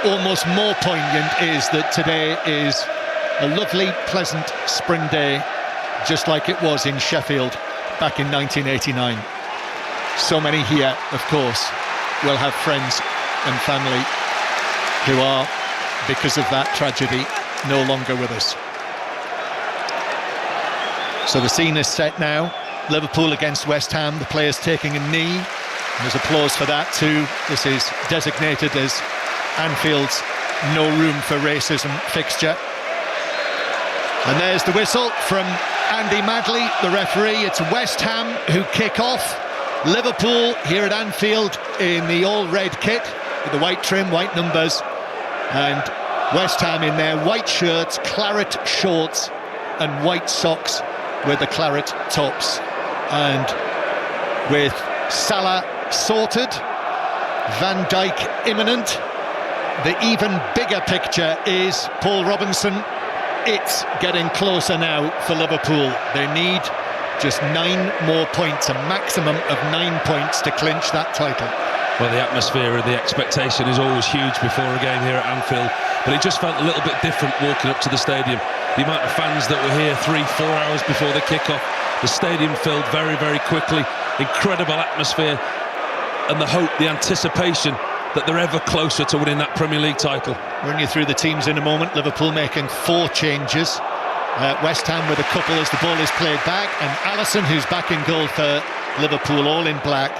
almost more poignant is that today is a lovely, pleasant spring day, just like it was in Sheffield back in 1989. So many here, of course, will have friends and family who are, because of that tragedy, no longer with us. So the scene is set now. Liverpool against West Ham, the players taking a knee. There's applause for that too. This is designated as Anfield's no room for racism fixture. And there's the whistle from Andy Madley, the referee. It's West Ham who kick off. Liverpool here at Anfield in the all-red kit with the white trim, white numbers, and West Ham in their white shirts, claret shorts and white socks with the claret tops. And with Salah sorted, Van Dijk imminent, the even bigger picture is Paul Robinson. It's getting closer now for Liverpool. They need just 9 more points, a maximum of 9 points to clinch that title. Well, the atmosphere and the expectation is always huge before a game here at Anfield, but it just felt a little bit different walking up to the stadium. The amount of fans that were here 3-4 hours before the kick-off, the stadium filled very, very quickly. Incredible atmosphere, and the hope, the anticipation that they're ever closer to winning that Premier League title. Run you through the teams in a moment. Liverpool making 4 changes. West Ham with a couple as the ball is played back, and Alisson, who's back in goal for Liverpool, all in black,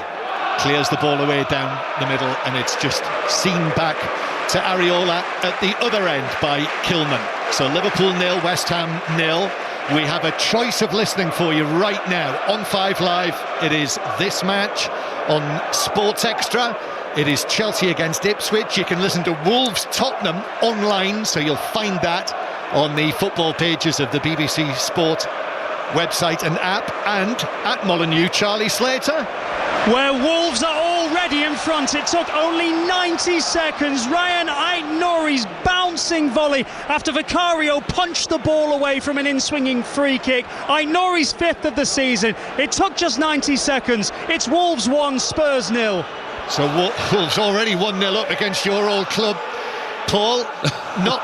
clears the ball away down the middle, and it's just seen back to Areola at the other end by Kilman. So Liverpool 0, West Ham 0. We have a choice of listening for you right now. On 5 Live, it is this match. On Sports Extra, it is Chelsea against Ipswich. You can listen to Wolves Tottenham online, so you'll find that on the football pages of the BBC Sport website and app. And at Molineux, Charlie Slater, where Wolves are already in front. It took only 90 seconds. Ryan Aït-Nouri's bouncing volley after Vicario punched the ball away from an in-swinging free kick. Aït-Nouri's 5th of the season. It took just 90 seconds. It's Wolves 1, Spurs 0. So Wolves already 1-0 up against your old club. Paul, not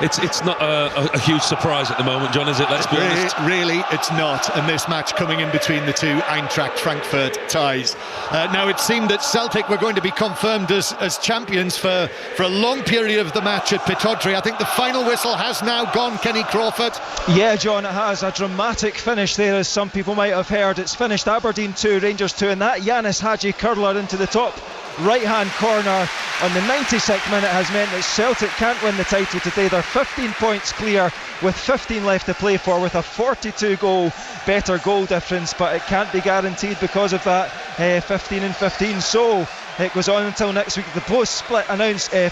it's not a huge surprise at the moment, John, is it? Let's be honest. Really, it's not. And this match coming in between the two Eintracht Frankfurt ties. Now, it seemed that Celtic were going to be confirmed as champions for a long period of the match at Pittodrie. I think the final whistle has now gone, Kenny Crawford. Yeah, John, it has. A dramatic finish there, as some people might have heard. It's finished Aberdeen 2, Rangers 2, and that Yanis Hadji curler into the top right-hand corner on the 92nd minute has meant that Celtic can't win the title today. They're 15 points clear with 15 left to play for, with a 42 goal better goal difference, but it can't be guaranteed because of that 15 and 15. So it goes on until next week. The post-split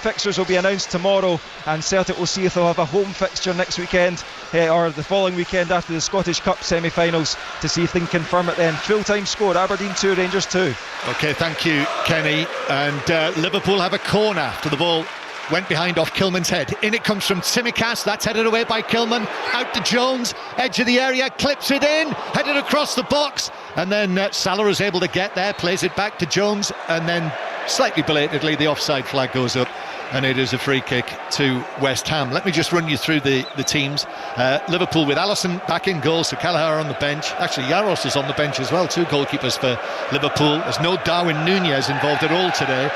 fixtures will be announced tomorrow, and Celtic will see if they'll have a home fixture next weekend or the following weekend after the Scottish Cup semi-finals to see if they can confirm it then. Full-time score, Aberdeen 2, Rangers 2. OK, thank you, Kenny. And Liverpool have a corner after the ball went behind off Kilman's head. In it comes from Tsimikas, that's headed away by Kilman, out to Jones, edge of the area, clips it in, headed across the box, and then Salah is able to get there, plays it back to Jones, and then slightly belatedly the offside flag goes up, and it is a free kick to West Ham. Let me just run you through the teams. Liverpool with Alisson back in goal, so Callagher on the bench. Actually, Yaros is on the bench as well, 2 goalkeepers for Liverpool. There's no Darwin Núñez involved at all today.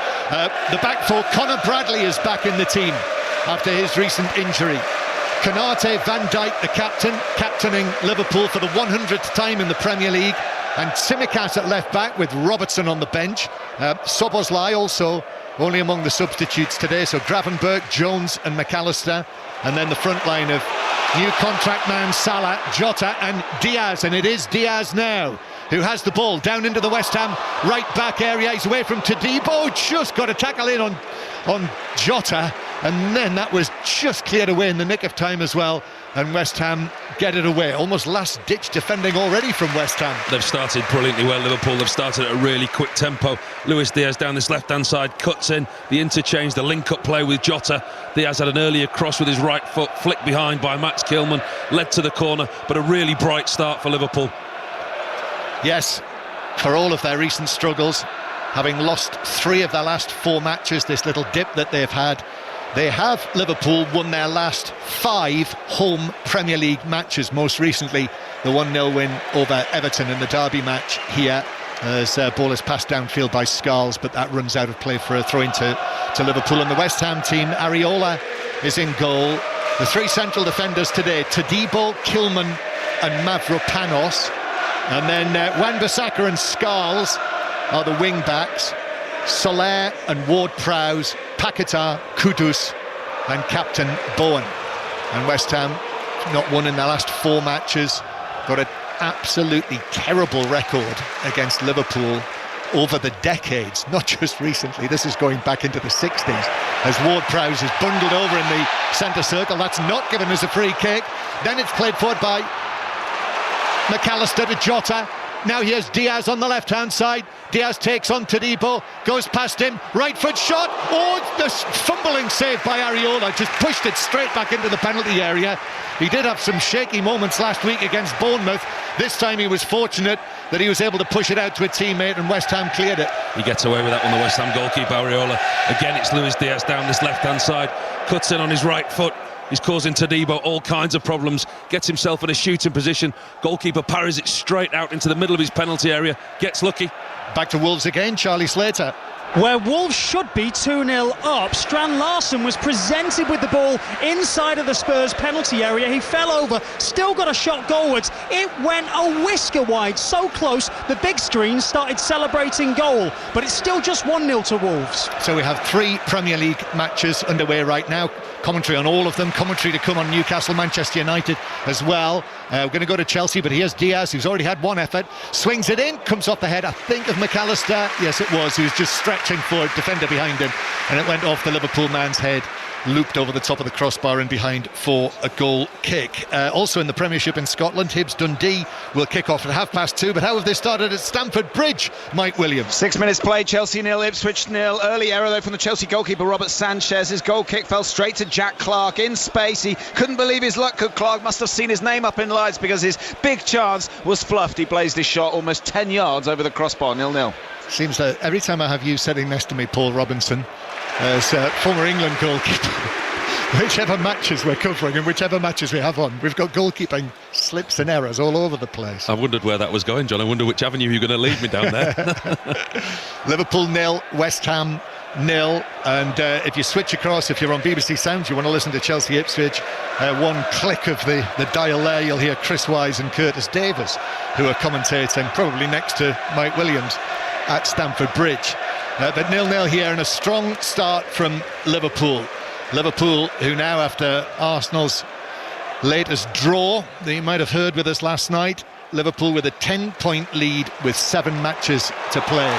The back four, Conor Bradley is back in the team after his recent injury. Konate, Van Dijk, the captaining Liverpool for the 100th time in the Premier League. And Tsimikas at left back with Robertson on the bench. Szoboszlai also only among the substitutes today, so Gravenberch, Jones and McAllister, and then the front line of new contract man Salah, Jota and Diaz, and it is Diaz now who has the ball down into the West Ham right back area. He's away from Todibo, just got a tackle in on Jota, and then that was just cleared away in the nick of time as well, and West Ham get it away. Almost last-ditch defending already from West Ham. They've started brilliantly well, Liverpool. They've started at a really quick tempo. Luis Diaz down this left-hand side, cuts in, the interchange, the link-up play with Jota. Diaz had an earlier cross with his right foot, flicked behind by Max Kilman, led to the corner, but a really bright start for Liverpool. Yes, for all of their recent struggles, having lost 3 of their last 4 matches, this little dip that they've had. They have, Liverpool, won their last 5 home Premier League matches, most recently the 1-0 win over Everton in the derby match here, as ball is passed downfield by Scholes, but that runs out of play for a throw-in to Liverpool. And the West Ham team, Areola is in goal. The 3 central defenders today, Todibo, Kilman and Mavropanos. And then Wan-Bissaka and Scholes are the wing-backs. Soler and Ward-Prowse, Paquetá, Kudus and captain Bowen. And West Ham not won in their last 4 matches, got an absolutely terrible record against Liverpool over the decades, not just recently. This is going back into the 60s, as Ward-Prowse is bundled over in the centre circle. That's not given as a free kick. Then it's played forward by McAllister to Jota. Now here's Diaz on the left-hand side. Diaz takes on Todibo, goes past him, right foot shot. Oh, the fumbling save by Areola, just pushed it straight back into the penalty area. He did have some shaky moments last week against Bournemouth. This time he was fortunate that he was able to push it out to a teammate, and West Ham cleared it. He gets away with that one, the West Ham goalkeeper Areola. Again, it's Luis Diaz down this left-hand side, cuts in on his right foot. He's causing Todibo all kinds of problems, gets himself in a shooting position. Goalkeeper parries it straight out into the middle of his penalty area, gets lucky. Back to Wolves again, Charlie Slater. Where Wolves should be 2-0 up, Strand Larsen was presented with the ball inside of the Spurs penalty area. He fell over, still got a shot goalwards. It went a whisker wide, so close the big screen started celebrating goal, but it's still just 1-0 to Wolves. So we have 3 Premier League matches underway right now. Commentary on all of them, commentary to come on Newcastle, Manchester United as well. We're going to go to Chelsea, but here's Diaz, who's already had 1 effort, swings it in, comes off the head, I think, of McAllister. Yes, it was. He was just stretching for a defender behind him, and it went off the Liverpool man's head, looped over the top of the crossbar and behind for a goal kick. Also in the Premiership in Scotland, Hibs Dundee will kick off at 2:30. But how have they started at Stamford Bridge, Mike Williams? 6 minutes played, Chelsea 0, Ipswich 0. Early error though from the Chelsea goalkeeper Robert Sanchez. His goal kick fell straight to Jack Clarke in space. He couldn't believe his luck. Clarke must have seen his name up in lights, because his big chance was fluffed. He blazed his shot almost 10 yards over the crossbar. 0-0. Seems that every time I have you sitting next to me, Paul Robinson, as former England goalkeeper, whichever matches we're covering and whichever matches we have on, we've got goalkeeping slips and errors all over the place. I wondered where that was going, John. I wonder which avenue you're going to lead me down there. Liverpool 0, West Ham 0, and if you switch across, if you're on BBC Sounds, you want to listen to Chelsea Ipswich, 1 click of the dial there, you'll hear Chris Wise and Curtis Davis, who are commentating probably next to Mike Williams at Stamford Bridge. But 0-0 here, and a strong start from Liverpool. Liverpool, who now, after Arsenal's latest draw that you might have heard with us last night, Liverpool with a 10-point lead with 7 matches to play.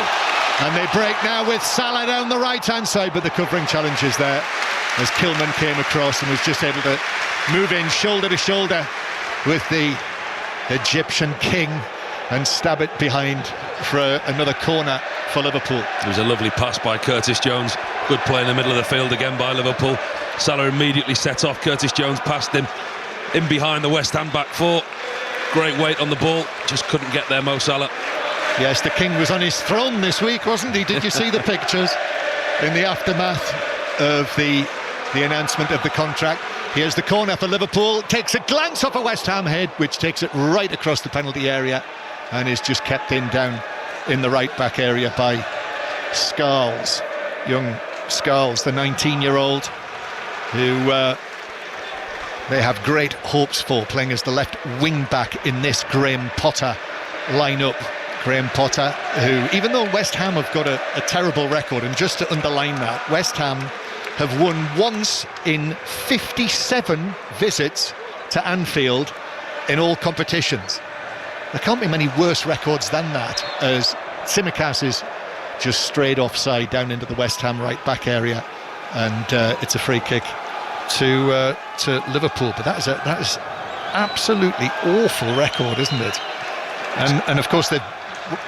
And they break now with Salah down the right-hand side, but the covering challenge is there as Kilman came across and was just able to move in shoulder to shoulder with the Egyptian king and stab it behind for another corner for Liverpool. It was a lovely pass by Curtis Jones. Good play in the middle of the field again by Liverpool. Salah immediately set off. Curtis Jones passed him in behind the West Ham back 4. Great weight on the ball, just couldn't get there, Mo Salah. Yes, the king was on his throne this week, wasn't he? Did you see the pictures in the aftermath of the announcement of the contract? Here's the corner for Liverpool. Takes a glance off a West Ham head, which takes it right across the penalty area and is just kept in down in the right back area by Scholes. Young Scholes, the 19-year-old, who they have great hopes for, playing as the left wing back in this Graham Potter lineup. Graham Potter, who, even though West Ham have got a terrible record, and just to underline that, West Ham have won once in 57 visits to Anfield in all competitions. There can't be many worse records than that, as Tsimikas is just strayed offside down into the West Ham right back area, and it's a free kick to Liverpool. But that is absolutely awful record, isn't it? And of course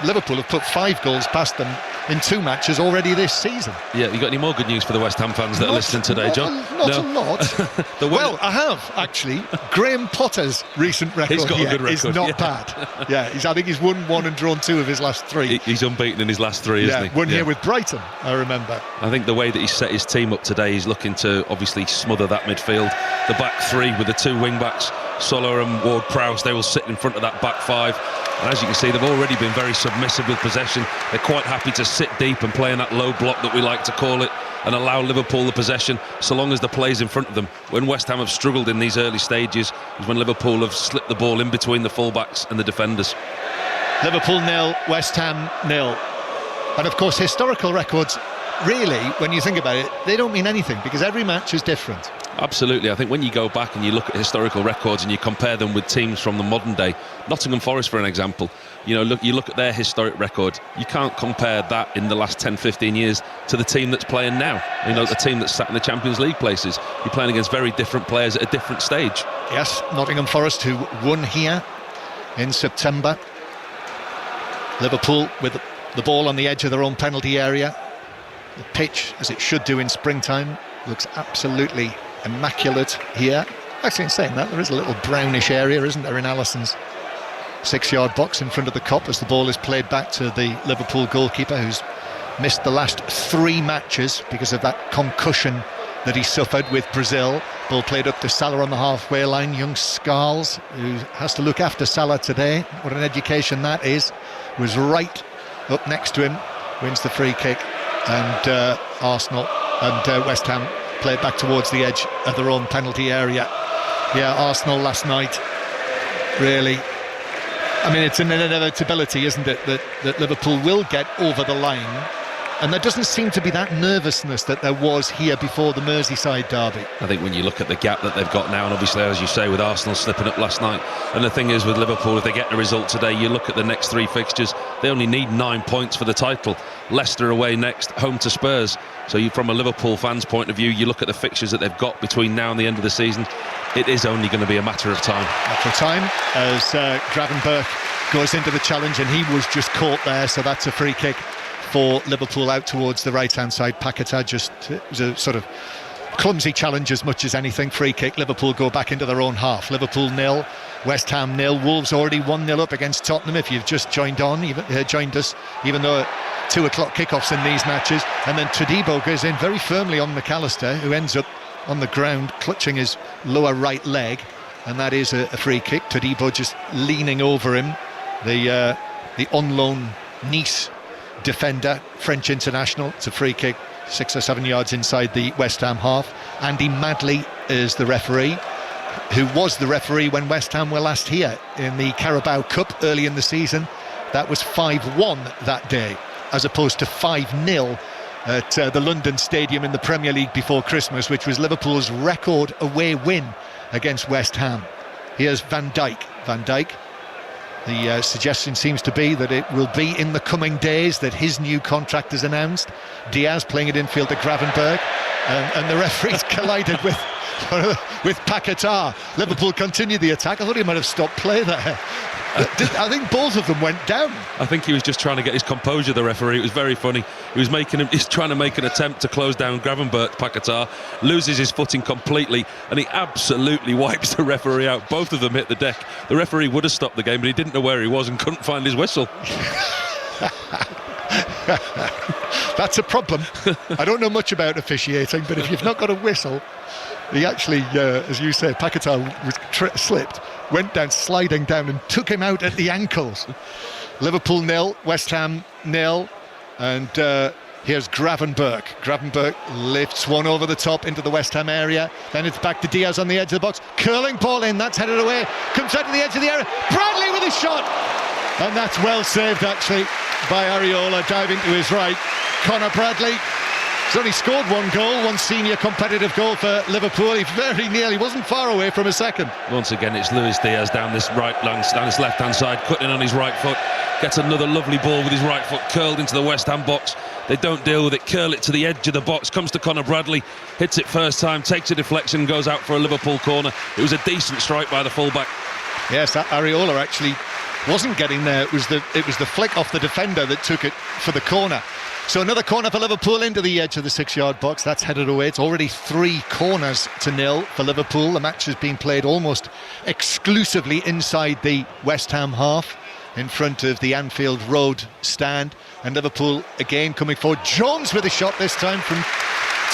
Liverpool have put 5 goals past them in 2 matches already this season. Yeah, you got any more good news for the West Ham fans that are listening today, John? Not a lot. Well, I have, actually. Graham Potter's recent record He's got a good record, is not bad. Yeah, I think he's won 1 and drawn 2 of his last 3. He's unbeaten in his last 3, isn't he? Won here with Brighton, I remember. I think the way that he's set his team up today, he's looking to obviously smother that midfield. The back 3 with the 2 wing-backs, Soler and Ward-Prowse, they will sit in front of that back 5. And as you can see, they've already been very submissive with possession. They're quite happy to sit deep and play in that low block that we like to call it, and allow Liverpool the possession so long as the play's in front of them. When West Ham have struggled in these early stages is when Liverpool have slipped the ball in between the fullbacks and the defenders. Liverpool 0, West Ham 0. And of course, historical records, really, when you think about it, they don't mean anything because every match is different. Absolutely. I think when you go back and you look at historical records and you compare them with teams from the modern day, Nottingham Forest for an example, you look at their historic record, you can't compare that in the last 10-15 years to the team that's playing now. The team that's sat in the Champions League places. You're playing against very different players at a different stage. Yes, Nottingham Forest, who won here in September. Liverpool with the ball on the edge of their own penalty area. The pitch, as it should do in springtime, looks absolutely immaculate here. Actually, in saying that, there is a little brownish area, isn't there, in Alisson's 6-yard box in front of the Kop as the ball is played back to the Liverpool goalkeeper, who's missed the last 3 matches because of that concussion that he suffered with Brazil. Ball played up to Salah on the halfway line. Young Scarles, who has to look after Salah today, what an education that is, was right up next to him, wins the free kick, and Arsenal and West Ham play it back towards the edge of their own penalty area. Yeah, Arsenal last night, really, I mean, it's an inevitability, isn't it, that Liverpool will get over the line, and there doesn't seem to be that nervousness that there was here before the Merseyside derby. I think when you look at the gap that they've got now, and obviously, as you say, with Arsenal slipping up last night, and the thing is with Liverpool, if they get the result today, you look at the next 3 fixtures, they only need 9 points for the title. Leicester away next, home to Spurs. So from a Liverpool fan's point of view, you look at the fixtures that they've got between now and the end of the season, it is only going to be a matter of time. Matter of time, as Gravenberch goes into the challenge, and he was just caught there, so that's a free kick for Liverpool out towards the right-hand side. Paquetá it was a sort of clumsy challenge as much as anything. Free kick, Liverpool go back into their own half. Liverpool 0, West Ham 0. Wolves already 1-0 up against Tottenham, if you've just joined us, even though 2 o'clock kickoffs in these matches. And then Todibo goes in very firmly on McAllister, who ends up on the ground clutching his lower right leg, and that is a free kick. Todibo just leaning over him, the on loan Nice defender, French international. It's a free kick 6 or 7 yards inside the West Ham half. Andy Madley is the referee, who was the referee when West Ham were last here in the Carabao Cup early in the season. That was 5-1 that day, as opposed to 5-0 at the London Stadium in the Premier League before Christmas, which was Liverpool's record away win against West Ham. Here's Van Dijk. Van Dijk, the suggestion seems to be that it will be in the coming days that his new contract is announced. Diaz playing it infield to Gravenberch, and the referee's collided with Paquetá. Liverpool continue the attack. I thought he might have stopped play there. I think both of them went down. I think he was just trying to get his composure, the referee. It was very funny. He's trying to make an attempt to close down Gravenberch. Paquetá loses his footing completely, and he absolutely wipes the referee out. Both of them hit the deck. The referee would have stopped the game, but he didn't know where he was and couldn't find his whistle. That's a problem. I don't know much about officiating, but if you've not got a whistle, he actually, as you say, Paquetá was slipped, went down, sliding down, and took him out at the ankles. Liverpool 0, West Ham 0, and here's Gravenberch. Gravenberch lifts one over the top into the West Ham area, then it's back to Diaz on the edge of the box, curling ball in, that's headed away, comes out to the edge of the area, Bradley with a shot, and that's well saved actually by Areola, diving to his right. Conor Bradley has only scored 1 goal, 1 senior competitive goal for Liverpool. He very nearly wasn't far away from a second. Once again, it's Luis Diaz down this left-hand side, cutting on his right foot, gets another lovely ball with his right foot curled into the West Ham box. They don't deal with it, curl it to the edge of the box, comes to Conor Bradley, hits it first time, takes a deflection, goes out for a Liverpool corner. It was a decent strike by the fullback. Yes, Areola actually wasn't getting there. It was the flick off the defender that took it for the corner. So another corner for Liverpool into the edge of the 6-yard box. That's headed away. It's already 3-0 for Liverpool. The match has been played almost exclusively inside the West Ham half, in front of the Anfield Road stand. And Liverpool again coming forward. Jones with a shot this time from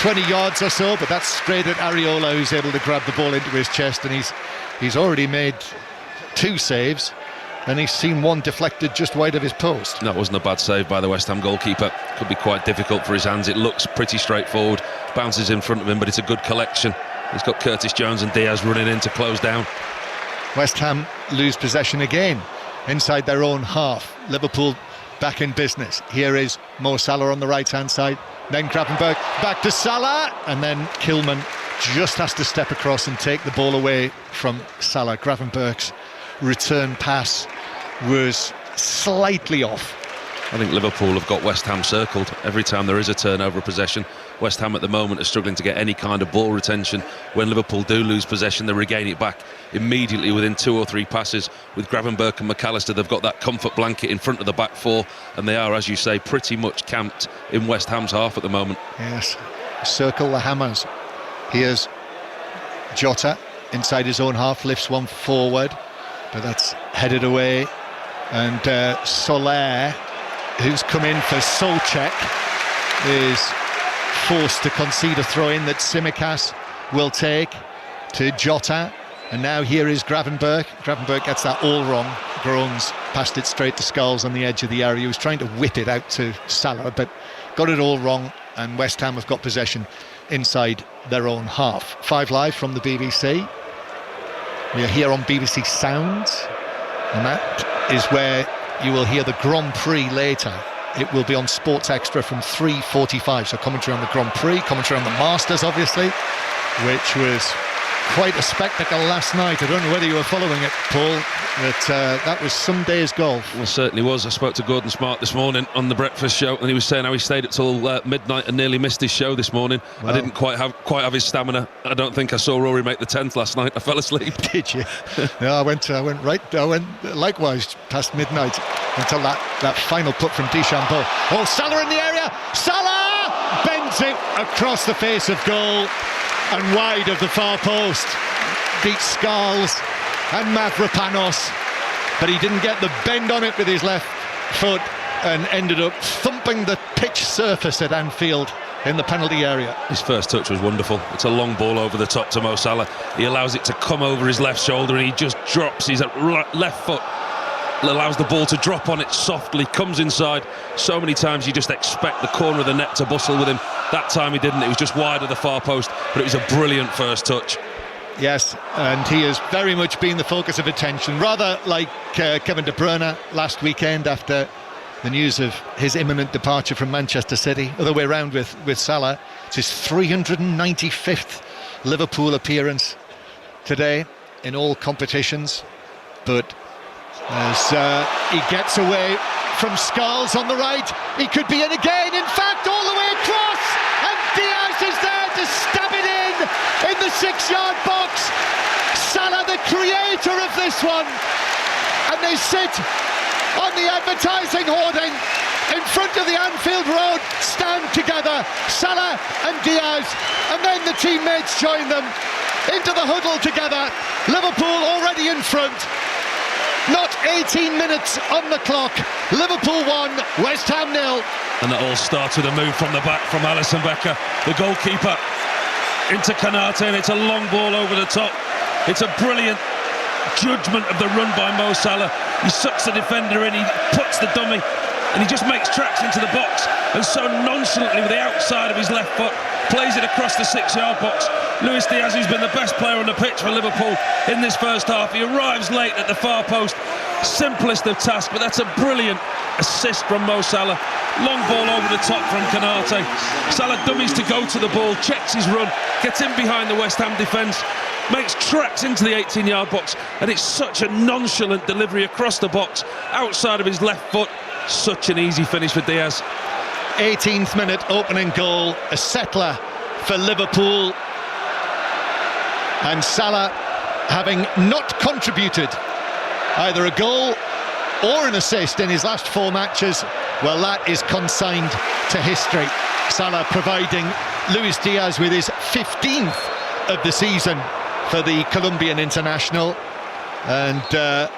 20 yards or so, but that's straight at Areola, who's able to grab the ball into his chest, and he's already made 2 saves, and he's seen one deflected just wide of his post. That wasn't a bad save by the West Ham goalkeeper. Could be quite difficult for his hands. It looks pretty straightforward. Bounces in front of him, but it's a good collection. He's got Curtis Jones and Diaz running in to close down. West Ham lose possession again inside their own half. Liverpool back in business. Here is Mo Salah on the right-hand side. Then Gravenberch back to Salah, and then Kilman just has to step across and take the ball away from Salah. Gravenberch's return pass was slightly off. I think Liverpool have got West Ham circled. Every time there is a turnover of possession, West Ham at the moment are struggling to get any kind of ball retention. When Liverpool do lose possession, they regain it back immediately within 2 or 3 passes. With Gravenberch and McAllister, they've got that comfort blanket in front of the back four, and they are, as you say, pretty much camped in West Ham's half at the moment. Yes, circle the hammers. Here's Jota inside his own half, lifts one forward, but that's headed away. And Soler, who's come in for Solcek, is forced to concede a throw-in that Tsimikas will take to Jota. And now here is Gravenberch. Gravenberch gets that all wrong. Groans passed it straight to Scholes on the edge of the area. He was trying to whip it out to Salah, but got it all wrong, and West Ham have got possession inside their own half. 5 Live from the BBC. We are here on BBC Sounds, and that is where you will hear the Grand Prix later. It will be on Sports Extra from 3:45. So commentary on the Grand Prix, commentary on the Masters, obviously, which was quite a spectacle last night. I don't know whether you were following it, Paul, but that was some day's golf. Well, it certainly was. I spoke to Gordon Smart this morning on the breakfast show, and he was saying how he stayed up till midnight and nearly missed his show this morning. Well, I didn't quite have his stamina. I don't think I saw Rory make the 10th last night. I fell asleep. Did you? No, I went likewise past midnight until that final putt from Deschambault. Oh, Salah in the area. Salah bends it across the face of goal and wide of the far post. Beats Scholes and Mavropanos, but he didn't get the bend on it with his left foot and ended up thumping the pitch surface at Anfield in the penalty area. His first touch was wonderful. It's a long ball over the top to Mo Salah. He allows it to come over his left shoulder, and he just drops his left foot, allows the ball to drop on it softly, comes inside. So many times you just expect the corner of the net to bustle with him. That time he didn't. It was just wide of the far post, but it was a brilliant first touch. Yes, and he has very much been the focus of attention, rather like Kevin De Bruyne last weekend after the news of his imminent departure from Manchester City. Other way around with Salah. It's his 395th Liverpool appearance today in all competitions, but as he gets away from Scholes on the right, he could be in again, in fact, all the way across, and Diaz is there to stab it in the 6-yard box. Salah, the creator of this one, and they sit on the advertising hoarding in front of the Anfield Road stand together, Salah and Diaz, and then the teammates join them into the huddle together. Liverpool already in front. Not 18 minutes on the clock. Liverpool 1, West Ham 0. And that all starts with a move from the back from Alisson Becker, the goalkeeper, into Konate, and it's a long ball over the top. It's a brilliant judgment of the run by Mo Salah. He sucks the defender in, he puts the dummy, and he just makes tracks into the box, and so nonchalantly with the outside of his left foot plays it across the 6-yard box. Luis Diaz, who's been the best player on the pitch for Liverpool in this first half, he arrives late at the far post. Simplest of tasks, but that's a brilliant assist from Mo Salah. Long ball over the top from Konate. Salah dummies to go to the ball, checks his run, gets in behind the West Ham defence, makes tracks into the 18-yard box, and it's such a nonchalant delivery across the box, outside of his left foot. Such an easy finish for Diaz. 18th minute opening goal, a settler for Liverpool, and Salah, having not contributed either a goal or an assist in his last 4 matches, well, that is consigned to history. Salah providing Luis Diaz with his 15th of the season for the Colombian international, and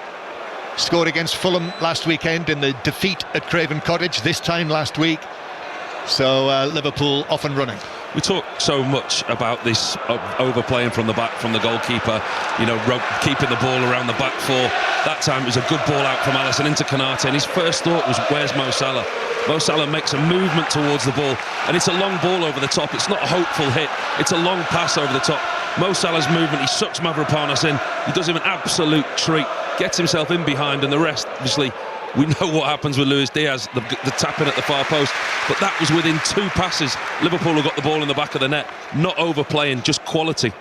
scored against Fulham last weekend in the defeat at Craven Cottage, this time last week. So Liverpool off and running. We talk so much about this overplaying from the back from the goalkeeper, keeping the ball around the back 4. That time it was a good ball out from Alisson into Konate, and his first thought was, where's Mo Salah? Mo Salah makes a movement towards the ball, and it's a long ball over the top. It's not a hopeful hit, it's a long pass over the top. Mo Salah's movement, he sucks Mavropanos in, he does him an absolute treat, gets himself in behind, and the rest, obviously, we know what happens with Luis Diaz, the tap in at the far post, but that was within 2 passes. Liverpool have got the ball in the back of the net, not overplaying, just quality.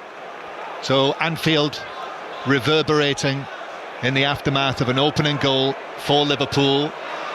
So Anfield reverberating in the aftermath of an opening goal for Liverpool.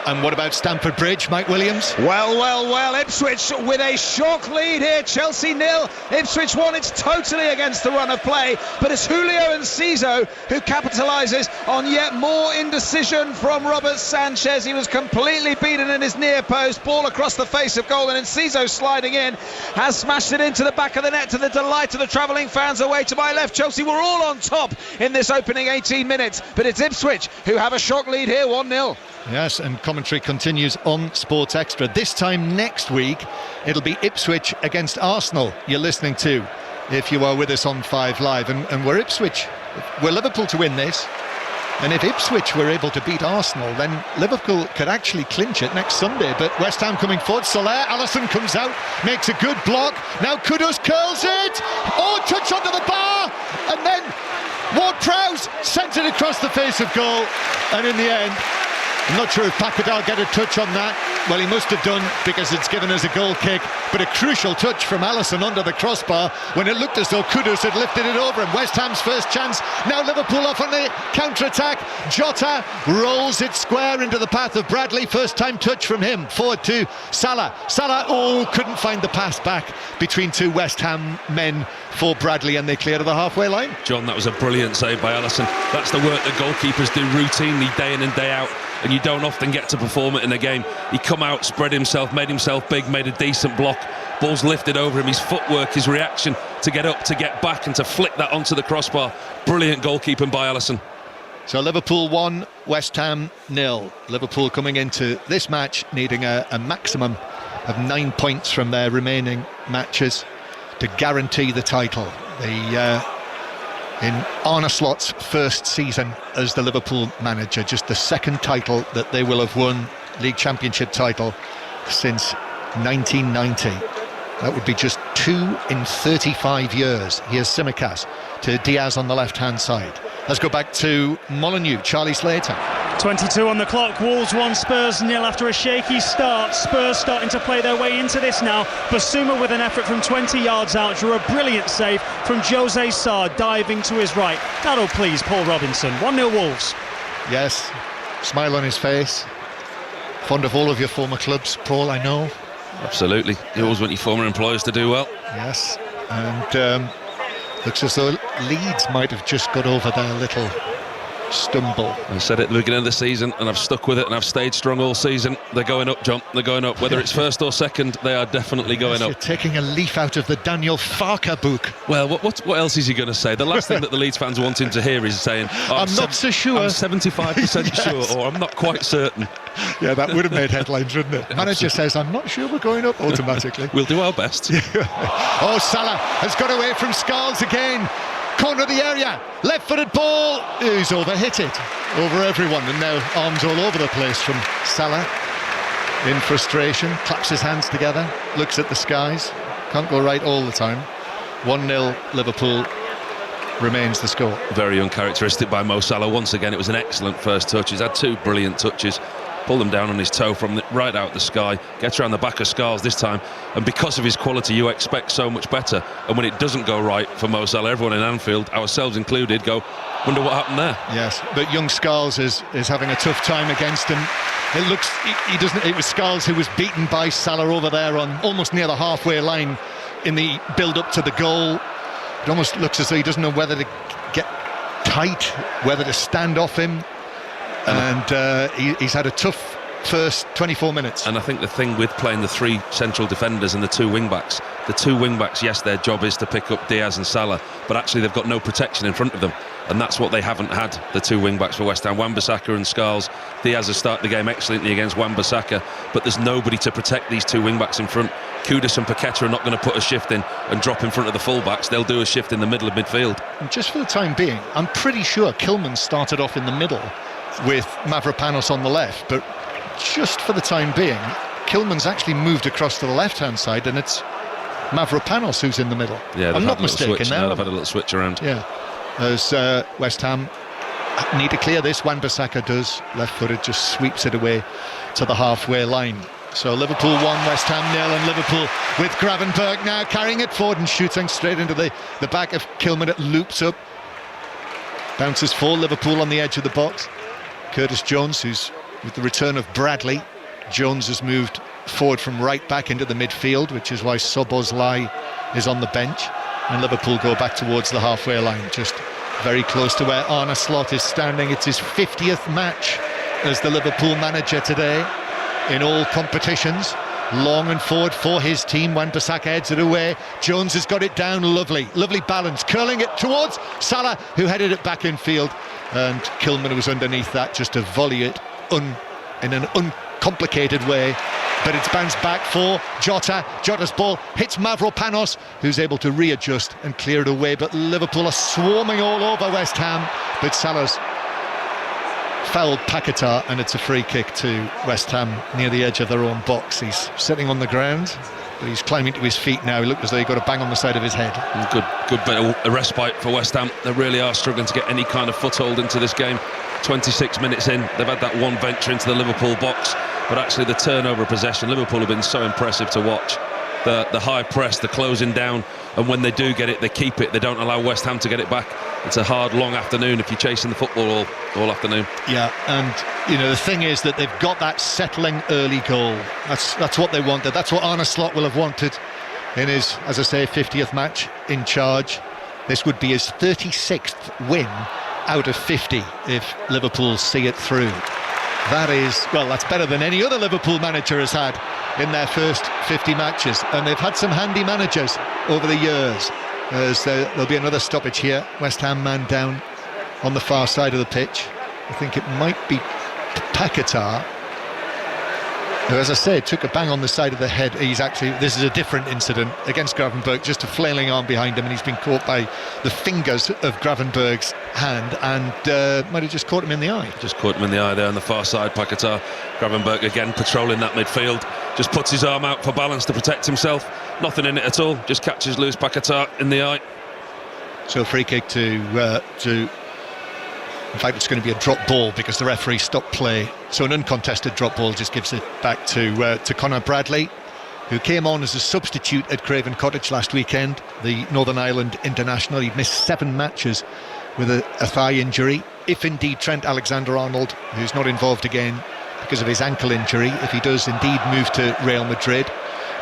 And what about Stamford Bridge, Mike Williams? Well, Ipswich with a shock lead here. Chelsea 0, Ipswich 1. It's totally against the run of play, but it's Julio Enciso who capitalises on yet more indecision from Robert Sanchez. He was completely beaten in his near post, ball across the face of goal, and Enciso sliding in has smashed it into the back of the net to the delight of the travelling fans away to my left. Chelsea were all on top in this opening 18 minutes, but it's Ipswich who have a shock lead here, 1-0. Yes, and commentary continues on Sports Extra. This time next week, it'll be Ipswich against Arsenal you're listening to, if you are with us on 5 Live. And we're Ipswich. We're Liverpool to win this. And if Ipswich were able to beat Arsenal, then Liverpool could actually clinch it next Sunday. But West Ham coming forward. Soler, Alisson comes out, makes a good block. Now Kudus curls it. Oh, touch onto the bar. And then Ward-Prowse sent it across the face of goal. And in the end, I'm not sure if Pakadal get a touch on that. Well, he must have done, because it's given us a goal kick, but a crucial touch from Alisson under the crossbar when it looked as though Kudus had lifted it over him. West Ham's first chance. Now Liverpool off on the counter-attack. Jota rolls it square into the path of Bradley. First time touch from him. Forward to Salah. Salah, couldn't find the pass back between 2 West Ham men for Bradley, and they clear to the halfway line. John, that was a brilliant save by Alisson. That's the work that goalkeepers do routinely day in and day out, and you don't often get to perform it in a game. He come out, spread himself, made himself big, made a decent block. Ball's lifted over him, his footwork, his reaction to get up, to get back, and to flick that onto the crossbar. Brilliant goalkeeping by Alisson. So Liverpool 1, West Ham 0. Liverpool coming into this match needing a maximum of 9 points from their remaining matches to guarantee the title. In Arne Slot's first season as the Liverpool manager, just the second title that they will have won, League Championship title, since 1990. That would be just 2 in 35 years. Here's Tsimikas to Diaz on the left-hand side. Let's go back to Molineux, Charlie Slater. 22 on the clock, Wolves 1, Spurs 0 after a shaky start. Spurs starting to play their way into this now. Basuma with an effort from 20 yards out, drew a brilliant save from Jose Sarr, diving to his right. That'll please Paul Robinson. 1-0 Wolves. Yes, smile on his face. Fond of all of your former clubs, Paul, I know. Absolutely, you always want your former employers to do well. Yes, and looks as though Leeds might have just got over their little stumble. I said it at the beginning of the season, and I've stuck with it, and I've stayed strong all season. They're going up, John. They're going up. Whether it's first or second, they are definitely going up. You're taking a leaf out of the Daniel Farke book. Well, what else is he going to say? The last thing that the Leeds fans want him to hear is saying, I'm not so sure. I'm 75% Yes. sure, or I'm not quite certain. Yeah, that would have made headlines, wouldn't it? Manager says, I'm not sure we're going up automatically. We'll do our best. Oh, Salah has got away from Scholes again. Corner of the area, left-footed ball. He's overhit it over everyone, and now arms all over the place from Salah in frustration. Claps his hands together, looks at the skies. Can't go right all the time. 1-0 Liverpool remains the score. Very uncharacteristic by Mo Salah. Once again, it was an excellent first touch. He's had 2 brilliant touches. Pulled them down on his toe from right out the sky, gets around the back of Scholes this time, and because of his quality you expect so much better, and when it doesn't go right for Mo Salah, everyone in Anfield, ourselves included, go, wonder what happened there. Yes, but young Scholes is having a tough time against him. It looks, he doesn't, it was Scholes who was beaten by Salah over there on almost near the halfway line in the build-up to the goal. It almost looks as though he doesn't know whether to get tight, whether to stand off him. and he's had a tough first 24 minutes. And I think the thing with playing the three central defenders and the two wing-backs, yes, their job is to pick up Diaz and Salah, but actually they've got no protection in front of them, and that's what they haven't had, the two wing-backs for West Ham, Wan-Bissaka and Scarles. Diaz has started the game excellently against Wan-Bissaka, but there's nobody to protect these two wing-backs in front. Kudus and Paqueta are not going to put a shift in and drop in front of the full-backs. They'll do a shift in the middle of midfield. And just for the time being, I'm pretty sure Kilman started off in the middle with Mavropanos on the left, but just for the time being, Kilman's actually moved across to the left-hand side, and it's Mavropanos who's in the middle. Yeah, I'm not mistaken now. They've had a little switch around. Yeah, as West Ham need to clear this. Wan-Bissaka does, left-footed, just sweeps it away to the halfway line. So Liverpool 1, West Ham 0, and Liverpool with Gravenberch now carrying it forward and shooting straight into the back of Kilman. It loops up, bounces for Liverpool on the edge of the box. Curtis Jones, who's with the return of Bradley. Jones has moved forward from right back into the midfield, which is why Szoboszlai is on the bench, and Liverpool go back towards the halfway line, just very close to where Arne Slot is standing. It's his 50th match as the Liverpool manager today in all competitions. Long and forward for his team. Wan-Bissaka heads it away. Jones has got it down. Lovely balance, curling it towards Salah, who headed it back in field, and Kilman was underneath that just to volley it in an uncomplicated way, but it's bounced back for Jota. Jota's ball hits Mavropanos, who's able to readjust and clear it away, but Liverpool are swarming all over West Ham, but Salah's fouled Paqueta, and it's a free kick to West Ham near the edge of their own box. He's sitting on the ground, but he's climbing to his feet now. He looked as though he got a bang on the side of his head. Good bit of a respite for West Ham. They really are struggling to get any kind of foothold into this game. 26 minutes in, they've had that one venture into the Liverpool box, but actually the turnover of possession, Liverpool have been so impressive to watch. The high press, the closing down, and when they do get it, they keep it. They don't allow West Ham to get it back. It's a hard, long afternoon if you're chasing the football all afternoon. Yeah, and the thing is that they've got that settling early goal. That's what they wanted. That's what Arne Slot will have wanted in his, as I say, 50th match in charge. This would be his 36th win out of 50 if Liverpool see it through. That's better than any other Liverpool manager has had in their first 50 matches, and they've had some handy managers over the years. As there'll be another stoppage here. West Ham man down on the far side of the pitch. I think it might be Paqueta, who, as I said, took a bang on the side of the head. This is a different incident against Gravenberch, just a flailing arm behind him, and he's been caught by the fingers of Gravenberch's hand, and might have just caught him in the eye. Just caught him in the eye there on the far side. Paqueta, Gravenberch again patrolling that midfield, just puts his arm out for balance to protect himself. Nothing in it at all, just catches loose Paqueta in the eye. So a free kick to in fact, it's going to be a drop ball because the referee stopped play. So an uncontested drop ball just gives it back to Conor Bradley, who came on as a substitute at Craven Cottage last weekend, the Northern Ireland international. He'd missed 7 matches with a thigh injury. If indeed Trent Alexander-Arnold, who's not involved again because of his ankle injury, if he does indeed move to Real Madrid,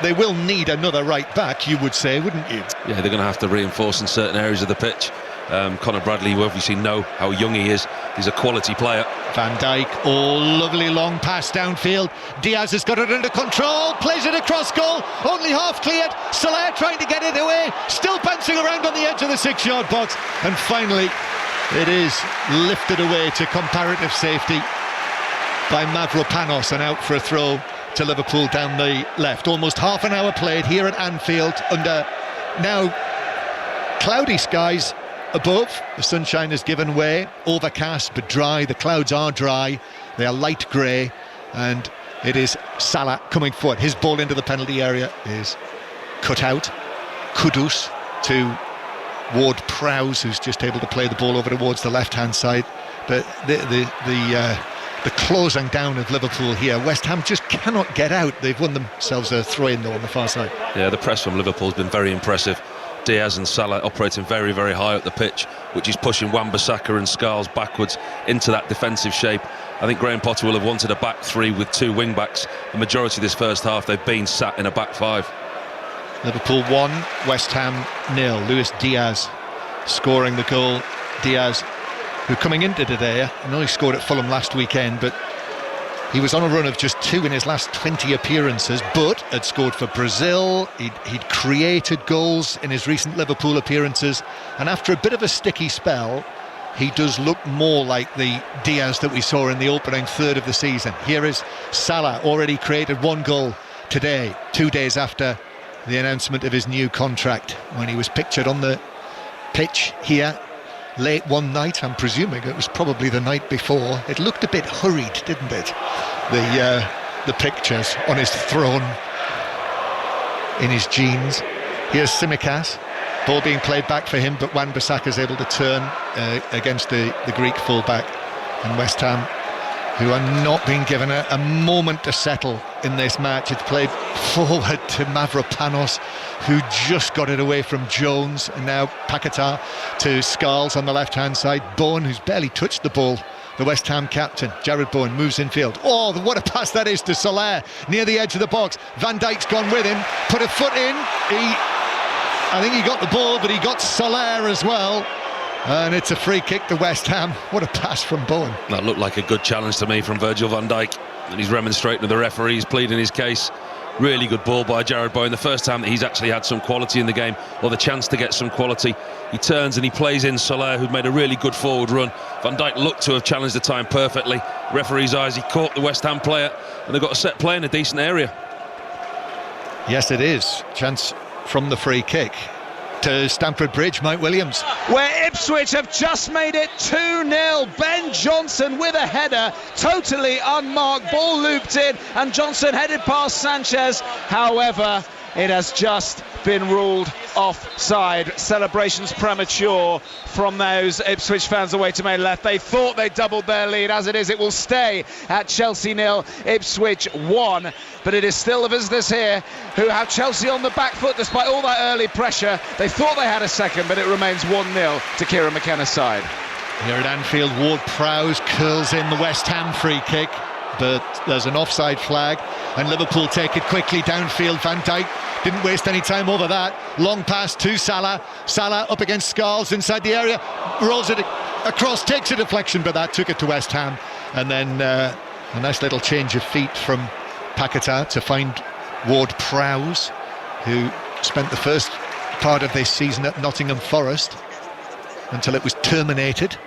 they will need another right back, you would say, wouldn't you? Yeah, they're going to have to reinforce in certain areas of the pitch. Conor Bradley, you obviously know how young he is. He's a quality player. Van Dijk, lovely long pass downfield. Diaz has got it under control, plays it across goal, only half cleared. Salah trying to get it away, still bouncing around on the edge of the 6-yard box, and finally it is lifted away to comparative safety by Mavropanos and out for a throw to Liverpool down the left. Almost half an hour played here at Anfield under now cloudy skies above. The sunshine has given way, overcast but dry. The clouds are dry, they are light grey, and it is Salah coming forward. His ball into the penalty area is cut out. Kudus to Ward-Prowse, who's just able to play the ball over towards the left-hand side. But the closing down of Liverpool here, West Ham just cannot get out. They've won themselves a throw-in though on the far side. Yeah, the press from Liverpool has been very impressive. Diaz and Salah operating very, very high up the pitch, which is pushing Wan-Bissaka and Scarles backwards into that defensive shape. I think Graham Potter will have wanted a back 3 with 2 wing-backs. The majority of this first half, they've been sat in a back 5. Liverpool 1, West Ham 0. Luis Diaz scoring the goal. Diaz who coming into today, and only scored at Fulham last weekend, but he was on a run of just 2 in his last 20 appearances, but had scored for Brazil. He'd created goals in his recent Liverpool appearances, and after a bit of a sticky spell, he does look more like the Diaz that we saw in the opening third of the season. Here is Salah, already created 1 goal today, 2 days after the announcement of his new contract, when he was pictured on the pitch here late one night. I'm presuming it was probably the night before. It looked a bit hurried, didn't it? The pictures on his throne in his jeans. Here's Tsimikas, ball being played back for him, but Wan-Bissaka's able to turn against the Greek fullback, and West Ham, who are not being given a moment to settle in this match. It's played forward to Mavropanos, who just got it away from Jones, and now Paquetá to Scarles on the left-hand side. Bowen, who's barely touched the ball, the West Ham captain, Jared Bowen, moves infield. Oh, what a pass that is to Soler, near the edge of the box. Van Dijk's gone with him, put a foot in. I think he got the ball, but he got Soler as well. And it's a free kick to West Ham. What a pass from Bowen. That looked like a good challenge to me from Virgil van Dijk, and he's remonstrating with the referee, he's pleading his case. Really good ball by Jared Bowen, the first time that he's actually had some quality in the game, or the chance to get some quality. He turns and he plays in Soler, who'd made a really good forward run. Van Dijk looked to have challenged the time perfectly. Referee's eyes, he caught the West Ham player, and they've got a set play in a decent area. Yes, it is. Chance from the free kick to Stamford Bridge, Mike Williams. Where Ipswich have just made it 2-0. Ben Johnson with a header, totally unmarked, ball looped in, and Johnson headed past Sanchez. However, it has just been ruled offside. Celebrations premature from those Ipswich fans away to main left. They thought they doubled their lead. As it is, it will stay at Chelsea 0, Ipswich 1. But it is still the visitors here who have Chelsea on the back foot despite all that early pressure. They thought they had a second, but it remains 1-0 to Kieran McKenna's side. Here at Anfield, Ward-Prowse curls in the West Ham free kick, but there's an offside flag, and Liverpool take it quickly downfield. Van Dijk didn't waste any time over that. Long pass to Salah. Salah up against Scarles inside the area, rolls it across, takes a deflection, but that took it to West Ham. And then a nice little change of feet from Paquetá to find Ward-Prowse, who spent the first part of this season at Nottingham Forest until it was terminated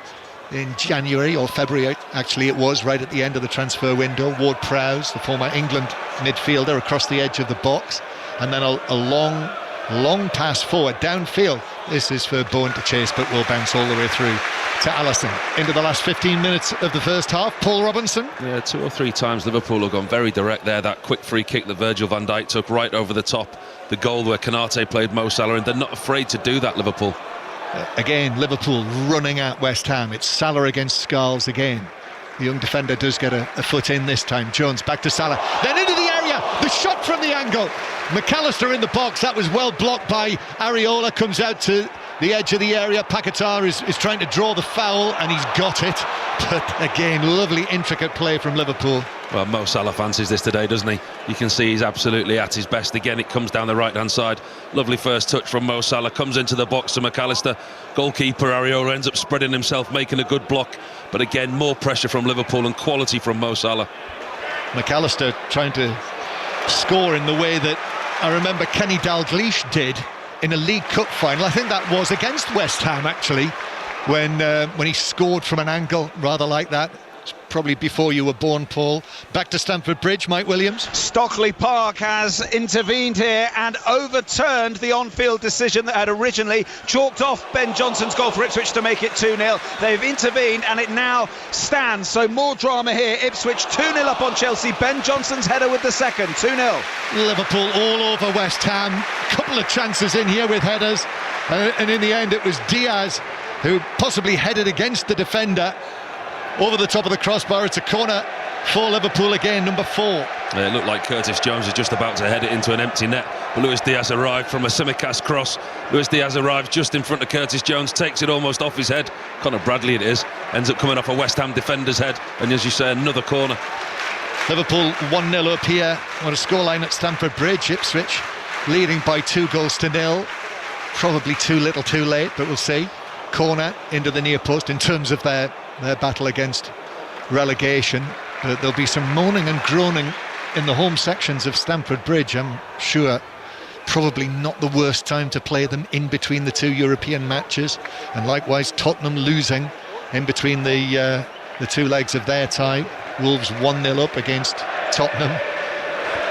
in January or February, actually it was, right at the end of the transfer window. Ward-Prowse, the former England midfielder, across the edge of the box, and then a long pass forward downfield. This is for Bowen to chase, but will bounce all the way through to Alisson. Into the last 15 minutes of the first half, Paul Robinson. Yeah, 2 or 3 times Liverpool have gone very direct there. That quick free kick that Virgil van Dijk took right over the top, the goal where Konate played Mo Salah, and they're not afraid to do that, Liverpool. Again, Liverpool running at West Ham. It's Salah against Scarles again. The young defender does get a foot in this time. Jones back to Salah, then into the area, the shot from the angle. McAllister in the box, that was well blocked by Areola, comes out to the edge of the area. Paquetá is trying to draw the foul, and he's got it. But again, lovely intricate play from Liverpool. Well, Mo Salah fancies this today, doesn't he? You can see he's absolutely at his best. Again, it comes down the right-hand side. Lovely first touch from Mo Salah. Comes into the box to McAllister. Goalkeeper Areola ends up spreading himself, making a good block. But again, more pressure from Liverpool and quality from Mo Salah. McAllister trying to score in the way that I remember Kenny Dalglish did in a League Cup final. I think that was against West Ham, actually, when he scored from an angle rather like that. Probably before you were born, Paul. Back to Stamford Bridge, Mike Williams. Stockley Park has intervened here and overturned the on-field decision that had originally chalked off Ben Johnson's goal for Ipswich to make it 2-0. They've intervened and it now stands. So more drama here. Ipswich 2-0 up on Chelsea. Ben Johnson's header with the second. 2-0. Liverpool all over West Ham. Couple of chances in here with headers. And in the end, it was Diaz who possibly headed against the defender. Over the top of the crossbar, it's a corner for Liverpool again, number 4. It looked like Curtis Jones is just about to head it into an empty net, but Luis Diaz arrived from a Tsimikas cross. Luis Diaz arrives just in front of Curtis Jones, takes it almost off his head. Conor Bradley it is, ends up coming off a West Ham defender's head, and as you say, another corner. Liverpool 1-0 up here on a scoreline at Stamford Bridge. Ipswich leading by 2-0. Probably too little too late, but we'll see. corner into the near post in terms of their battle against relegation. There'll be some moaning and groaning in the home sections of Stamford Bridge, I'm sure. Probably not the worst time to play them in between the two European matches, and likewise Tottenham losing in between the two legs of their tie. Wolves 1-0 up against Tottenham.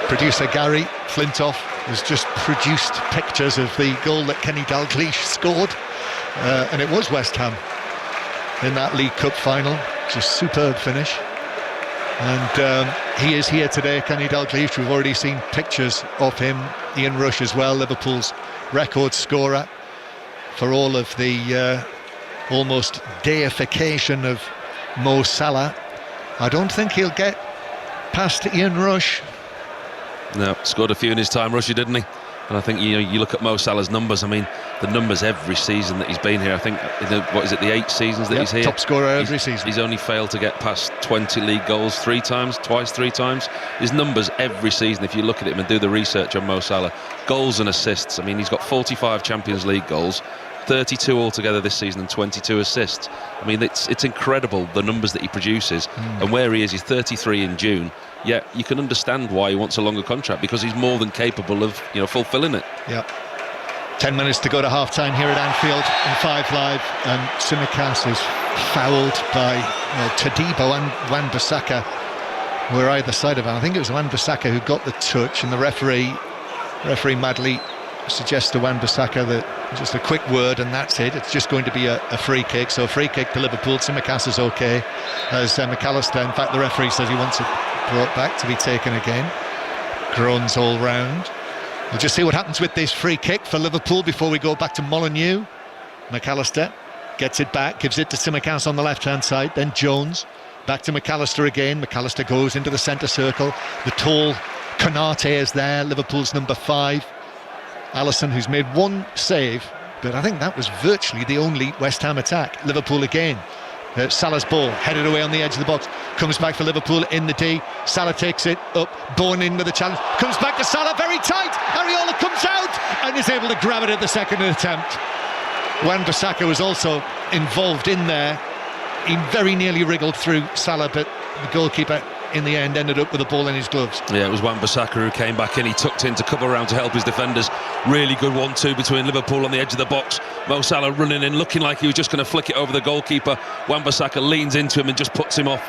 Producer Gary Flintoff has just produced pictures of the goal that Kenny Dalglish scored, and it was West Ham in that League Cup final. Just superb finish. And he is here today, Kenny Dalglish. We've already seen pictures of him. Ian Rush as well, Liverpool's record scorer, for all of the almost deification of Mo Salah. I don't think he'll get past Ian Rush. No, scored a few in his time, Rushy, didn't he? And I think you look at Mo Salah's numbers. I mean, the numbers every season that he's been here. I think the 8 seasons that he's here. Top scorer every season. He's only failed to get past 20 league goals twice, 3 times. His numbers every season, if you look at him and do the research on Mo Salah, goals and assists. I mean, he's got 45 Champions League goals, 32 altogether this season, and 22 assists. I mean, it's incredible the numbers that he produces. And where he is, he's 33 in June. Yeah, you can understand why he wants a longer contract, because he's more than capable of fulfilling it. Yeah. 10 minutes to go to half-time here at Anfield on 5 Live, and Tsimikas is fouled by Todibo and Wan-Bissaka were either side of him. I think it was Wan-Bissaka who got the touch, and the referee madly suggests to Wan-Bissaka that just a quick word and that's it. It's just going to be a free kick. So a free kick to Liverpool. Tsimikas is okay, as McAllister, in fact the referee says he wants it brought back to be taken again. Groans all round. We'll just see what happens with this free kick for Liverpool before we go back to Molineux. McAllister gets it back, gives it to Tsimikas on the left-hand side, then Jones, back to McAllister again. McAllister goes into the centre circle. The tall Konate is there, Liverpool's number 5. Alisson, who's made one save, but I think that was virtually the only West Ham attack. Liverpool again. Salah's ball headed away on the edge of the box, comes back for Liverpool in the D. Salah takes it up, Bowen in with a challenge, comes back to Salah, very tight. Areola comes out and is able to grab it at the second attempt. Wan-Bissaka was also involved in there. He very nearly wriggled through Salah, but the goalkeeper in the end ended up with the ball in his gloves. Yeah, it was Wan-Bissaka who came back in. He tucked in to cover around to help his defenders. Really good 1-2 between Liverpool on the edge of the box. Mo Salah running in, looking like he was just going to flick it over the goalkeeper. Wan-Bissaka leans into him and just puts him off.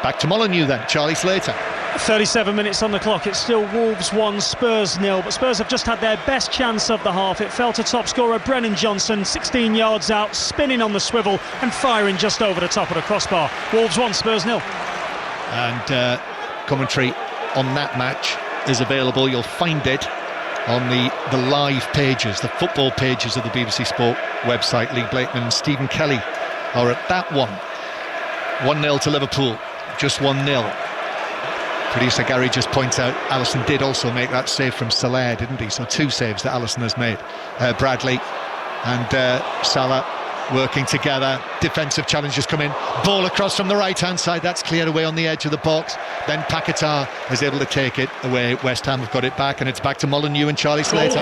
Back to Molineux then, Charlie Slater. 37 minutes on the clock. It's still Wolves 1, Spurs 0, but Spurs have just had their best chance of the half. It fell to top scorer Brennan Johnson, 16 yards out, spinning on the swivel and firing just over the top of the crossbar. Wolves 1, Spurs 0. And commentary on that match is available. You'll find it on the live pages, the football pages of the BBC Sport website. Lee Blakeman and Stephen Kelly are at that one. 1-0 to Liverpool, just 1-0. Producer Gary just points out Alisson did also make that save from Soler, didn't he? So 2 saves that Alisson has made. Bradley and Salah working together. Defensive challenges come in. Ball across from the right-hand side. That's cleared away on the edge of the box. Then Paquetá is able to take it away. West Ham have got it back, and it's back to Molineux and Charlie Slater.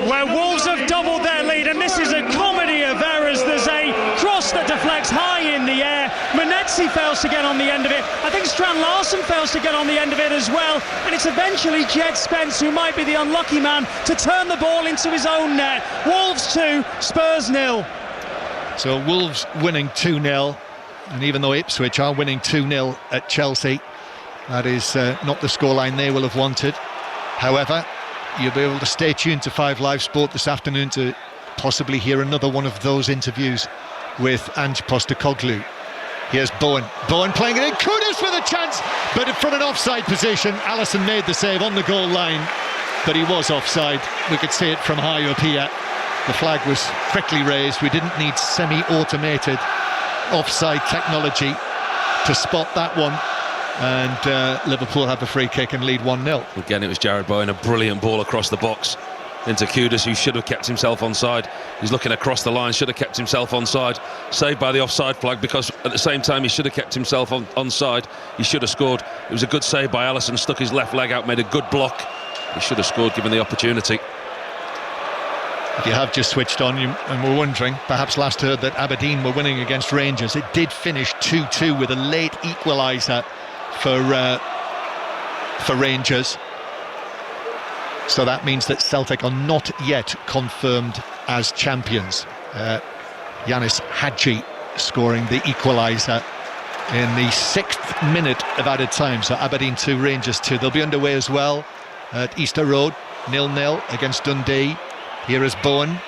Where Wolves have doubled their lead, and this is a comedy of errors. There's a cross that deflects high in the air. Manetzi fails to get on the end of it. I think Strand Larsen fails to get on the end of it as well. And it's eventually Jed Spence who might be the unlucky man to turn the ball into his own net. Wolves 2, Spurs 0. So Wolves winning 2-0, and even though Ipswich are winning 2-0 at Chelsea, that is not the scoreline they will have wanted. However, you'll be able to stay tuned to 5 Live Sport this afternoon to possibly hear another one of those interviews with Ange Postecoglou. Here's Bowen playing it in, Kudus with a chance, but from an offside position. Alisson made the save on the goal line, but he was offside. We could see it from high up here. The flag was quickly raised. We didn't need semi-automated offside technology to spot that one. And Liverpool have a free kick and lead 1-0. Again, it was Jared Bowen, a brilliant ball across the box into Kudus, who should have kept himself onside. He's looking across the line, should have kept himself onside. Saved by the offside flag, because at the same time he should have kept himself onside. He should have scored. It was a good save by Alisson, stuck his left leg out, made a good block. He should have scored given the opportunity. If you have just switched on and were wondering, perhaps last heard that Aberdeen were winning against Rangers, it did finish 2-2 with a late equaliser for Rangers. So that means that Celtic are not yet confirmed as champions. Yanis Hadji scoring the equaliser in the 6th minute of added time. So Aberdeen 2, Rangers 2. They'll be underway as well at Easter Road, 0-0 against Dundee. Here is Bowen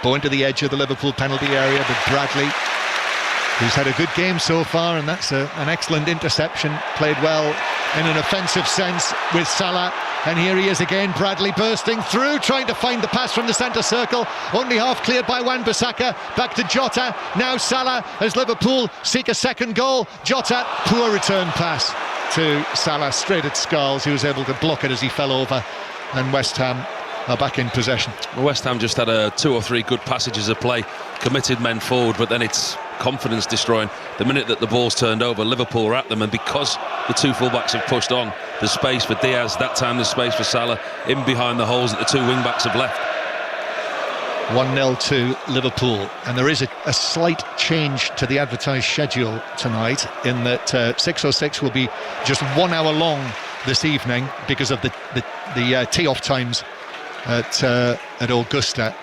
to the edge of the Liverpool penalty area, but Bradley, who's had a good game so far, and that's an excellent interception, played well in an offensive sense with Salah. And here he is again, Bradley bursting through, trying to find the pass from the centre circle, only half cleared by Wan-Bissaka, back to Jota, now Salah as Liverpool seek a second goal. Jota, poor return pass to Salah, straight at Scholes, who was able to block it as he fell over, and West Ham are back in possession. Well, West Ham just had 2 or 3 good passages of play, committed men forward, but then it's confidence destroying. The minute that the ball's turned over, Liverpool are at them, and because the 2 fullbacks have pushed on, there's space for Diaz, that time there's space for Salah in behind the holes that the 2 wing-backs have left. 1-0 to Liverpool, and there is a slight change to the advertised schedule tonight, in that 6:06 will be just 1 hour long this evening because of the tee-off times at Augusta,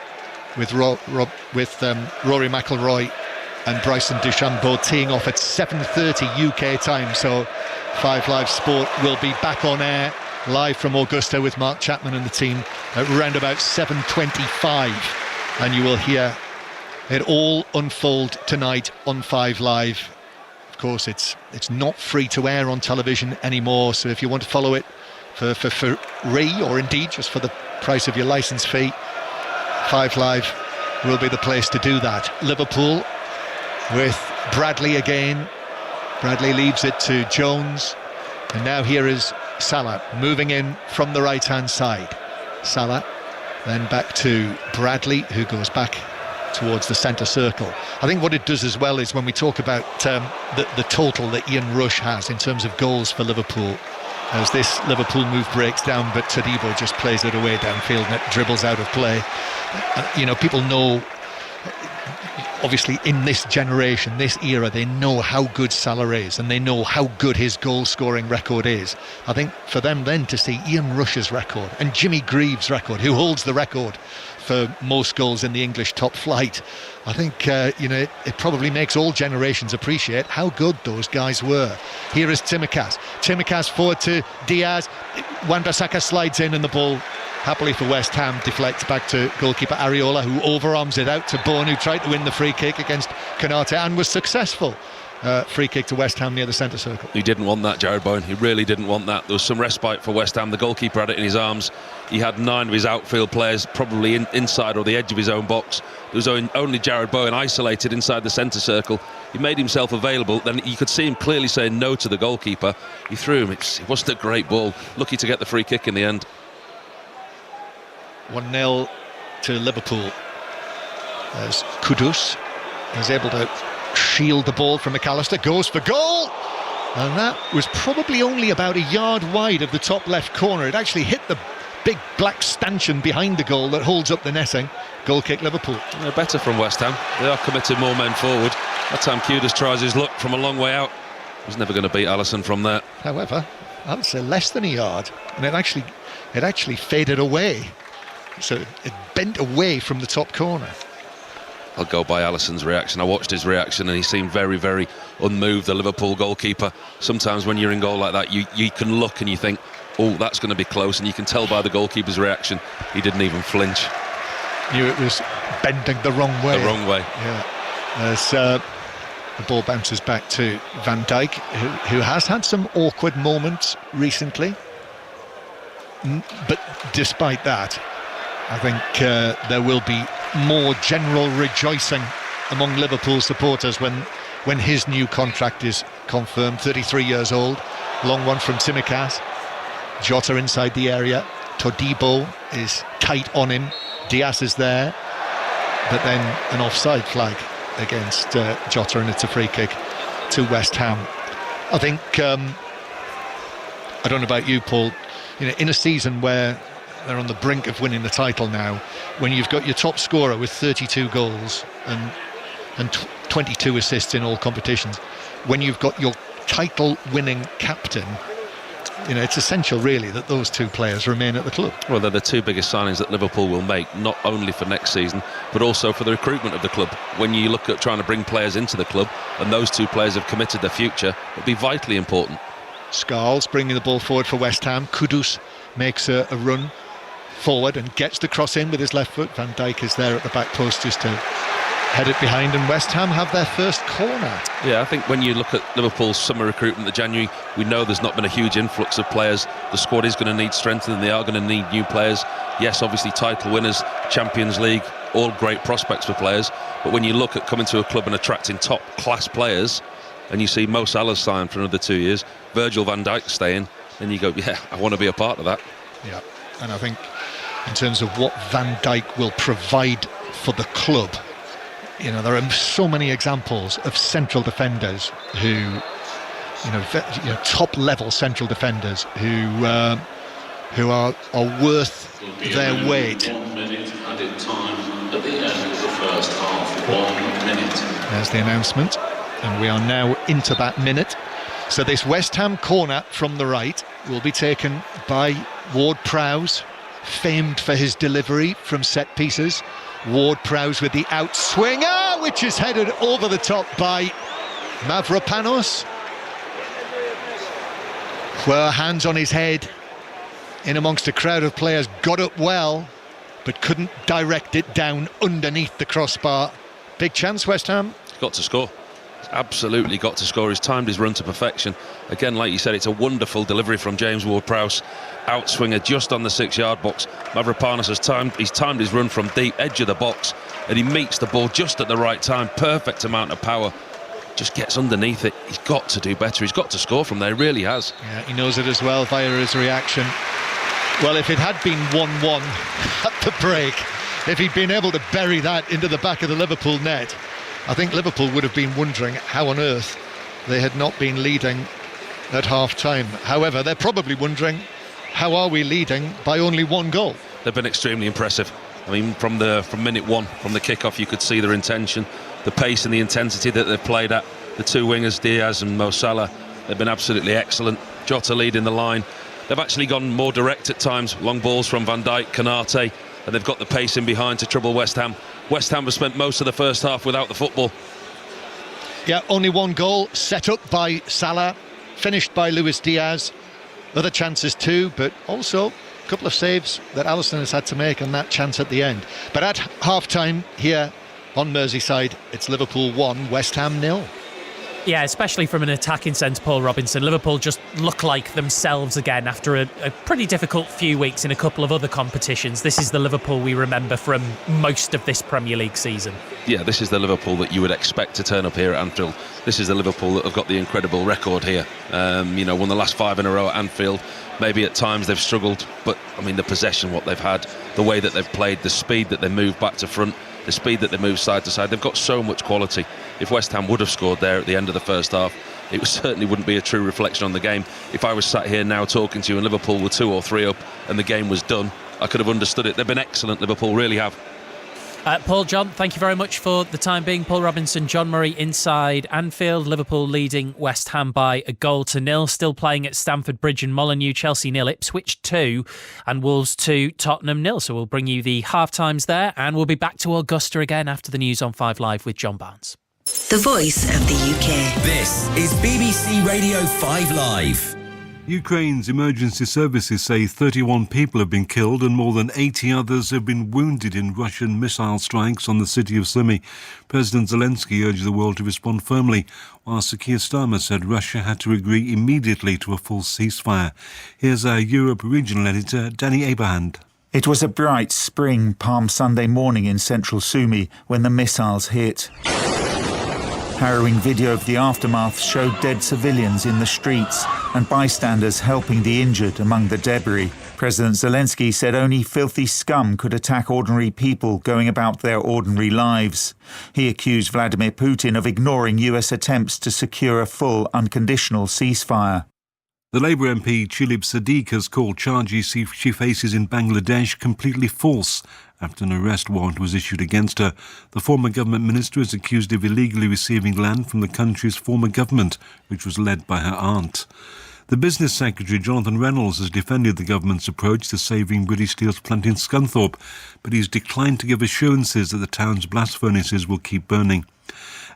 with Rory McIlroy and Bryson DeChambeau teeing off at 7:30 UK time. So 5 Live Sport will be back on air live from Augusta with Mark Chapman and the team at around about 7:25, and you will hear it all unfold tonight on 5 Live. Of course, it's not free to air on television anymore, so if you want to follow it for free, or indeed just for the price of your licence fee, 5 Live will be the place to do that. Liverpool with Bradley again. Bradley leaves it to Jones, and now here is Salah moving in from the right hand side. Salah then back to Bradley, who goes back towards the centre circle. I think what it does as well is, when we talk about the total that Ian Rush has in terms of goals for Liverpool, as this Liverpool move breaks down, but Todibo just plays it away downfield and it dribbles out of play. People know, obviously in this generation, this era, they know how good Salah is, and they know how good his goal-scoring record is. I think for them then to see Ian Rush's record and Jimmy Greaves' record, who holds the record for most goals in the English top flight, I think it probably makes all generations appreciate how good those guys were. Here is Tsimikas forward to Diaz. Wan-Bissaka slides in, and the ball, happily for West Ham, deflects back to goalkeeper Areola, who overarms it out to Bowen, who tried to win the free kick against Konate and was successful. Free kick to West Ham near the centre circle. He didn't want that, Jared Bowen. He really didn't want that. There was some respite for West Ham. The goalkeeper had it in his arms. He had 9 of his outfield players probably inside or the edge of his own box. There was only Jared Bowen isolated inside the centre circle. He made himself available. Then you could see him clearly saying no to the goalkeeper. He threw him. It wasn't a great ball. Lucky to get the free kick in the end. 1-0 to Liverpool, as Kudus is able to shield the ball from McAllister, goes for goal, and that was probably only about a yard wide of the top left corner. It actually hit the big black stanchion behind the goal that holds up the netting. Goal kick, Liverpool. They're better from West Ham. They are committing more men forward. That time Kudus tries his luck from a long way out. He's never going to beat Alisson from there. However, I would say less than a yard, and it actually faded away, so it bent away from the top corner. I'll go by Alisson's reaction. I watched his reaction and he seemed very, very unmoved, the Liverpool goalkeeper. Sometimes when you're in goal like that, you can look and you think, oh, that's going to be close, and you can tell by the goalkeeper's reaction he didn't even flinch. Knew it was bending the wrong way. The wrong way. Yeah. As the ball bounces back to Van Dijk, who has had some awkward moments recently. But despite that, I think there will be more general rejoicing among Liverpool supporters when his new contract is confirmed. 33 years old, long one from Tsimikas. Jota inside the area. Todibo is tight on him. Diaz is there, but then an offside flag against Jota, and it's a free kick to West Ham. I think I don't know about you, Paul, in a season where they're on the brink of winning the title now, when you've got your top scorer with 32 goals and 22 assists in all competitions, when you've got your title-winning captain, it's essential really that those two players remain at the club. Well, they're the two biggest signings that Liverpool will make, not only for next season, but also for the recruitment of the club. When you look at trying to bring players into the club, and those two players have committed their future, it'll be vitally important. Scarles bringing the ball forward for West Ham. Kudus makes a run forward and gets the cross in with his left foot. Van Dijk is there at the back post just to head it behind, and West Ham have their first corner. Yeah, I think when you look at Liverpool's summer recruitment, the January, we know there's not been a huge influx of players. The squad is going to need strengthening. They are going to need new players. Yes, obviously title winners, Champions League, all great prospects for players. But when you look at coming to a club and attracting top class players, and you see Mo Salah signed for another 2 years, Virgil van Dijk staying, and you go, yeah, I want to be a part of that. Yeah, and I think in terms of what Van Dijk will provide for the club, there are so many examples of central defenders who, top level central defenders who are worth their weight. 1 minute added time at the end of the first half. 1 minute. There's the announcement, and we are now into that minute. So this West Ham corner from the right will be taken by Ward-Prowse, famed for his delivery from set pieces. Ward-Prowse with the outswinger, which is headed over the top by Mavropanos. Well, hands on his head in amongst a crowd of players, got up well, but couldn't direct it down underneath the crossbar. Big chance, West Ham. Got to score. Absolutely got to score. He's timed his run to perfection. Again, like you said, it's a wonderful delivery from James Ward-Prowse. Outswinger just on the 6-yard box. Mavropanos has timed his run from deep edge of the box, and he meets the ball just at the right time. Perfect amount of power. Just gets underneath it. He's got to do better. He's got to score from there. He really has. Yeah, he knows it as well via his reaction. Well, if it had been 1-1 at the break, if he'd been able to bury that into the back of the Liverpool net, I think Liverpool would have been wondering how on earth they had not been leading at half-time. However, they're probably wondering, how are we leading by only 1 goal? They've been extremely impressive. I mean, from minute 1, from the kick-off, you could see their intention, the pace and the intensity that they've played at. The two wingers, Diaz and Mo Salah, they've been absolutely excellent. Jota leading the line. They've actually gone more direct at times. Long balls from Van Dijk, Konate, and they've got the pace in behind to trouble West Ham. West Ham have spent most of the first half without the football. Yeah, only 1 goal set up by Salah, finished by Luis Diaz. Other chances too, but also a couple of saves that Alisson has had to make on that chance at the end. But at half-time here on Merseyside, it's Liverpool 1, West Ham 0. Yeah, especially from an attacking sense, Paul Robinson. Liverpool just look like themselves again after a pretty difficult few weeks in a couple of other competitions. This is the Liverpool we remember from most of this Premier League season. Yeah, this is the Liverpool that you would expect to turn up here at Anfield. This is the Liverpool that have got the incredible record here. Won the last 5 in a row at Anfield. Maybe at times they've struggled, but I mean the possession, what they've had, the way that they've played, the speed that they move back to front, the speed that they move side to side, they've got so much quality. If West Ham would have scored there at the end of the first half, it certainly wouldn't be a true reflection on the game. If I was sat here now talking to you and Liverpool were 2 or 3 up and the game was done, I could have understood it. They've been excellent, Liverpool really have. Paul, John, thank you very much for the time being. Paul Robinson, John Murray inside Anfield. Liverpool leading West Ham by 1-0. Still playing at Stamford Bridge and Molineux. Chelsea 0, Ipswich 2 and Wolves 2, Tottenham 0. So we'll bring you the half-times there, and we'll be back to Augusta again after the news on 5 Live with John Barnes. The voice of the UK. This is BBC Radio 5 Live. Ukraine's emergency services say 31 people have been killed and more than 80 others have been wounded in Russian missile strikes on the city of Sumy. President Zelensky urged the world to respond firmly, while Sir Keir Starmer said Russia had to agree immediately to a full ceasefire. Here's our Europe regional editor, Danny Abrahand. It was a bright spring Palm Sunday morning in central Sumy when the missiles hit. Harrowing video of the aftermath showed dead civilians in the streets and bystanders helping the injured among the debris. President Zelensky said only filthy scum could attack ordinary people going about their ordinary lives. He accused Vladimir Putin of ignoring US attempts to secure a full, unconditional ceasefire. The Labour MP Chilib Sadiq has called charges she faces in Bangladesh completely false after an arrest warrant was issued against her. The former government minister is accused of illegally receiving land from the country's former government, which was led by her aunt. The Business Secretary, Jonathan Reynolds, has defended the government's approach to saving British Steel's plant in Scunthorpe, but he's declined to give assurances that the town's blast furnaces will keep burning.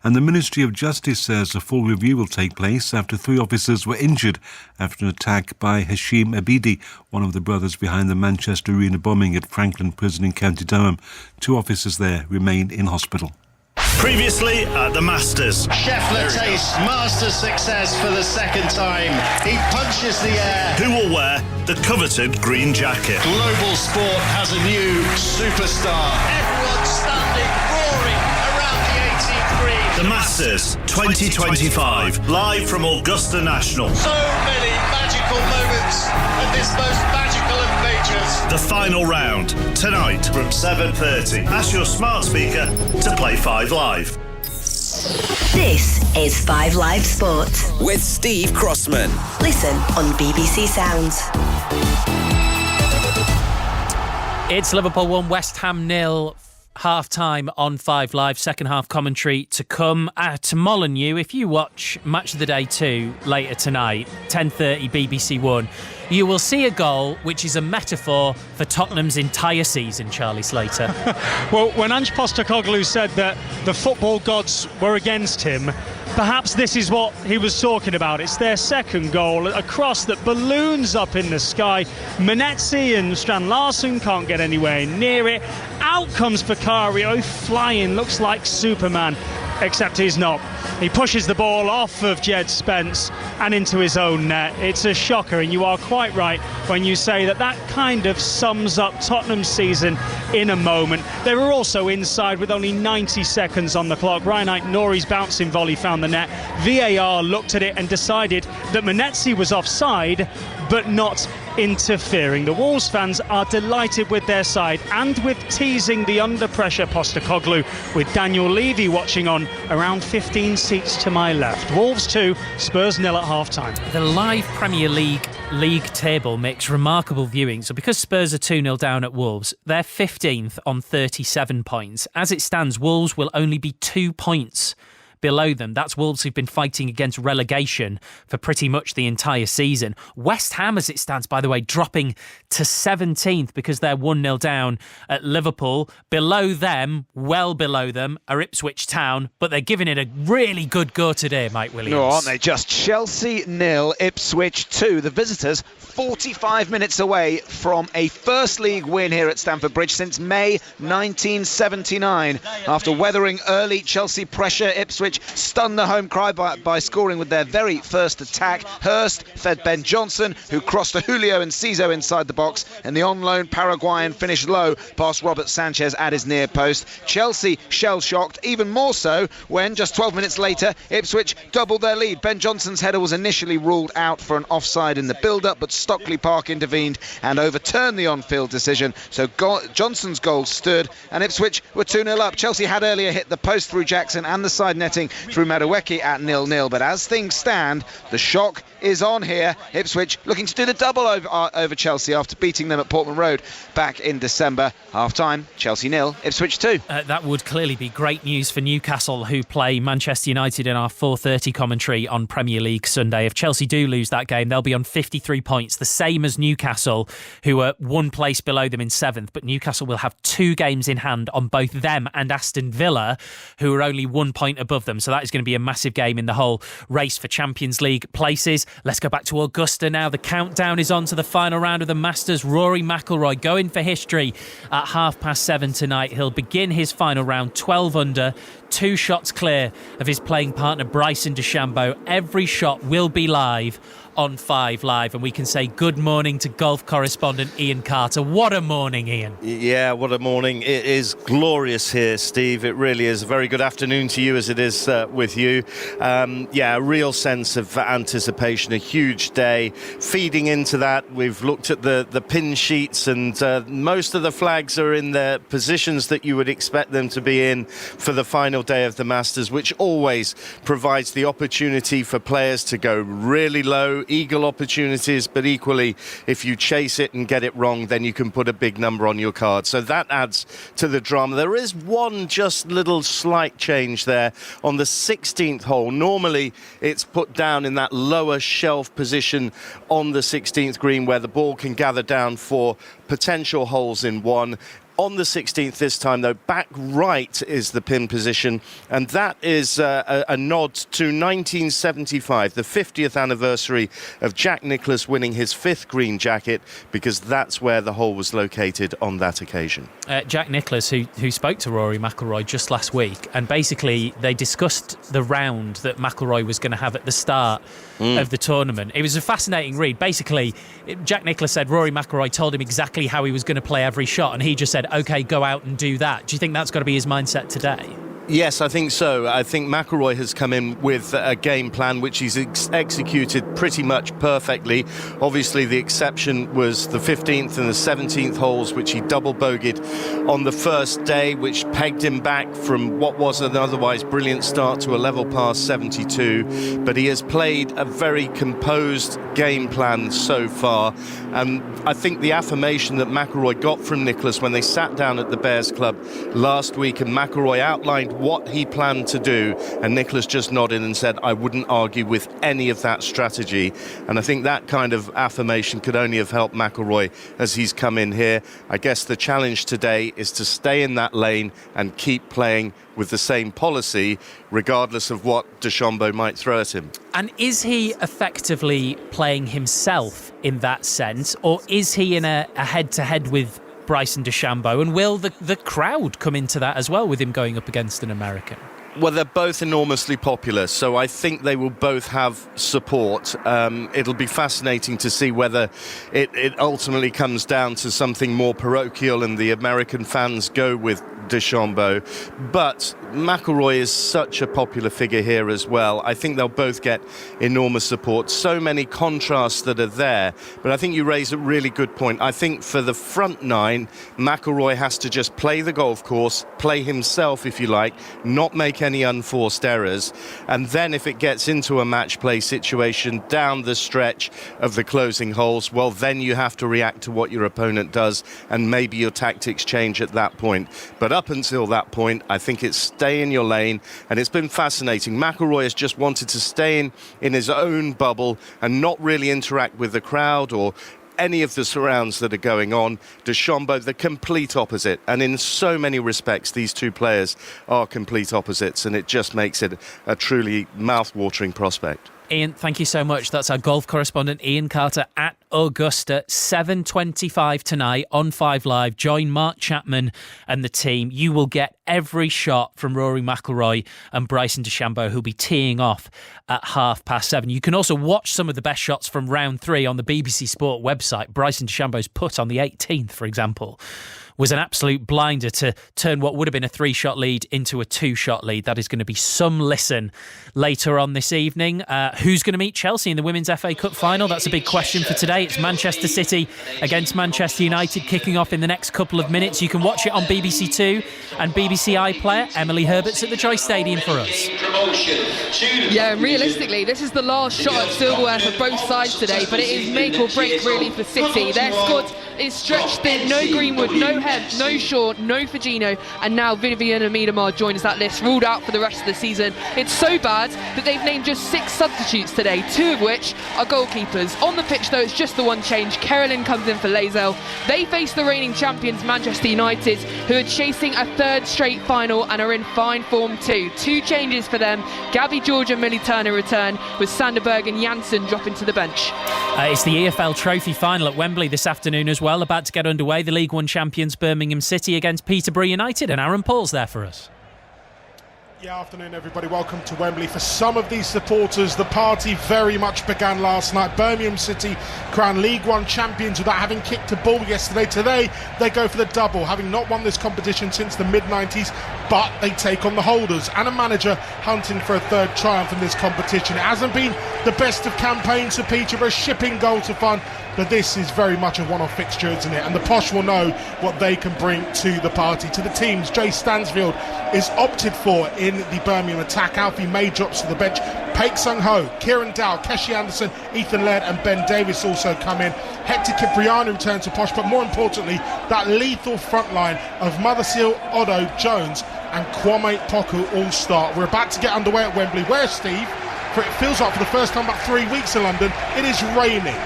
And the Ministry of Justice says a full review will take place after 3 officers were injured after an attack by Hashim Abidi, one of the brothers behind the Manchester Arena bombing at Franklin Prison in County Durham. 2 officers there remain in hospital. Previously at the Masters. Scheffler tastes Masters success for the second time. He punches the air. Who will wear the coveted green jacket? Global sport has a new superstar. Everyone standing, roaring around the 18th green. The Masters 2025, live from Augusta National. So many magical moments at this most magical of majors. The final round, tonight from 7:30. Ask your smart speaker to play 5 Live. This is 5 Live Sport. With Steve Crossman. Listen on BBC Sounds. It's Liverpool 1, West Ham 0. Half-time on 5 Live, second half commentary to come at Molineux. If you watch Match of the Day 2 later tonight, 10:30 BBC 1, you will see a goal which is a metaphor for Tottenham's entire season, Charlie Slater. Well, when Ange Postecoglou said that the football gods were against him, perhaps this is what he was talking about. It's their second goal, a cross that balloons up in the sky. Menezes and Strand Larsen can't get anywhere near it. Out comes Vicario, flying, looks like Superman, except he's not. He pushes the ball off of Jed Spence and into his own net. It's a shocker, and you are quite right when you say that that kind of sums up Tottenham's season in a moment. They were also inside with only 90 seconds on the clock. Ryan Aït-Nouri's bouncing volley found the net. VAR looked at it and decided that Menezes was offside, but not interfering. The Wolves fans are delighted with their side and with teasing the under-pressure Postecoglou, with Daniel Levy watching on around 15 seats to my left. Wolves 2, Spurs 0 at half-time. The live Premier League table makes remarkable viewing. So because Spurs are 2-0 down at Wolves, they're 15th on 37 points. As it stands, Wolves will only be 2 points below them. That's Wolves who've been fighting against relegation for pretty much the entire season. West Ham, as it stands, by the way, dropping to 17th because they're 1-0 down at Liverpool. Below them, well below them, are Ipswich Town, but they're giving it a really good go today, Mike Williams. No, aren't they? Just Chelsea 0, Ipswich 2. The visitors 45 minutes away from a First League win here at Stamford Bridge since May 1979. After weathering early Chelsea pressure, Ipswich stunned the home crowd by scoring with their very first attack. Hurst fed Ben Johnson, who crossed to Julio and Ciso inside the box, and the on-loan Paraguayan finished low past Robert Sanchez at his near post. Chelsea shell-shocked, even more so when just 12 minutes later Ipswich doubled their lead. Ben Johnson's header was initially ruled out for an offside in the build-up, but Stockley Park intervened and overturned the on-field decision, so Johnson's goal stood and Ipswich were 2-0 up. Chelsea had earlier hit the post through Jackson and the side netting through Madueke at 0-0, but as things stand, the shock is on here. Ipswich looking to do the double over Chelsea after beating them at Portman Road back in December. Half-time, Chelsea 0, Ipswich 2. That would clearly be great news for Newcastle, who play Manchester United in our 4:30 commentary on Premier League Sunday. If Chelsea do lose that game, they'll be on 53 points, the same as Newcastle, who are 1 place below them in 7th, but Newcastle will have 2 games in hand on both them and Aston Villa, who are only 1 point above them. So that is going to be a massive game in the whole race for Champions League places. Let's go back to Augusta now. The countdown is on to the final round of the Masters. Rory McIlroy going for history at 7:30 tonight. He'll begin his final round 12 under, 2 shots clear of his playing partner Bryson DeChambeau. Every shot will be live on 5 Live, and we can say good morning to golf correspondent Ian Carter. What a morning, Ian. Yeah, what a morning. It is glorious here, Steve. It really is. A very good afternoon to you as it is with you. A real sense of anticipation occasion, a huge day. Feeding into that, we've looked at the pin sheets, and most of the flags are in the positions that you would expect them to be in for the final day of the Masters, which always provides the opportunity for players to go really low, eagle opportunities, but equally, if you chase it and get it wrong, then you can put a big number on your card. So that adds to the drama. There is one just little slight change there on the 16th hole. Normally, it's put down in that lower shelf position on the 16th green where the ball can gather down for potential holes in one. On the 16th this time, though, back right is the pin position, and that is a nod to 1975, the 50th anniversary of Jack Nicklaus winning his 5th green jacket, because that's where the hole was located on that occasion. Jack Nicklaus, who spoke to Rory McIlroy just last week, and basically they discussed the round that McIlroy was going to have at the start of the tournament. It was a fascinating read. Basically, Jack Nicklaus said Rory McIlroy told him exactly how he was going to play every shot, and he just said, OK, go out and do that. Do you think that's got to be his mindset today? Yes, I think so. I think McIlroy has come in with a game plan which he's executed pretty much perfectly. Obviously, the exception was the 15th and the 17th holes, which he double bogeyed on the first day, which pegged him back from what was an otherwise brilliant start to a level past 72. But he has played a very composed game plan so far. And I think the affirmation that McIlroy got from Nicklaus when they sat down at the Bears Club last week, and McIlroy outlined what he planned to do, and Nicklaus just nodded and said, I wouldn't argue with any of that strategy. And I think that kind of affirmation could only have helped McIlroy as he's come in here. I guess the challenge today is to stay in that lane and keep playing with the same policy, regardless of what DeChambeau might throw at him. And is he effectively playing himself in that sense, or is he in a head-to-head with Bryson DeChambeau, and will the crowd come into that as well with him going up against an American? Well, they're both enormously popular, so I think they will both have support. It'll be fascinating to see whether it ultimately comes down to something more parochial and the American fans go with DeChambeau. But McIlroy is such a popular figure here as well. I think they'll both get enormous support. So many contrasts that are there. But I think you raise a really good point. I think for the front nine, McIlroy has to just play the golf course, play himself, if you like, not make any unforced errors. And then if it gets into a match play situation down the stretch of the closing holes, well, then you have to react to what your opponent does, and maybe your tactics change at that point. But up until that point, I think it's stay in your lane, and it's been fascinating. McIlroy has just wanted to stay in his own bubble and not really interact with the crowd or any of the surrounds that are going on. DeChambeau, the complete opposite. And in so many respects, these two players are complete opposites, and it just makes it a truly mouth-watering prospect. Ian, thank you so much. That's our golf correspondent, Ian Carter, at Augusta. 7:25 tonight on 5 Live. Join Mark Chapman and the team. You will get every shot from Rory McIlroy and Bryson DeChambeau, who'll be teeing off at 7:30. You can also watch some of the best shots from round 3 on the BBC Sport website. Bryson DeChambeau's putt on the 18th, for example, was an absolute blinder to turn what would have been a 3-shot lead into a 2-shot lead. That is going to be some listen later on this evening. Who's going to meet Chelsea in the Women's FA Cup final? That's a big question for today. It's Manchester City against Manchester United kicking off in the next couple of minutes. You can watch it on BBC 2 and BBC iPlayer. Emily Herbert's at the Joy Stadium for us. Yeah, realistically, this is the last shot at silverware for both sides today, but it is make or break really for City. Their squad is stretched thin. No Greenwood, no Hebb, no Shaw, no Firmino, and now Vivian and Miedemar joins that list, ruled out for the rest of the season. It's so bad that they've named just 6 substitutes today, 2 of which are goalkeepers. On the pitch, though, it's just the one change. Carolyn comes in for Lazel. They face the reigning champions, Manchester United, who are chasing a 3rd straight final and are in fine form too. 2 changes for them. Gabby George and Millie Turner return, with Sanderberg and Janssen dropping to the bench. It's the EFL Trophy final at Wembley this afternoon as well, about to get underway. The League One champions Birmingham City against Peterborough United, and Aaron Paul's there for us. Yeah, afternoon everybody, welcome to Wembley. For some of these supporters, the party very much began last night. Birmingham City crowned League One champions without having kicked a ball yesterday. Today they go for the double, having not won this competition since the mid-90s. but they take on the holders and a manager hunting for a third triumph in this competition. It hasn't been the best of campaigns for Peterborough, shipping goal to fun, but this is very much a one-off fixture, isn't it? And the Posh will know what they can bring to the party. To the teams, Jay Stansfield is opted for in the Birmingham attack. Alfie May drops to the bench. Paik Sung-ho, Kieran Dow, Keshi Anderson, Ethan Laird and Ben Davis also come in. Hector Cipriano returns to Posh, but more importantly, that lethal front line of Motherseal, Odo, Jones and Kwame Poku all start. We're about to get underway at Wembley, where, Steve, for it feels like for the first time about 3 weeks in London, it is raining.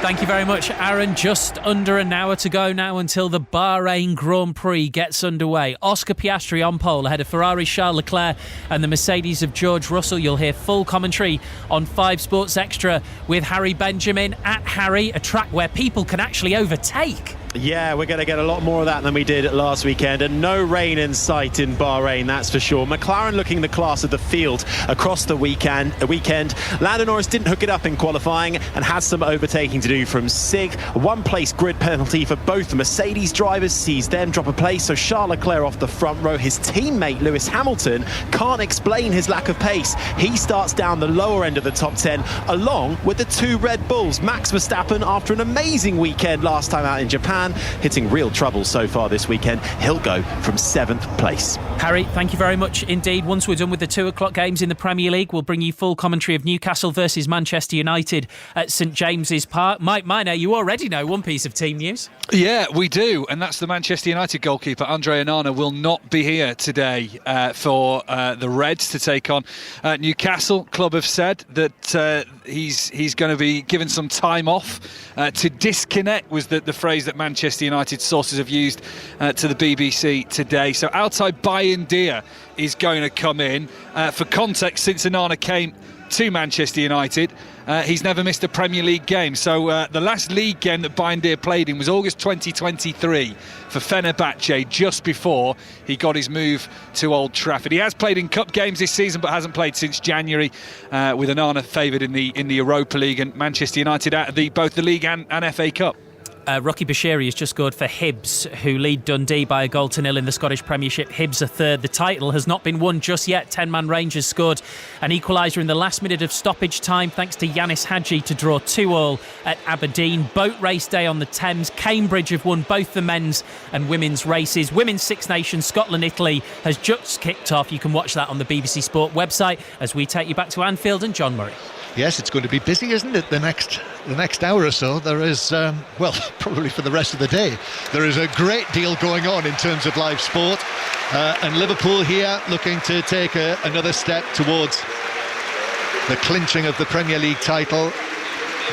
Thank you very much, Aaron. Just under an hour to go now until the Bahrain Grand Prix gets underway. Oscar Piastri on pole ahead of Ferrari's Charles Leclerc and the Mercedes of George Russell. You'll hear full commentary on 5 Sports Extra with Harry Benjamin at Harry, a track where people can actually overtake. Yeah, we're going to get a lot more of that than we did last weekend, and no rain in sight in Bahrain, that's for sure. McLaren looking the class of the field across the weekend. Lando Norris didn't hook it up in qualifying and had some overtaking to do from Sig. A one-place grid penalty for both the Mercedes drivers sees them drop a place, so Charles Leclerc off the front row. His teammate Lewis Hamilton can't explain his lack of pace. He starts down the lower end of the top 10 along with the 2 Red Bulls. Max Verstappen, after an amazing weekend last time out in Japan, hitting real trouble so far this weekend. He'll go from 7th place. Harry, thank you very much indeed. Once we're done with the 2 o'clock games in the Premier League, we'll bring you full commentary of Newcastle versus Manchester United at St James's Park. Mike Miner, you already know one piece of team news. Yeah, we do, and that's the Manchester United goalkeeper Andre Onana will not be here today for the Reds to take on Newcastle. Club have said that he's going to be given some time off to disconnect, was the phrase that Manchester United sources have used to the BBC today. So Altay Bayindir is going to come in. For context, since Onana came to Manchester United, he's never missed a Premier League game. So the last league game that Bayindir played in was August 2023 for Fenerbahce, just before he got his move to Old Trafford. He has played in cup games this season, but hasn't played since January, with Onana favoured in the Europa League and Manchester United out of both the league and FA Cup. Rocky Bashiri has just scored for Hibs, who lead Dundee by 1-0 in the Scottish Premiership. Hibs are third. The title has not been won just yet. 10-man Rangers scored an equaliser in the last minute of stoppage time thanks to Yanis Hadji to draw 2-2 at Aberdeen. Boat race day on the Thames. Cambridge have won both the men's and women's races. Women's Six Nations Scotland-Italy has just kicked off. You can watch that on the BBC Sport website as we take you back to Anfield and John Murray. Yes, it's going to be busy, isn't it? The next hour or so, there is, probably for the rest of the day, there is a great deal going on in terms of live sport. And Liverpool here looking to take another step towards the clinching of the Premier League title.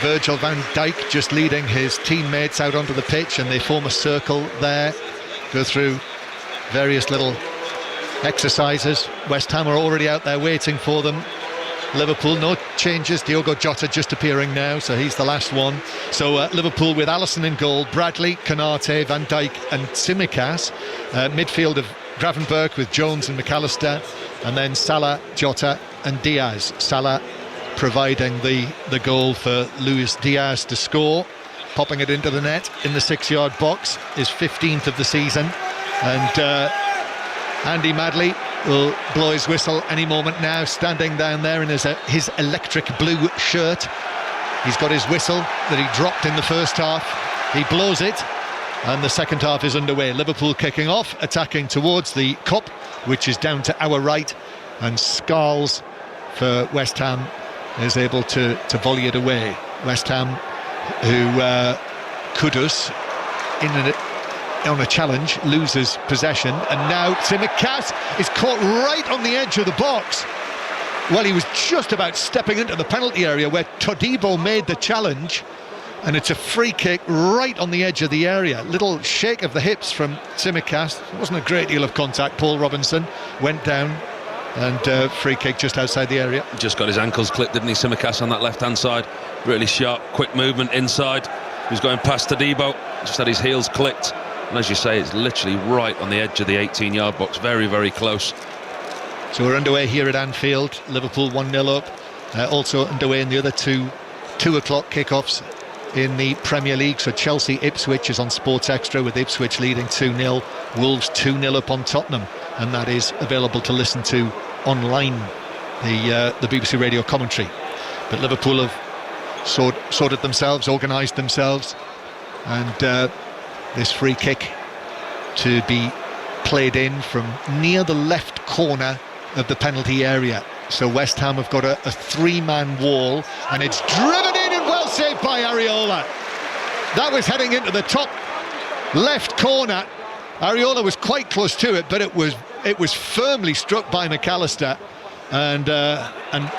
Virgil van Dijk just leading his teammates out onto the pitch, and they form a circle there, go through various little exercises. West Ham are already out there waiting for them. Liverpool, no changes. Diogo Jota just appearing now, so he's the last one. So Liverpool with Alisson in goal, Bradley, Konate, Van Dijk and Tsimikas. Midfield of Gravenberch with Jones and McAllister, and then Salah, Jota and Diaz. Salah providing the goal for Luis Diaz to score, popping it into the net in the 6-yard box, is 15th of the season. And Andy Madley will blow his whistle any moment now, standing down there in his electric blue shirt. He's got his whistle that he dropped in the first half. He blows it, and the second half is underway. Liverpool kicking off, attacking towards the Kop, which is down to our right, and Scarles for West Ham is able to volley it away. West Ham, who Kudus on a challenge loses possession, and now Tsimikas is caught right on the edge of the box. Well, he was just about stepping into the penalty area where Todibo made the challenge, and it's a free kick right on the edge of the area. Little shake of the hips from Tsimikas. It wasn't a great deal of contact. Paul Robinson went down, and free kick just outside the area. Just got his ankles clipped, didn't he, Tsimikas, on that left-hand side. Really sharp, quick movement inside. He was going past Todibo, just had his heels clicked. And as you say, it's literally right on the edge of the 18-yard box, very, very close. So we're underway here at Anfield. Liverpool 1-0 up. Also underway in the other 2 o'clock kickoffs in the Premier League. So Chelsea Ipswich is on Sports Extra, with Ipswich leading 2-0. Wolves 2-0 up on Tottenham. and that is available to listen to online, the BBC radio commentary. But Liverpool have sorted themselves, organised themselves, and this free kick to be played in from near the left corner of the penalty area. So West Ham have got a three-man wall, and it's driven in and well saved by Areola. That was heading into the top left corner. Areola was quite close to it, but it was firmly struck by McAllister and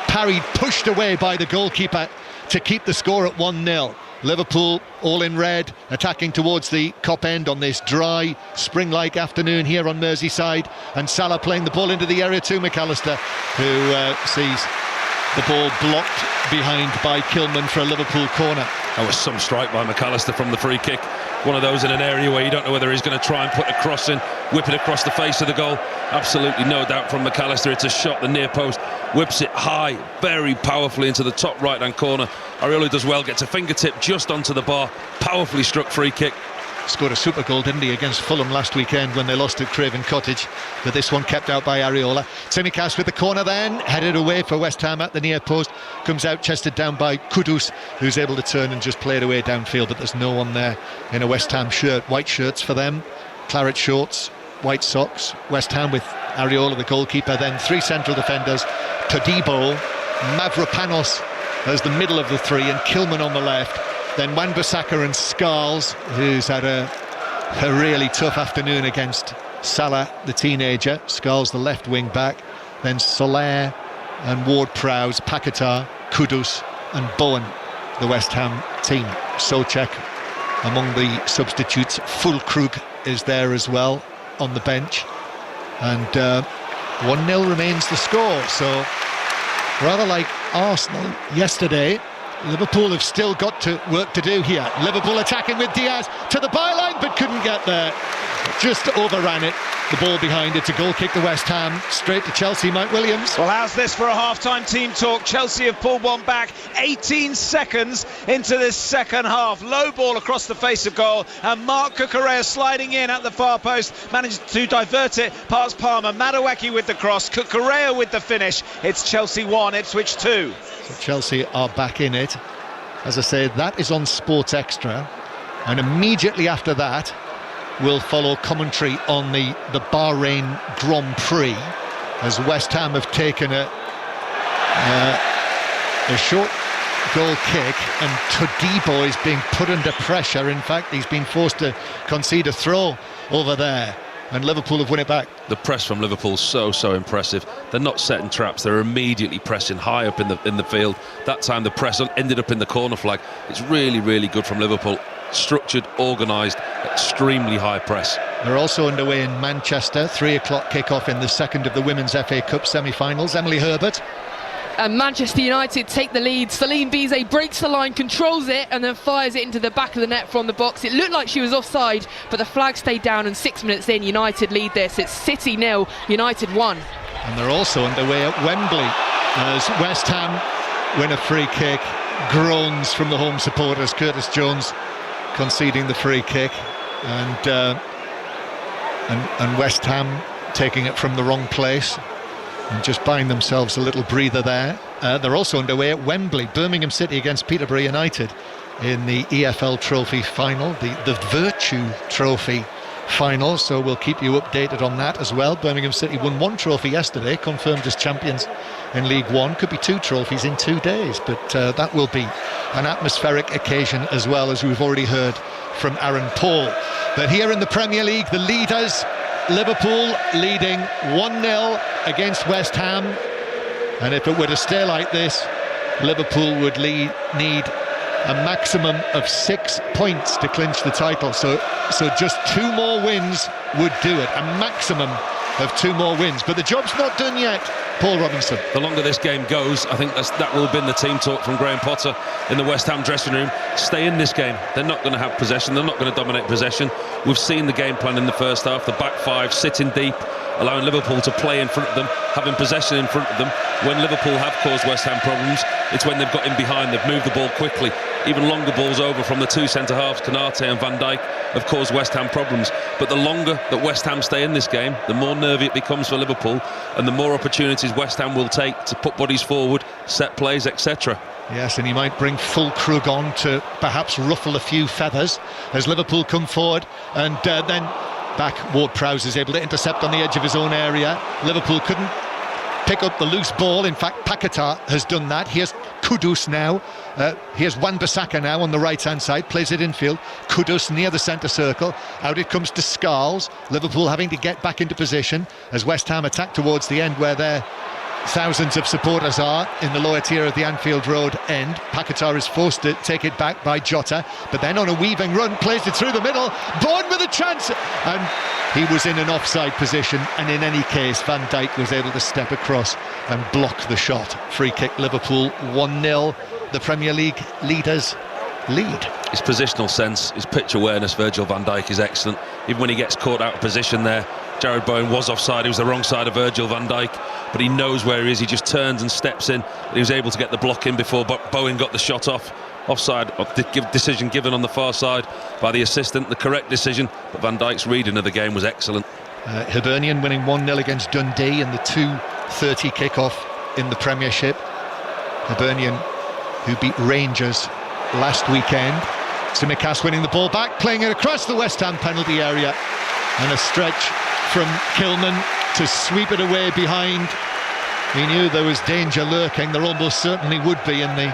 parried, pushed away by the goalkeeper to keep the score at 1-0. Liverpool all in red, attacking towards the Kop end on this dry spring-like afternoon here on Merseyside, and Salah playing the ball into the area to McAllister, who sees the ball blocked behind by Kilman for a Liverpool corner. That was some strike by McAllister from the free kick. One of those in an area where you don't know whether he's going to try and put a cross in, whip it across the face of the goal. Absolutely no doubt from McAllister. It's a shot, the near post, whips it high, very powerfully into the top right-hand corner. Areola does well, gets a fingertip just onto the bar, powerfully struck free kick. Scored a super goal, didn't he, against Fulham last weekend when they lost at Craven Cottage, but this one kept out by Areola. Tsimikas with the corner then, headed away for West Ham at the near post, comes out chested down by Kudus, who's able to turn and just play it away downfield, but there's no one there in a West Ham shirt. White shirts for them, claret shorts, white socks. West Ham with Areola, the goalkeeper, then three central defenders, Todibo, Mavropanos as the middle of the three, and Kilman on the left. Then Wan-Bissaka and Scarles, who's had a really tough afternoon against Salah, the teenager. Scarles, the left wing back. Then Soler and Ward-Prowse, Paquetá, Kudus and Bowen, the West Ham team. Souček among the substitutes. Füllkrug is there as well on the bench. And 1-0 remains the score. So rather like Arsenal yesterday, Liverpool have still got work to do here. Liverpool attacking with Diaz to the byline, but couldn't get there. Just overran it. The ball behind. It's a goal kick to West Ham. Straight to Chelsea, Mike Williams. Well, how's this for a half-time team talk? Chelsea have pulled one back 18 seconds into this second half. Low ball across the face of goal, and Mark Cucurella sliding in at the far post, managed to divert it past Palmer. Madueke with the cross, Cucurella with the finish. It's Chelsea 1, Ipswich 2. So Chelsea are back in it. As I say, that is on Sports Extra, and immediately after that will follow commentary on the Bahrain Grand Prix, as West Ham have taken a short goal kick, and Todibo is being put under pressure. In fact, he's been forced to concede a throw over there, and Liverpool have won it back. The press from Liverpool so impressive. They're not setting traps, they're immediately pressing high up in the field. That time the press ended up in the corner flag. It's really good from Liverpool. Structured, organised, extremely high press. They're also underway in Manchester. 3 o'clock kick-off in the second of the Women's FA Cup semi-finals. Emily Herbert. And Manchester United take the lead. Celine Bizet breaks the line, controls it, and then fires it into the back of the net from the box. It looked like she was offside, but the flag stayed down, and 6 minutes in, United lead this. It's City 0, United 1. And they're also underway at Wembley as West Ham win a free kick. Groans from the home supporters. Curtis Jones conceding the free kick, and West Ham taking it from the wrong place and just buying themselves a little breather there. They're also underway at Wembley, Birmingham City against Peterborough United in the EFL Trophy final, the Virtue Trophy final, so we'll keep you updated on that as well. Birmingham City won 1 trophy yesterday, confirmed as champions in League One. Could be 2 trophies in 2 days, but that will be an atmospheric occasion as well, as we've already heard from Aaron Paul. But here in the Premier League, the leaders, Liverpool leading 1-0 against West Ham, and if it were to stay like this, Liverpool would need a maximum of 6 points to clinch the title. So just 2 more wins would do it. A maximum of 2 more wins. But the job's not done yet, Paul Robinson. The longer this game goes, I think that will have been the team talk from Graham Potter in the West Ham dressing room. Stay in this game. They're not going to have possession. They're not going to dominate possession. We've seen the game plan in the first half. The back 5 sitting deep, allowing Liverpool to play in front of them, having possession in front of them. When Liverpool have caused West Ham problems, it's when they've got in behind, they've moved the ball quickly. Even longer balls over from the 2 centre-halves, Konate and Van Dijk, have caused West Ham problems. But the longer that West Ham stay in this game, the more nervy it becomes for Liverpool, and the more opportunities West Ham will take to put bodies forward, set plays, etc. Yes, and he might bring full Krug on to perhaps ruffle a few feathers as Liverpool come forward, and then back Ward-Prowse is able to intercept on the edge of his own area. Liverpool couldn't pick up the loose ball. In fact, Paquetá has done that. Here's Kudus now. Here's Wan-Bissaka now on the right-hand side. Plays it infield. Kudus near the centre circle. Out it comes to Scarles. Liverpool having to get back into position as West Ham attack towards the end where their thousands of supporters are in the lower tier of the Anfield Road end. Paquetá is forced to take it back by Jota, but then on a weaving run plays it through the middle. Bourne with a chance, and he was in an offside position, and in any case Van Dijk was able to step across and block the shot. Free kick, Liverpool 1-0. The Premier League leaders lead. His positional sense, his pitch awareness, Virgil van Dijk, is excellent. Even when he gets caught out of position there, Jared Bowen was offside. He was the wrong side of Virgil van Dijk, but he knows where he is. He just turns and steps in. He was able to get the block in before Bowen got the shot off. Offside, decision given on the far side by the assistant, the correct decision, but Van Dijk's reading of the game was excellent. Hibernian winning 1-0 against Dundee in the 2:30 kickoff in the Premiership. Hibernian, who beat Rangers last weekend. Tsimikas winning the ball back, playing it across the West Ham penalty area, and a stretch from Kilman to sweep it away behind. He knew there was danger lurking. There almost certainly would be in the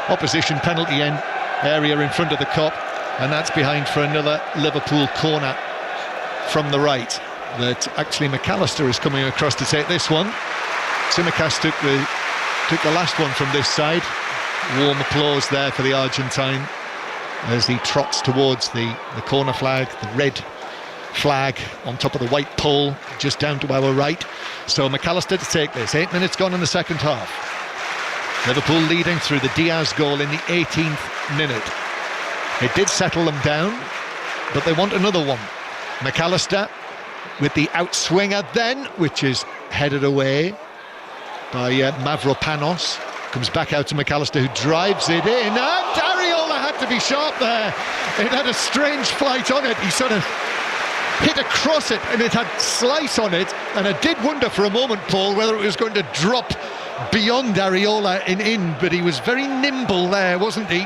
opposition penalty end area in front of the Kop, and that's behind for another Liverpool corner from the right. But actually McAllister is coming across to take this one. Tsimikas took the last one from this side. Warm applause there for the Argentine as he trots towards the corner flag, the red flag on top of the white pole just down to our right. So McAllister to take this. 8 minutes gone in the second half. Liverpool leading through the Diaz goal in the 18th minute. It did settle them down, but they want another one. McAllister with the outswinger then, which is headed away by Mavropanos. Comes back out to McAllister, who drives it in, and Areola had to be sharp there. It had a strange flight on it. He sort of hit across it and it had slice on it, and I did wonder for a moment, Paul, whether it was going to drop beyond Areola and in, but he was very nimble there, wasn't he?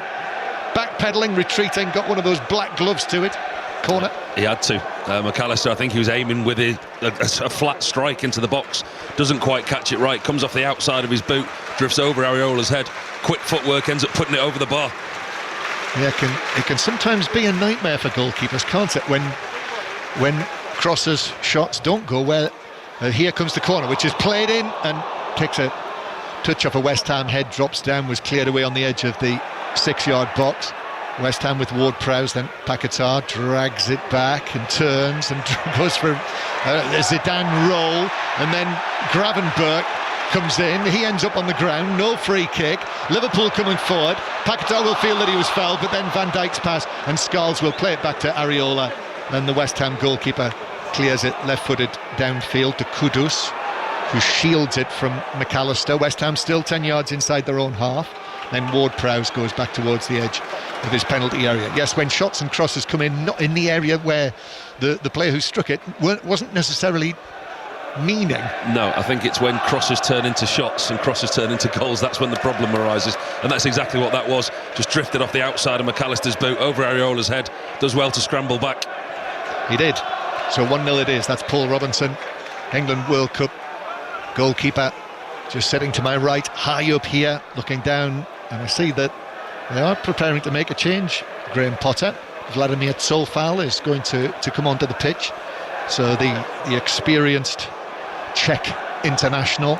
Backpedaling, retreating, got one of those black gloves to it. Corner. He had to. McAllister, I think he was aiming with a flat strike into the box. Doesn't quite catch it right. Comes off the outside of his boot, drifts over Areola's head. Quick footwork, ends up putting it over the bar. Yeah, it can sometimes be a nightmare for goalkeepers, can't it? When crosses, shots don't go well. Here comes the corner, which is played in and takes a touch off a West Ham head, drops down, was cleared away on the edge of the 6-yard box. West Ham with Ward-Prowse, then Paquetá drags it back and turns and goes for a Zidane roll, and then Gravenberch comes in. He ends up on the ground, no free kick. Liverpool coming forward. Paquetá will feel that he was fouled, but then Van Dijk's pass and Scarles will play it back to Areola, and the West Ham goalkeeper clears it left-footed downfield to Kudus, who shields it from McAllister. West Ham still 10 yards inside their own half. Then Ward-Prowse goes back towards the edge of his penalty area. Yes, when shots and crosses come in, not in the area where the player who struck it wasn't necessarily meaning. No, I think it's when crosses turn into shots and crosses turn into goals, that's when the problem arises, and that's exactly what that was. Just drifted off the outside of McAllister's boot over Areola's head. Does well to scramble back. He did. So 1-0 it is. That's Paul Robinson, England World Cup goalkeeper, just sitting to my right, high up here, looking down, and I see that they are preparing to make a change. Graham Potter, Vladimir Tsofal is going to come onto the pitch. So the experienced Czech international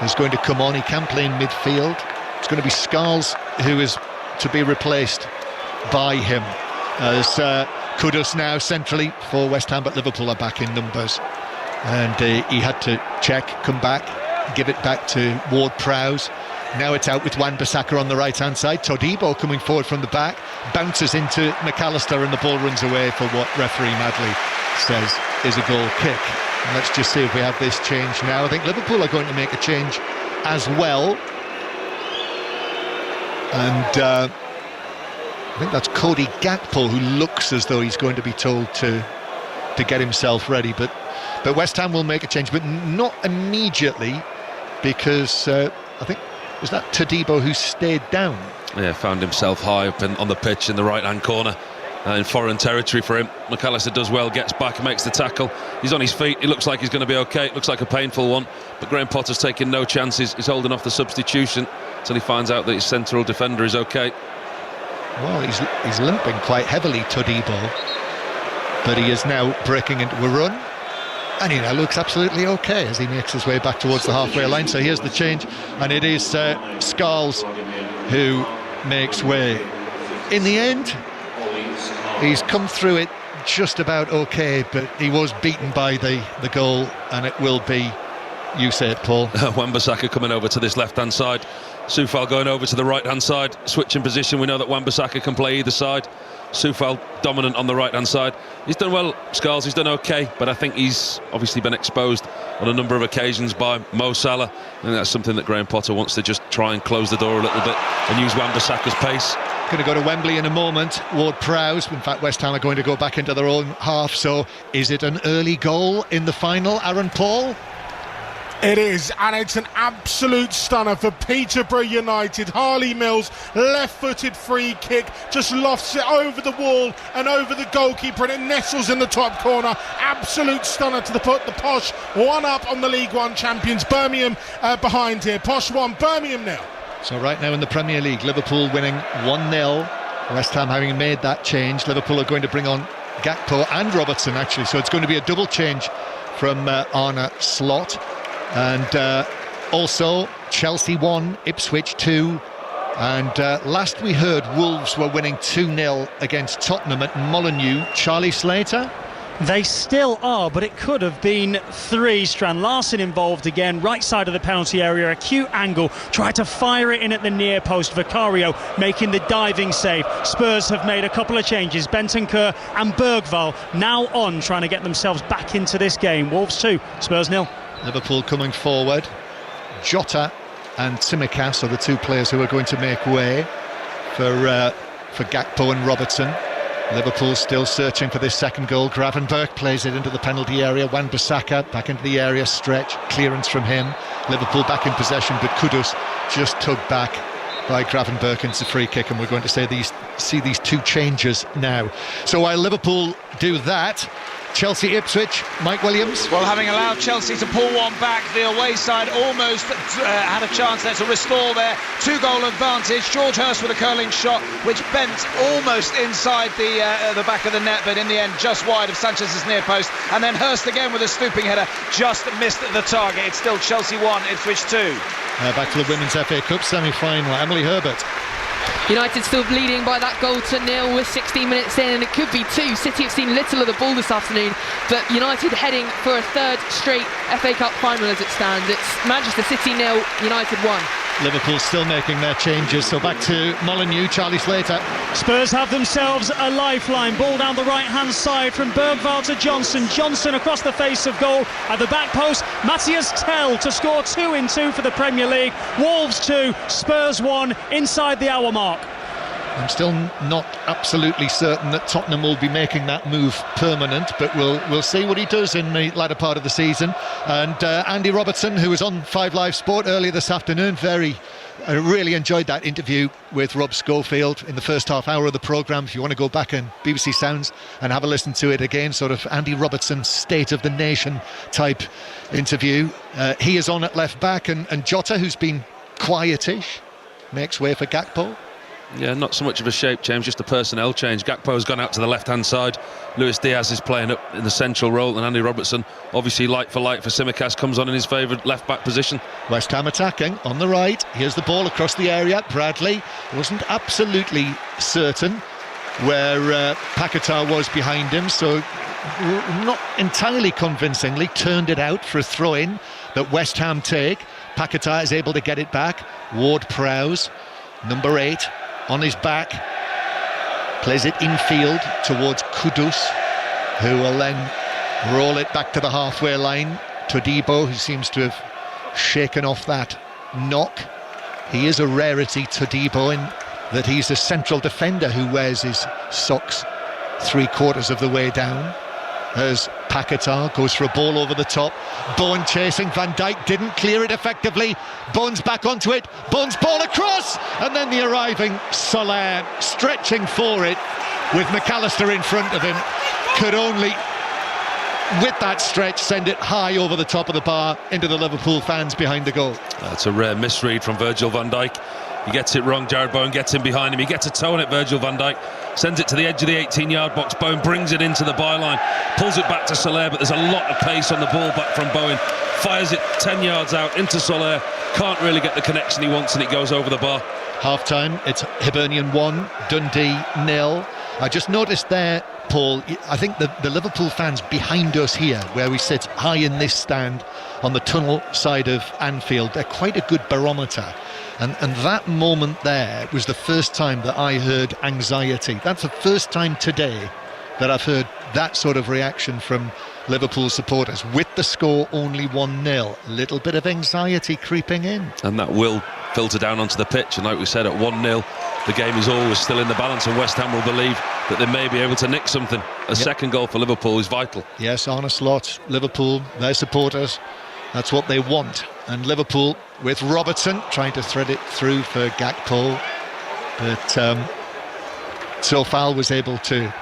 is going to come on. He can play in midfield. It's going to be Scarles who is to be replaced by him, as Kudus now centrally for West Ham, but Liverpool are back in numbers, and he had to check, come back, give it back to Ward-Prowse. Now it's out with Wan-Bissaka on the right-hand side. Todibo coming forward from the back, bounces into McAllister, and the ball runs away for what referee Madley says is a goal kick. And let's just see if we have this change now. I think Liverpool are going to make a change as well. And I think that's Cody Gakpo, who looks as though he's going to be told to to get himself ready. But West Ham will make a change, but not immediately, because I think, was that Todibo who stayed down? Yeah, found himself high up on the pitch in the right-hand corner. In foreign territory for him. McAllister does well, gets back, makes the tackle. He's on his feet, he looks like he's going to be okay. It looks like a painful one, but Graham Potter's taking no chances. He's holding off the substitution until he finds out that his central defender is okay. Well, he's limping quite heavily, Todibo, but he is now breaking into a run, and he now looks absolutely okay as he makes his way back towards the halfway line. So here's the change, and it is Scholes who makes way. In the end, he's come through it just about okay, but he was beaten by the goal, and it will be, you say it, Paul. Wan-Bissaka coming over to this left-hand side. Soufal going over to the right-hand side, switching position. We know that Wan-Bissaka can play either side. Soufal dominant on the right-hand side. He's done well, Scholes, he's done okay, but I think he's obviously been exposed on a number of occasions by Mo Salah. I think that's something that Graham Potter wants to just try and close the door a little bit and use Wan-Bissaka's pace. Going to go to Wembley in a moment. Ward-Prowse, in fact West Ham are going to go back into their own half, so is it an early goal in the final, Aaron Paul? It is, and it's an absolute stunner for Peterborough United. Harley Mills, left-footed free kick, just lofts it over the wall and over the goalkeeper, and it nestles in the top corner. Absolute stunner to put the Posh 1-up on the League One champions. Birmingham behind here. Posh 1, Birmingham 0. So right now in the Premier League, Liverpool winning 1-0. West Ham having made that change. Liverpool are going to bring on Gakpo and Robertson, actually, so it's going to be a double change from Arne Slot. And also Chelsea 1, Ipswich 2. And last we heard, Wolves were winning 2-0 against Tottenham at Molineux. Charlie Slater? They still are, but it could have been 3. Strand Larsen involved again, right side of the penalty area, acute angle, tried to fire it in at the near post. Vicario making the diving save. Spurs have made a couple of changes. Bentancur and Bergvall now on, trying to get themselves back into this game. Wolves 2, Spurs 0. Liverpool coming forward. Jota and Tsimikas are the 2 players who are going to make way for Gakpo and Robertson. Liverpool still searching for this second goal. Gravenberch plays it into the penalty area. Wan-Bissaka back into the area, stretch, clearance from him. Liverpool back in possession, but Kudus just tugged back by Gravenberch into free kick, and we're going to see these 2 changes now. So while Liverpool do that, Chelsea Ipswich, Mike Williams. Well, having allowed Chelsea to pull one back, the away side almost had a chance there to restore their 2-goal advantage. George Hurst with a curling shot which bent almost inside the back of the net, but in the end just wide of Sanchez's near post. And then Hurst again with a stooping header, just missed the target. It's still Chelsea 1, Ipswich 2. Back to the Women's FA Cup semi-final. Emily Herbert. United still leading by that goal to 0 with 16 minutes in, and it could be 2. City have seen little of the ball this afternoon, but United heading for a 3rd straight FA Cup final as it stands. It's Manchester City 0, United 1. Liverpool still making their changes, so back to Molineux. Charlie Slater. Spurs have themselves a lifeline. Ball down the right-hand side from Bergvall to Johnson. Johnson across the face of goal at the back post. Matthias Tell to score 2 in 2 for the Premier League. Wolves 2, Spurs 1 inside the hour mark. I'm still not absolutely certain that Tottenham will be making that move permanent, but we'll see what he does in the latter part of the season. And Andy Robertson, who was on 5 Live Sport earlier this afternoon, I really enjoyed that interview with Rob Schofield in the first half hour of the programme. If you want to go back in BBC Sounds and have a listen to it again, sort of Andy Robertson State of the Nation type interview. He is on at left back, and Jota, who's been quietish, makes way for Gakpo. Yeah, not so much of a shape change, just a personnel change. Gakpo has gone out to the left-hand side. Luis Diaz is playing up in the central role, and Andy Robertson, obviously light for Tsimikas, comes on in his favoured left-back position. West Ham attacking on the right. Here's the ball across the area. Bradley wasn't absolutely certain where Paquetá was behind him, so not entirely convincingly turned it out for a throw-in that West Ham take. Paquetá is able to get it back. Ward-Prowse, number 8, on his back, plays it infield towards Kudus, who will then roll it back to the halfway line. Todibo, who seems to have shaken off that knock. He is a rarity, Todibo, in that he's a central defender who wears his socks 3/4 of the way down. as Paquetá goes for a ball over the top. Bowen chasing, Van Dijk didn't clear it effectively. Bowen's back onto it, Bowen's ball across, and then the arriving Soler stretching for it with McAllister in front of him, could only, with that stretch, send it high over the top of the bar into the Liverpool fans behind the goal. That's a rare misread from Virgil van Dijk. He gets it wrong, Jared Bowen gets in behind him, he gets a toe on it, Virgil van Dijk sends it to the edge of the 18-yard box. Bowen brings it into the byline, pulls it back to Soler, but there's a lot of pace on the ball back from Bowen, fires it 10 yards out into Soler, can't really get the connection he wants, and it goes over the bar. Half-time, it's Hibernian 1, Dundee 0. I just noticed there, Paul, I think the Liverpool fans behind us here, where we sit high in this stand on the tunnel side of Anfield, they're quite a good barometer. And that moment there was the first time that I heard anxiety. That's the first time today that I've heard that sort of reaction from Liverpool supporters. With the score only 1-0, a little bit of anxiety creeping in. And that will filter down onto the pitch. And like we said, at 1-0, the game is always still in the balance, and West Ham will believe that they may be able to nick something. A second goal for Liverpool is vital. Yes, Arne Slot, Liverpool, their supporters, that's what they want. And Liverpool with Robertson trying to thread it through for Gakpo, but Sofal was able to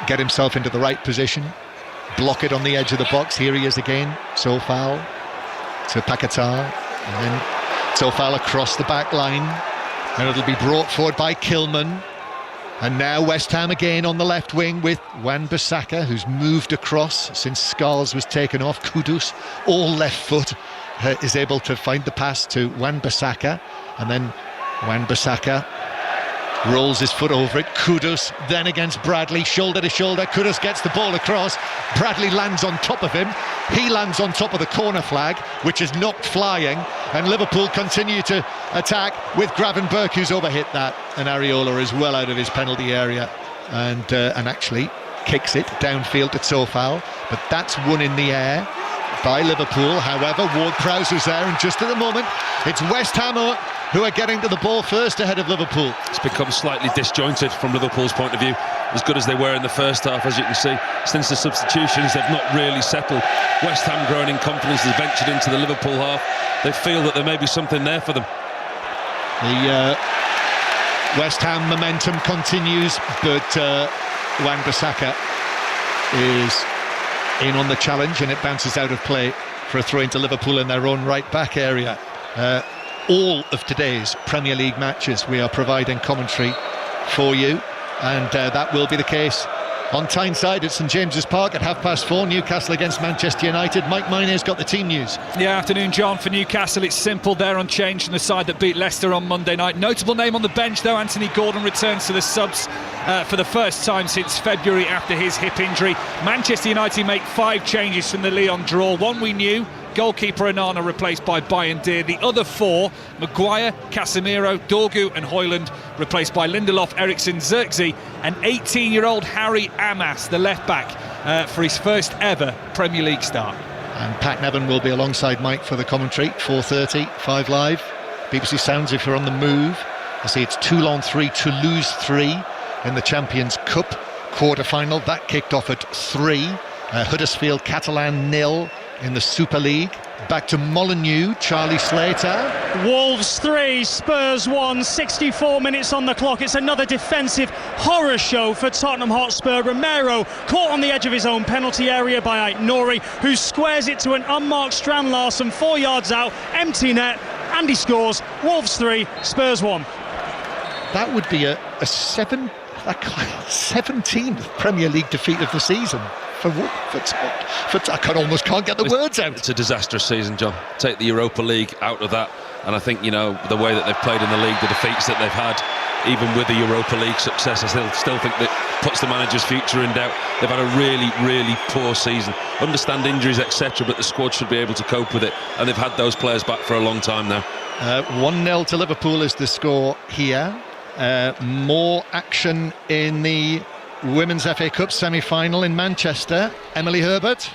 get himself into the right position, block it on the edge of the box. Here he is again, Sofal to Paquetá, and then Sofal across the back line, and it'll be brought forward by Kilman. And now West Ham again on the left wing with Wan-Bissaka, who's moved across since Scarles was taken off. Kudus, all left foot, is able to find the pass to Wan-Bissaka, and then Wan-Bissaka rolls his foot over it. Kudus then against Bradley, shoulder to shoulder. Kudus gets the ball across, Bradley lands on top of him, he lands on top of the corner flag, which is knocked flying, and Liverpool continue to attack with Gravenberch, who's overhit that, and Areola is well out of his penalty area and actually kicks it downfield to Sofal, but that's won in the air by Liverpool. However, Ward-Prowse was there, and just at the moment it's West Ham who are getting to the ball first ahead of Liverpool. It's become slightly disjointed from Liverpool's point of view, as good as they were in the first half. As you can see, since the substitutions, they've not really settled. West Ham, growing in confidence, has ventured into the Liverpool half. They feel that there may be something there for them. The West Ham momentum continues, but Wan-Bissaka is in on the challenge, and it bounces out of play for a throw into Liverpool in their own right back area. All of today's Premier League matches we are providing commentary for you, and that will be the case on Tyneside at St James's Park at 4:30. Newcastle against Manchester United. Mike Minay's got the team news. Yeah, afternoon, John. For Newcastle, it's simple. They're unchanged from the side that beat Leicester on Monday night. Notable name on the bench, though. Anthony Gordon returns to the subs for the first time since February after his hip injury. Manchester United make 5 changes from the Lyon draw. One we knew. Goalkeeper Onana replaced by Bayern. The other 4, Maguire, Casemiro, Dorgu and Højlund replaced by Lindelof, Eriksen, Xerxes, and 18-year-old Harry Amas, the left-back, for his first ever Premier League start. And Pat Nevin will be alongside Mike for the commentary, 4:30, 5 Live. BBC Sounds if you're on the move. I see it's Toulon 3, Toulouse 3 in the Champions Cup quarter-final. That kicked off at 3. Huddersfield Catalan 0 in the Super League. Back to Molineux, Charlie Slater. Wolves 3, Spurs 1, 64 minutes on the clock. It's another defensive horror show for Tottenham Hotspur. Romero caught on the edge of his own penalty area by Ait-Nouri, who squares it to an unmarked Strand Larsen 4 yards out, empty net, and he scores. Wolves 3, Spurs 1. That would be a 17th Premier League defeat of the season. I almost can't get the words out. It's a disastrous season, John. Take the Europa League out of that, and I think, you know, the way that they've played in the league, the defeats that they've had, even with the Europa League success, I still think that puts the manager's future in doubt. They've had a really, really poor season. Understand injuries, etc., but the squad should be able to cope with it, and they've had those players back for a long time now. 1-0 to Liverpool is the score here. More action in the Women's FA Cup semi-final in Manchester. Emily Herbert.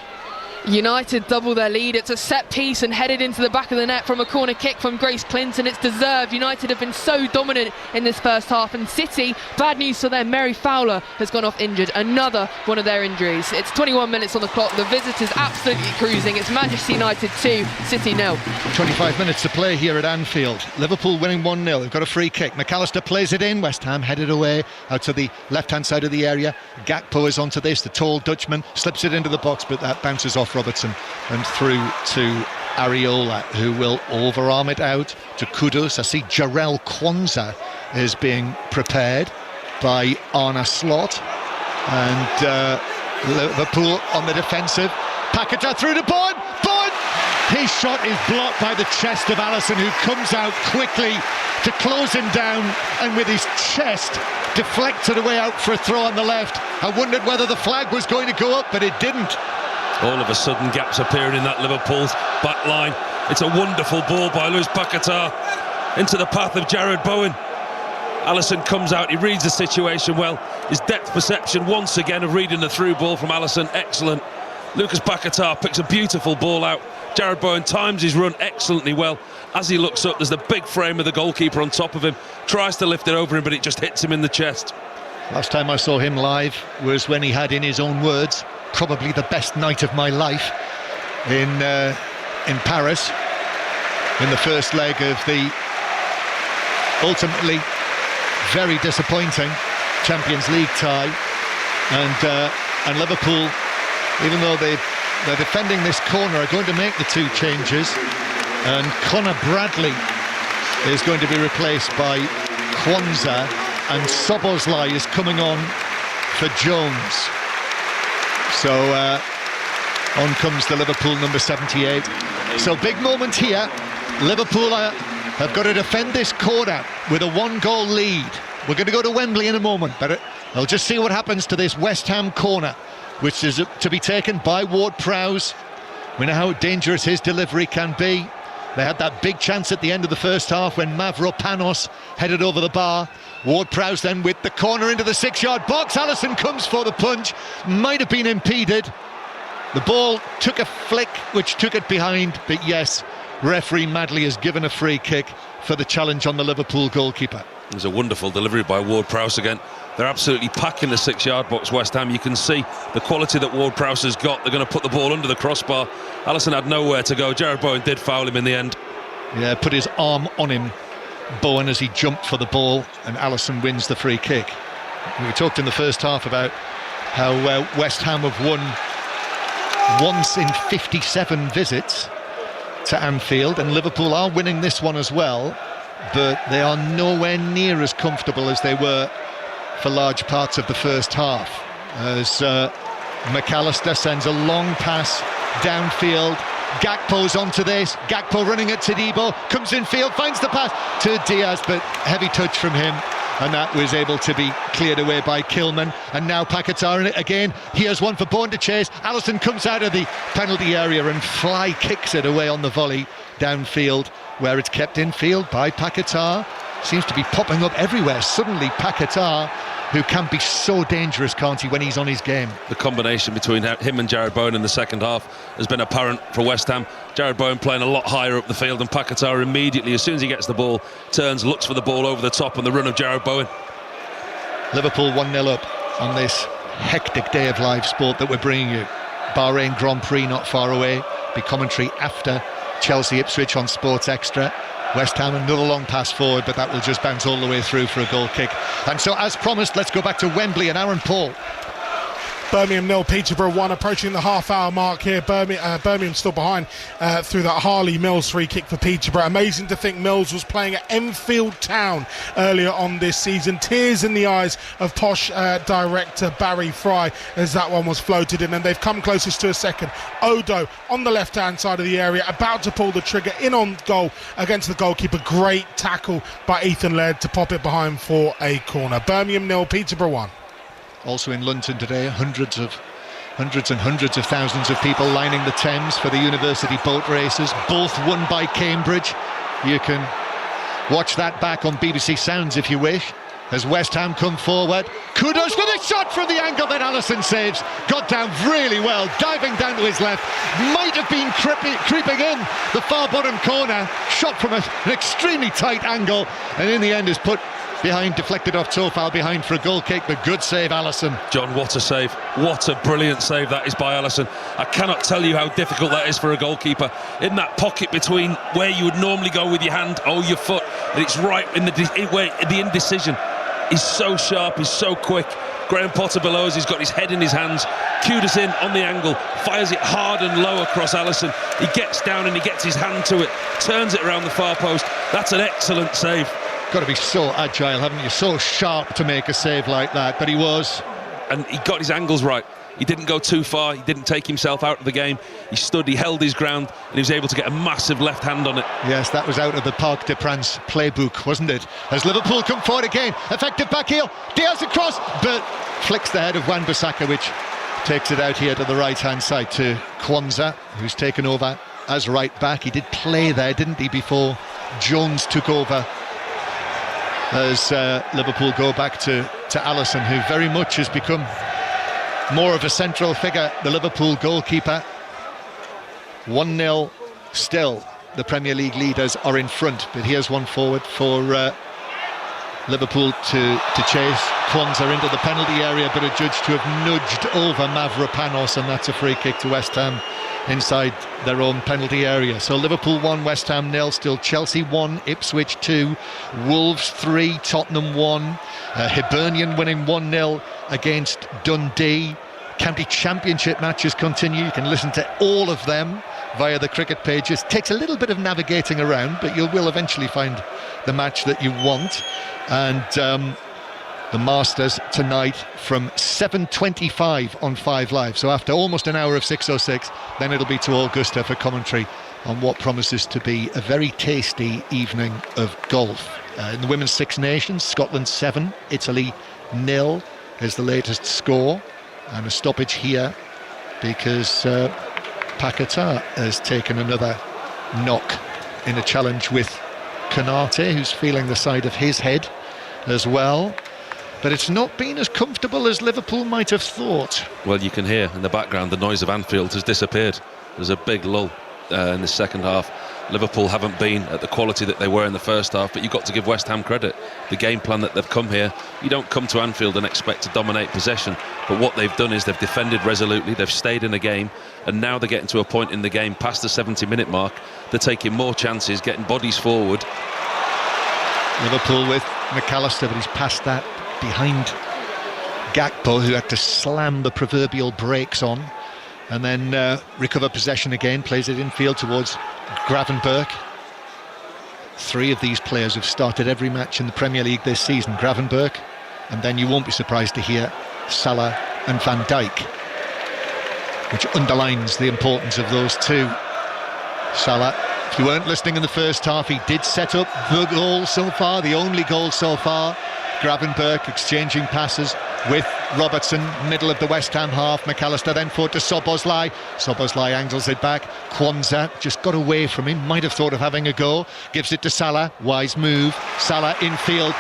United double their lead. It's a set piece and headed into the back of the net from a corner kick from Grace Clinton. It's deserved. United have been so dominant in this first half, and City, bad news for them, Mary Fowler has gone off injured. Another one of their injuries. It's 21 minutes on the clock. The visitors absolutely cruising. It's Manchester United 2, City 0. 25 minutes to play here at Anfield. Liverpool winning 1-0. They've got a free kick. McAllister plays it in. West Ham headed away out to the left-hand side of the area. Gakpo is onto this. The tall Dutchman slips it into the box, but that bounces off Robertson and through to Areola, who will overarm it out to Kudus. I see Jarrell Kwanzaa is being prepared by Arna Slot, and Liverpool on the defensive. Paquetá through to Bowen. His shot is blocked by the chest of Alisson, who comes out quickly to close him down, and with his chest deflected away out for a throw on the left. I wondered whether the flag was going to go up, but it didn't. All of a sudden, gaps appearing in that Liverpool's back line. It's a wonderful ball by Luis Paquetá into the path of Jared Bowen. Alisson comes out, he reads the situation well. His depth perception once again of reading the through ball from Alisson, excellent. Lucas Paquetá picks a beautiful ball out. Jared Bowen times his run excellently well. As he looks up, there's the big frame of the goalkeeper on top of him. Tries to lift it over him, but it just hits him in the chest. Last time I saw him live was when he had, in his own words, probably the best night of my life in Paris, in the first leg of the ultimately very disappointing Champions League tie, and Liverpool, even though they're defending this corner, are going to make the two changes, and Conor Bradley is going to be replaced by Kwanzaa, and Szoboszlai is coming on for Jones. So on comes the Liverpool number 78. So big moment here. Liverpool have got to defend this corner with a 1-goal lead. We're going to go to Wembley in a moment, but I'll just see what happens to this West Ham corner, which is to be taken by Ward-Prowse. We know how dangerous his delivery can be. They had that big chance at the end of the first half when Mavropanos headed over the bar. Ward-Prowse then with the corner into the 6-yard box. Alisson comes for the punch, might have been impeded. The ball took a flick which took it behind, but yes, referee Madley has given a free kick for the challenge on the Liverpool goalkeeper. There's a wonderful delivery by Ward-Prowse again. They're absolutely packing the 6-yard box, West Ham. You can see the quality that Ward-Prowse has got. They're going to put the ball under the crossbar. Alisson had nowhere to go. Jared Bowen did foul him in the end. Yeah, put his arm on him, Bowen, as he jumped for the ball, and Alisson wins the free kick. We talked in the first half about how West Ham have won once in 57 visits to Anfield, and Liverpool are winning this one as well, but they are nowhere near as comfortable as they were for large parts of the first half, as McAllister sends a long pass downfield. Gakpo's onto this. Gakpo running it to Debo, comes in field, finds the pass to Diaz, but heavy touch from him, and that was able to be cleared away by Kilman. And now Paquetá in it again. Here's one for Bowen to chase. Alisson comes out of the penalty area and fly kicks it away on the volley downfield, where it's kept in field by Paquetá. Seems to be popping up everywhere. Suddenly Paquetá, who can be so dangerous, can't he, when he's on his game. The combination between him and Jared Bowen in the second half has been apparent for West Ham. Jared Bowen playing a lot higher up the field, and Paquetá immediately, as soon as he gets the ball, turns, looks for the ball over the top, and the run of Jared Bowen. Liverpool 1-0 up on this hectic day of live sport that we're bringing you. Bahrain Grand Prix not far away. Be commentary after Chelsea Ipswich on Sports Extra. West Ham another long pass forward, but that will just bounce all the way through for a goal kick. And so, as promised, let's go back to Wembley and Aaron Paul. Birmingham 0, Peterborough 1, approaching the half-hour mark here. Birmingham still behind through that Harley Mills free kick for Peterborough. Amazing to think Mills was playing at Enfield Town earlier on this season. Tears in the eyes of Posh director Barry Fry as that one was floated in, and they've come closest to a second. Odo on the left-hand side of the area, about to pull the trigger, in on goal against the goalkeeper. Great tackle by Ethan Laird to pop it behind for a corner. Birmingham 0, Peterborough 1. Also in London today, hundreds and hundreds of thousands of people lining the Thames for the university boat races, both won by Cambridge. You can watch that back on BBC Sounds if you wish. as West Ham come forward. Kudus with a shot from the angle that Alisson saves. Got down really well, diving down to his left. Might have been creeping in the far bottom corner. Shot from an extremely tight angle, and in the end is put behind, deflected off toe foul behind for a goal kick, but good save, Alisson. John, what a save. What a brilliant save that is by Alisson. I cannot tell you how difficult that is for a goalkeeper. In that pocket between where you would normally go with your hand, your foot, and it's right in the indecision. He's so sharp, he's so quick. Graham Potter below us, he's got his head in his hands. Kudus in on the angle, fires it hard and low across Alisson. He gets down and he gets his hand to it, turns it around the far post. That's an excellent save. Got to be so agile, haven't you? So sharp to make a save like that, but he was. And he got his angles right. He didn't go too far, he didn't take himself out of the game. He stood, he held his ground, and he was able to get a massive left hand on it. Yes, that was out of the Parc des Princes playbook, wasn't it? As Liverpool come forward again, effective back heel, Diaz across, but flicks the head of Wan-Bissaka, which takes it out here to the right-hand side to Kwanzaa, who's taken over as right back. He did play there, didn't he, before Jones took over, as Liverpool go back to Alisson, who very much has become more of a central figure, the Liverpool goalkeeper. 1-0 still. The Premier League leaders are in front, but here's one forward for Liverpool to chase. Kwanzaa into the penalty area, but adjudged to have nudged over Mavropanos, and that's a free kick to West Ham inside their own penalty area. So Liverpool 1, West Ham 0 still. Chelsea 1, Ipswich 2, Wolves 3, Tottenham 1. Hibernian winning 1-0 against Dundee. County Championship matches continue. You can listen to all of them via the cricket pages. Takes a little bit of navigating around, but you will eventually find the match that you want. And the Masters tonight from 7:25 on 5 Live. So after almost an hour of 6:06, then it'll be to Augusta for commentary on what promises to be a very tasty evening of golf. In the Women's Six Nations, Scotland 7, Italy 0 is the latest score. And a stoppage here because Paquetá has taken another knock in a challenge with Konate, who's feeling the side of his head as well. But it's not been as comfortable as Liverpool might have thought. Well, you can hear in the background the noise of Anfield has disappeared. There's a big lull in the second half. Liverpool haven't been at the quality that they were in the first half, but you've got to give West Ham credit. The game plan that they've come here, you don't come to Anfield and expect to dominate possession, but what they've done is they've defended resolutely, they've stayed in the game, and now they're getting to a point in the game past the 70-minute mark, they're taking more chances, getting bodies forward. Liverpool with McAllister, but he's passed that behind Gakpo, who had to slam the proverbial brakes on, and then recover possession again, plays it infield towards Gravenberch. 3 of these players have started every match in the Premier League this season. Gravenberch, and then you won't be surprised to hear Salah and Van Dijk, which underlines the importance of those two. Salah, if you weren't listening in the first half, he did set up the goal so far, the only goal so far. Gravenberch exchanging passes with Robertson, middle of the West Ham half. McAllister then forward to Szoboszlai. Szoboszlai angles it back. Kwanzaa just got away from him, might have thought of having a go. Gives it to Salah, wise move. Salah infield,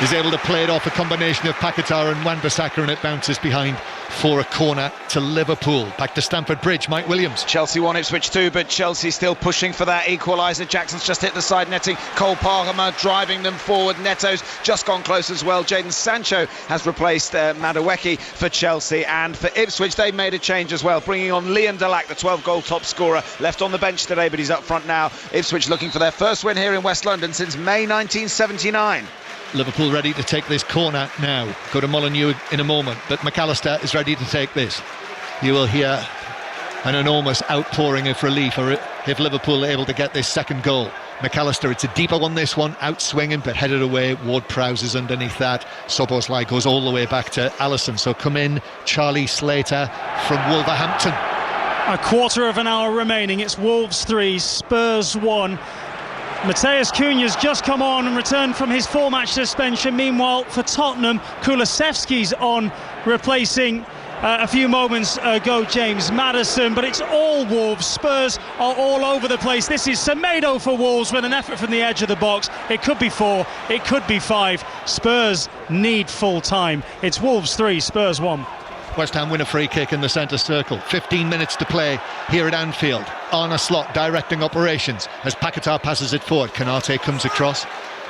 is able to play it off a combination of Paquetá and Wan-Bissaka, and it bounces behind for a corner to Liverpool. Back to Stamford Bridge, Mike Williams. Chelsea 1, Ipswich 2, but Chelsea still pushing for that equaliser. Jackson's just hit the side netting. Cole Palmer driving them forward. Neto's just gone close as well. Jadon Sancho has replaced Madueke for Chelsea, and for Ipswich they've made a change as well, bringing on Liam Delac, the 12-goal top scorer, left on the bench today, but he's up front now. Ipswich looking for their first win here in West London since May 1979. Liverpool ready to take this corner now. Go to Molineux in a moment, but McAllister is ready to take this. You will hear an enormous outpouring of relief if Liverpool are able to get this second goal. McAllister, it's a deeper one, this one, outswinging but headed away. Ward-Prowse is underneath that. Szoboszlai goes all the way back to Alisson. So come in, Charlie Slater from Wolverhampton. A quarter of an hour remaining. It's Wolves 3, Spurs 1. Mateus Cunha's just come on and returned from his 4-match suspension. Meanwhile, for Tottenham, Kulusevski's on, replacing a few moments ago, James Maddison, but it's all Wolves. Spurs are all over the place. This is Semedo for Wolves with an effort from the edge of the box. It could be 4, it could be 5. Spurs need full time. It's Wolves 3, Spurs 1. West Ham win a free kick in the centre circle. 15 minutes to play here at Anfield. Arne Slot directing operations as Paquetá passes it forward. Konate comes across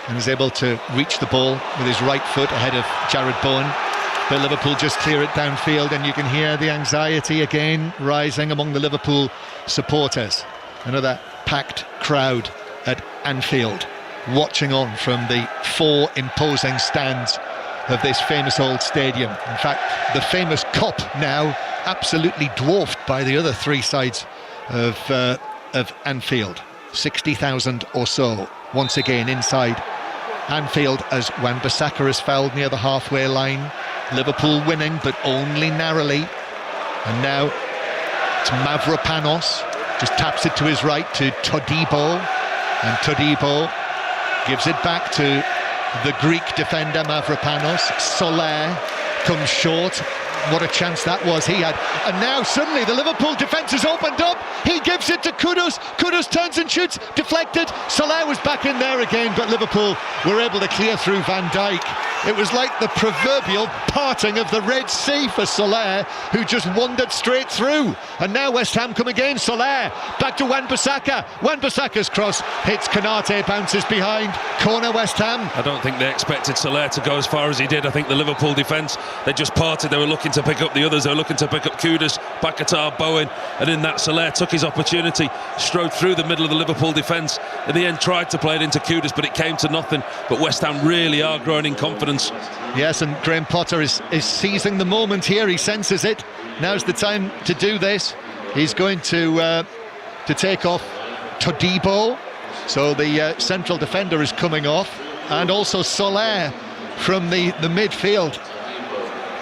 and is able to reach the ball with his right foot ahead of Jared Bowen. But Liverpool just clear it downfield, and you can hear the anxiety again rising among the Liverpool supporters. Another packed crowd at Anfield, watching on from the 4 imposing stands of this famous old stadium. In fact, the famous Kop now absolutely dwarfed by the other 3 sides of Anfield. 60,000 or so once again inside Anfield as Wan-Bissaka is fouled near the halfway line. Liverpool winning, but only narrowly. And now it's Mavropanos, just taps it to his right to Todibo, and Todibo gives it back to the Greek defender Mavropanos. Soler comes short. What a chance that was he had. And now suddenly the Liverpool defence has opened up. He gives it to Kudus. Kudus turns and shoots. Deflected. Soler was back in there again, but Liverpool were able to clear through Van Dijk. It was like the proverbial parting of the Red Sea for Soler, who just wandered straight through. And now West Ham come again. Soler back to Wan-Bissaka. Wan-Bissaka's cross hits Konate, bounces behind. Corner West Ham. I don't think they expected Soler to go as far as he did. I think the Liverpool defence, they just parted. They were looking to pick up the others. They were looking to pick up Kudus, Paquetá, Bowen, and in that Soler took his opportunity, strode through the middle of the Liverpool defence. In the end tried to play it into Kudus, but it came to nothing. But West Ham really are growing in confidence. Yes, and Graham Potter is seizing the moment here. He senses it. Now's the time to do this. He's going to take off Todibo. So the central defender is coming off, and also Soler from the midfield.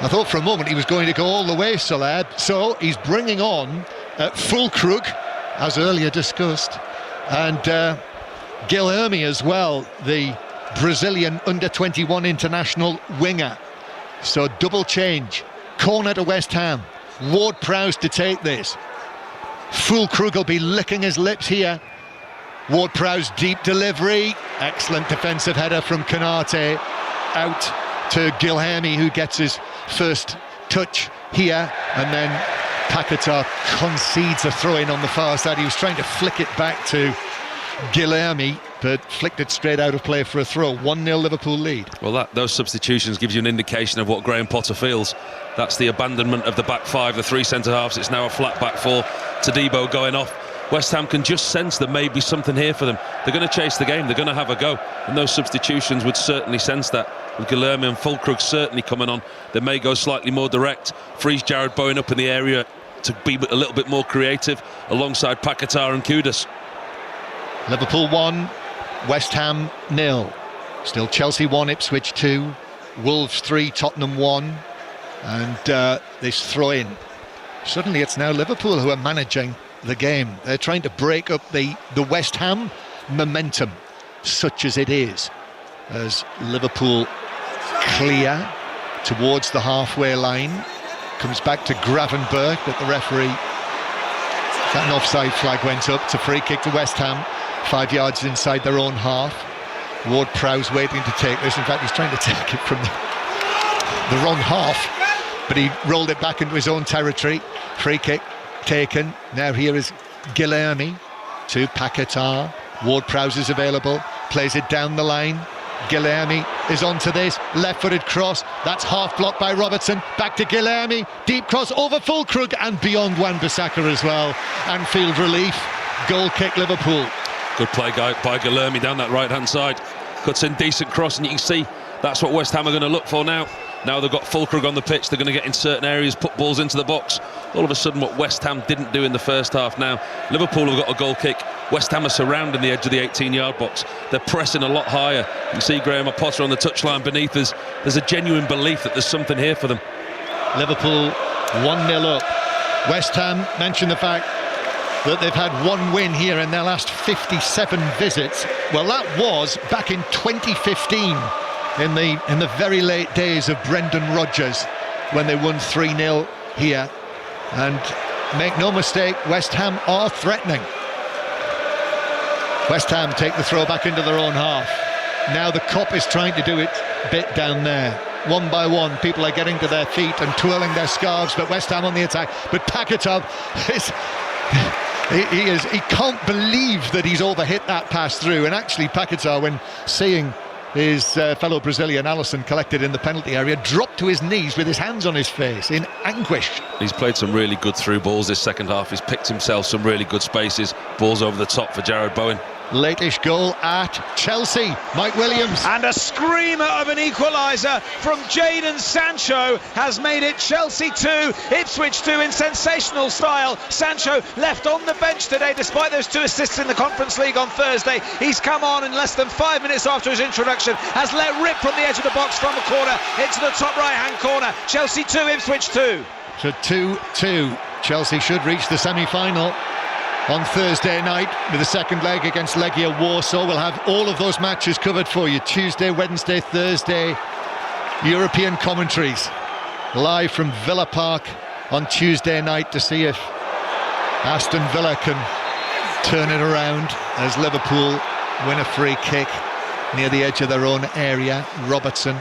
I thought for a moment he was going to go all the way, Soler. So he's bringing on Fulkrug, as earlier discussed, and Guilherme as well, the Brazilian under-21 international winger. So double change. Corner to West Ham. Ward-Prowse to take this. Fulkrug will be licking his lips here. Ward-Prowse deep delivery. Excellent defensive header from Konate. Out to Guilherme, who gets his first touch here. And then Paquetá concedes a throw-in on the far side. He was trying to flick it back to Guilherme, but flicked it straight out of play for a throw. 1-0 Liverpool lead. Well, those substitutions gives you an indication of what Graham Potter feels. That's the abandonment of the back 5, the 3 centre-halves. It's now a flat back 4. Todibo going off. West Ham can just sense there may be something here for them. They're going to chase the game, they're going to have a go, and those substitutions would certainly sense that. With Guilherme and Fulkrug certainly coming on, they may go slightly more direct, frees Jared Bowen up in the area to be a little bit more creative alongside Paquetá and Kudus. Liverpool 1, West Ham 0. Still Chelsea 1, Ipswich 2, Wolves 3, Tottenham 1, and this throw-in. Suddenly it's now Liverpool who are managing the game. They're trying to break up the West Ham momentum, such as it is, as Liverpool clear towards the halfway line. Comes back to Gravenberg, but the referee, that an offside flag went up. It's a free kick to West Ham, 5 yards inside their own half. Ward-Prowse waiting to take this. In fact, he's trying to take it from the wrong half, but he rolled it back into his own territory. Free kick taken. Now here is Guilherme to Paquetá. Ward-Prowse is available, plays it down the line. Guilherme is onto this, left-footed cross, that's half blocked by Robertson, back to Guilherme, deep cross over Fulkrug and beyond Wan-Bissaka as well. Anfield relief, goal kick Liverpool. Good play by Guilherme down that right-hand side, cuts in decent cross, and you can see that's what West Ham are going to look for now. Now they've got Fulkrug on the pitch, they're going to get in certain areas, put balls into the box. All of a sudden what West Ham didn't do in the first half now. Liverpool have got a goal kick. West Ham are surrounding the edge of the 18-yard box. They're pressing a lot higher. You can see Graham Potter on the touchline beneath us. There's a genuine belief that there's something here for them. Liverpool 1-0 up. West Ham mentioned the fact that they've had one win here in their last 57 visits. Well, that was back in 2015. In the very late days of Brendan Rodgers, when they won 3-0 here. And make no mistake, West Ham are threatening. West Ham take the throw back into their own half. Now the Kop is trying to do it bit down there. One by one, people are getting to their feet and twirling their scarves, but West Ham on the attack. But Pakatov is... He can't believe that he's overhit that pass through. And actually Pakatov, when seeing his fellow Brazilian Alisson collected in the penalty area, dropped to his knees with his hands on his face in anguish. He's played some really good through balls this second half. He's picked himself some really good spaces. Balls over the top for Jared Bowen. Late-ish goal at Chelsea. Mike Williams. And a screamer of an equaliser from Jadon Sancho has made it Chelsea 2, Ipswich 2 in sensational style. Sancho left on the bench today despite those 2 assists in the Conference League on Thursday. He's come on in less than 5 minutes after his introduction, has let rip from the edge of the box from the corner into the top right-hand corner. Chelsea 2, Ipswich 2. So 2-2. Chelsea should reach the semi-final on Thursday night with the second leg against Legia Warsaw. We'll have all of those matches covered for you. Tuesday, Wednesday, Thursday, European commentaries live from Villa Park on Tuesday night to see if Aston Villa can turn it around as Liverpool win a free kick near the edge of their own area. Robertson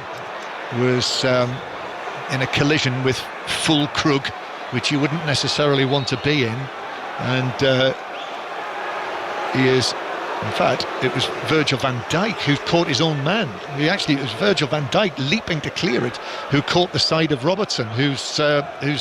was in a collision with Fulkrug, which you wouldn't necessarily want to be in. And he is, in fact, it was Virgil van Dijk who caught his own man. It was Virgil van Dijk leaping to clear it who caught the side of Robertson, who's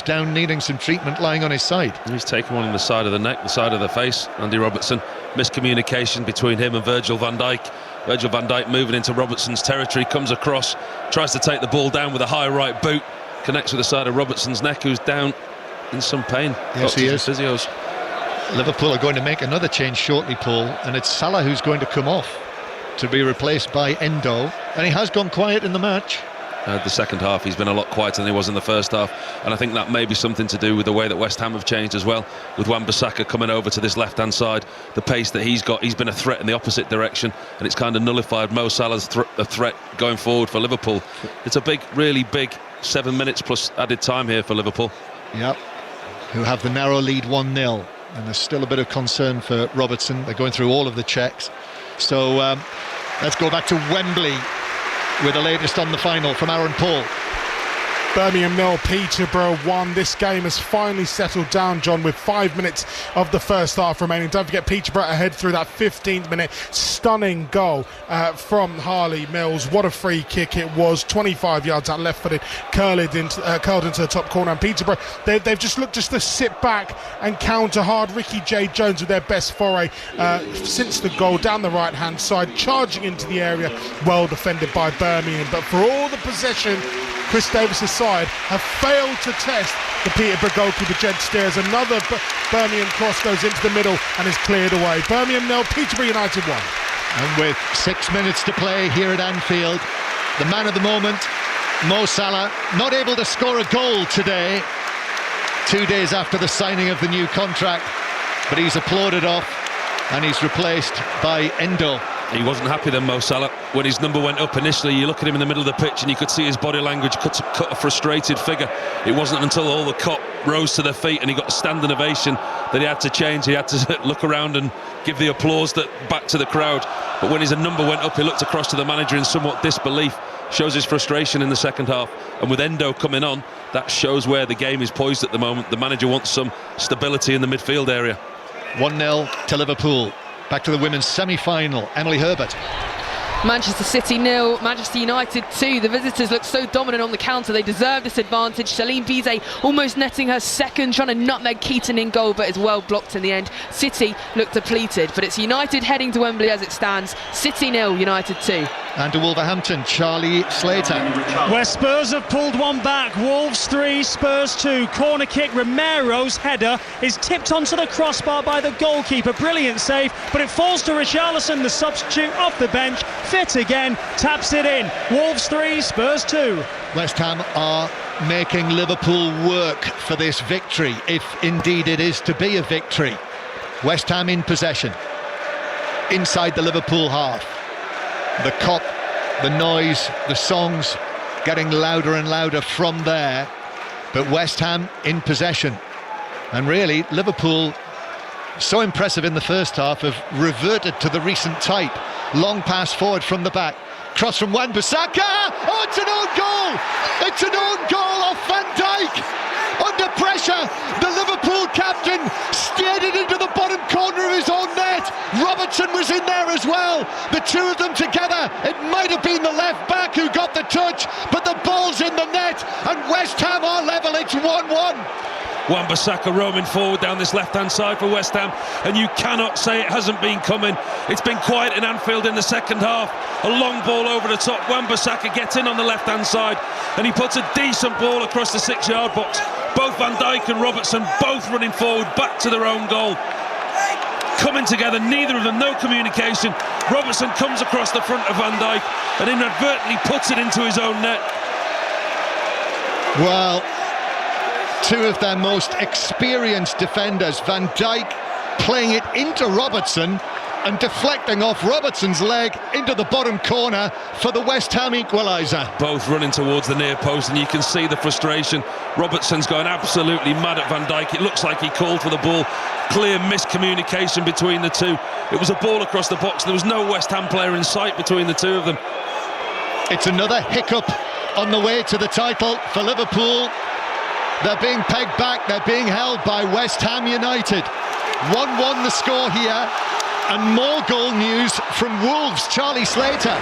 down needing some treatment, lying on his side. He's taken one in the side of the neck, the side of the face, Andy Robertson. Miscommunication between him and Virgil van Dijk. Virgil van Dijk moving into Robertson's territory, comes across, tries to take the ball down with a high right boot, connects with the side of Robertson's neck, who's down in some pain. Yes, he is. Physios. Liverpool are going to make another change shortly, Paul, and it's Salah who's going to come off to be replaced by Endo, and he has gone quiet in the match. The second half he's been a lot quieter than he was in the first half, and I think that may be something to do with the way that West Ham have changed as well, with Wan-Bissaka coming over to this left hand side. The pace that he's got, he's been a threat in the opposite direction, and it's kind of nullified Mo Salah's threat going forward for Liverpool. It's a big, really big 7 minutes plus added time here for Liverpool. Yep, who have the narrow lead 1-0. And there's still a bit of concern for Robertson. They're going through all of the checks. So let's go back to Wembley with the latest on the final from Aaron Paul. Birmingham 0, Peterborough 1. This game has finally settled down, John, with 5 minutes of the first half remaining. Don't forget, Peterborough ahead through that 15th minute. Stunning goal from Harley Mills. What a free kick it was. 25 yards out left-footed, curled into the top corner. And Peterborough, they've just looked to sit back and counter hard. Ricky J. Jones with their best foray since the goal, down the right-hand side, charging into the area. Well defended by Birmingham. But for all the possession, Chris Davis's side have failed to test the Peterborough goalkeeper Jed Steers. Another Birmingham cross goes into the middle and is cleared away. Birmingham 0, Peterborough United 1. And with 6 minutes to play here at Anfield, the man of the moment, Mo Salah, not able to score a goal today, 2 days after the signing of the new contract, but he's applauded off and he's replaced by Endo. He wasn't happy then, Mo Salah. When his number went up initially, you look at him in the middle of the pitch and you could see his body language cut a frustrated figure. It wasn't until all the Kop rose to their feet and he got a standing ovation that he had to change. He had to look around and give the applause back to the crowd. But when his number went up, he looked across to the manager in somewhat disbelief. Shows his frustration in the second half. And with Endo coming on, that shows where the game is poised at the moment. The manager wants some stability in the midfield area. 1-0 to Liverpool. Back to the women's semi-final. Emily Herbert. Manchester City 0, Manchester United 2. The visitors look so dominant on the counter. They deserve this advantage. Shalim Bize almost netting her second, trying to nutmeg Keaton in goal, but is well blocked in the end. City look depleted, but it's United heading to Wembley as it stands. City 0, United 2. And to Wolverhampton, Charlie Slater. Where Spurs have pulled one back. Wolves 3, Spurs 2. Corner kick, Romero's header is tipped onto the crossbar by the goalkeeper. Brilliant save, but it falls to Richarlison, the substitute off the bench. Fit again, taps it in. Wolves 3, Spurs 2. West Ham are making Liverpool work for this victory, if indeed it is to be a victory. West Ham in possession, inside the Liverpool half. The Kop, the noise, the songs getting louder and louder from there. but West Ham in possession. And really, Liverpool, so impressive in the first half, have reverted to the recent type. Long pass forward from the back. Cross from Wan-Bissaka. Oh, it's an own goal! It's an own goal off Van Dijk. Under pressure, the Liverpool captain steered it into the bottom corner of his own net. Robertson was in there as well. The two of them together. It might have been the left back who got the touch, but the ball's in the net, and West Ham are level. It's 1-1. Wan-Bissaka roaming forward down this left-hand side for West Ham, and you cannot say it hasn't been coming. It's been quiet in Anfield in the second half. A long ball over the top. Wan-Bissaka gets in on the left-hand side, and he puts a decent ball across the 6-yard box. Both Van Dijk and Robertson both running forward back to their own goal. Coming together, neither of them, no communication. Robertson comes across the front of Van Dijk and inadvertently puts it into his own net. Well, two of their most experienced defenders, Van Dijk playing it into Robertson and deflecting off Robertson's leg into the bottom corner for the West Ham equaliser. Both running towards the near post, and you can see the frustration. Robertson's going absolutely mad at Van Dijk. It looks like he called for the ball. Clear miscommunication between the two. It was a ball across the box. There was no West Ham player in sight between the two of them. It's another hiccup on the way to the title for Liverpool. They're being pegged back, they're being held by West Ham United. 1-1 the score here, and more goal news from Wolves. Charlie Slater.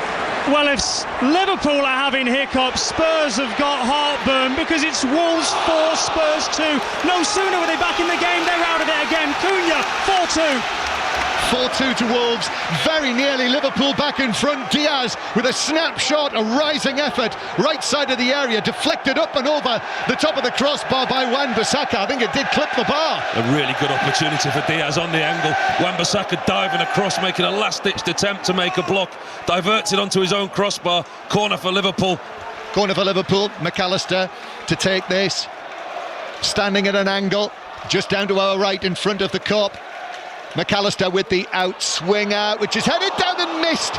Well, if Liverpool are having hiccups, Spurs have got heartburn, because it's Wolves 4, Spurs 2. No sooner were they back in the game, they're out of it again. Cunha, 4-2. 4-2 to Wolves, very nearly Liverpool back in front. Diaz with a snapshot, a rising effort, right side of the area, deflected up and over the top of the crossbar by Wan-Bissaka. I think it did clip the bar. A really good opportunity for Diaz on the angle. Wan-Bissaka diving across, making a last-ditched attempt to make a block, diverts it onto his own crossbar. Corner for Liverpool. Corner for Liverpool. McAllister to take this, standing at an angle just down to our right in front of the Kop. McAllister with the out swing out, which is headed down and missed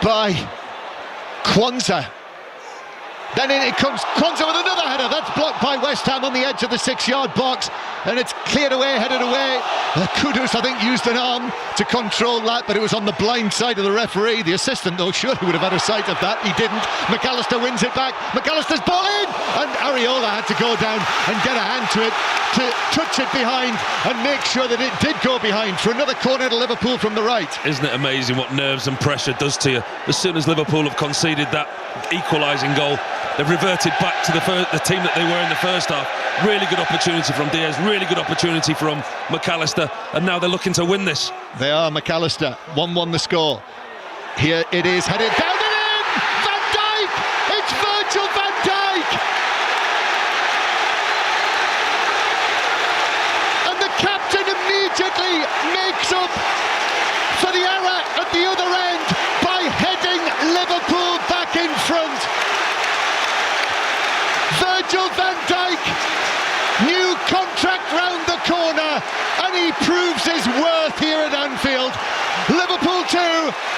by Kwanzaa. Then in it comes Kwanzaa with another header. That's blocked by West Ham on the edge of the 6-yard box, and it's cleared away, headed away. Kudus, I think, used an arm to control that, but it was on the blind side of the referee. The assistant, though, surely would have had a sight of that. He didn't. McAllister wins it back. McAllister's ball in, and Areola had to go down and get a hand to it, to touch it behind and make sure that it did go behind for another corner to Liverpool from the right. Isn't it amazing what nerves and pressure does to you? As soon as Liverpool have conceded that equalising goal, they've reverted back to the team that they were in the first half. Really good opportunity from Diaz, really good opportunity from McAllister, and now they're looking to win this. They are. McAllister, 1-1 the score. Here it is, headed down and in! Van Dijk! It's Virgil van Dijk! And the captain immediately makes up for the error at the other end by heading Liverpool back in front. Virgil van Dijk, new contract round the corner, and he proves his worth here at Anfield. Liverpool 2,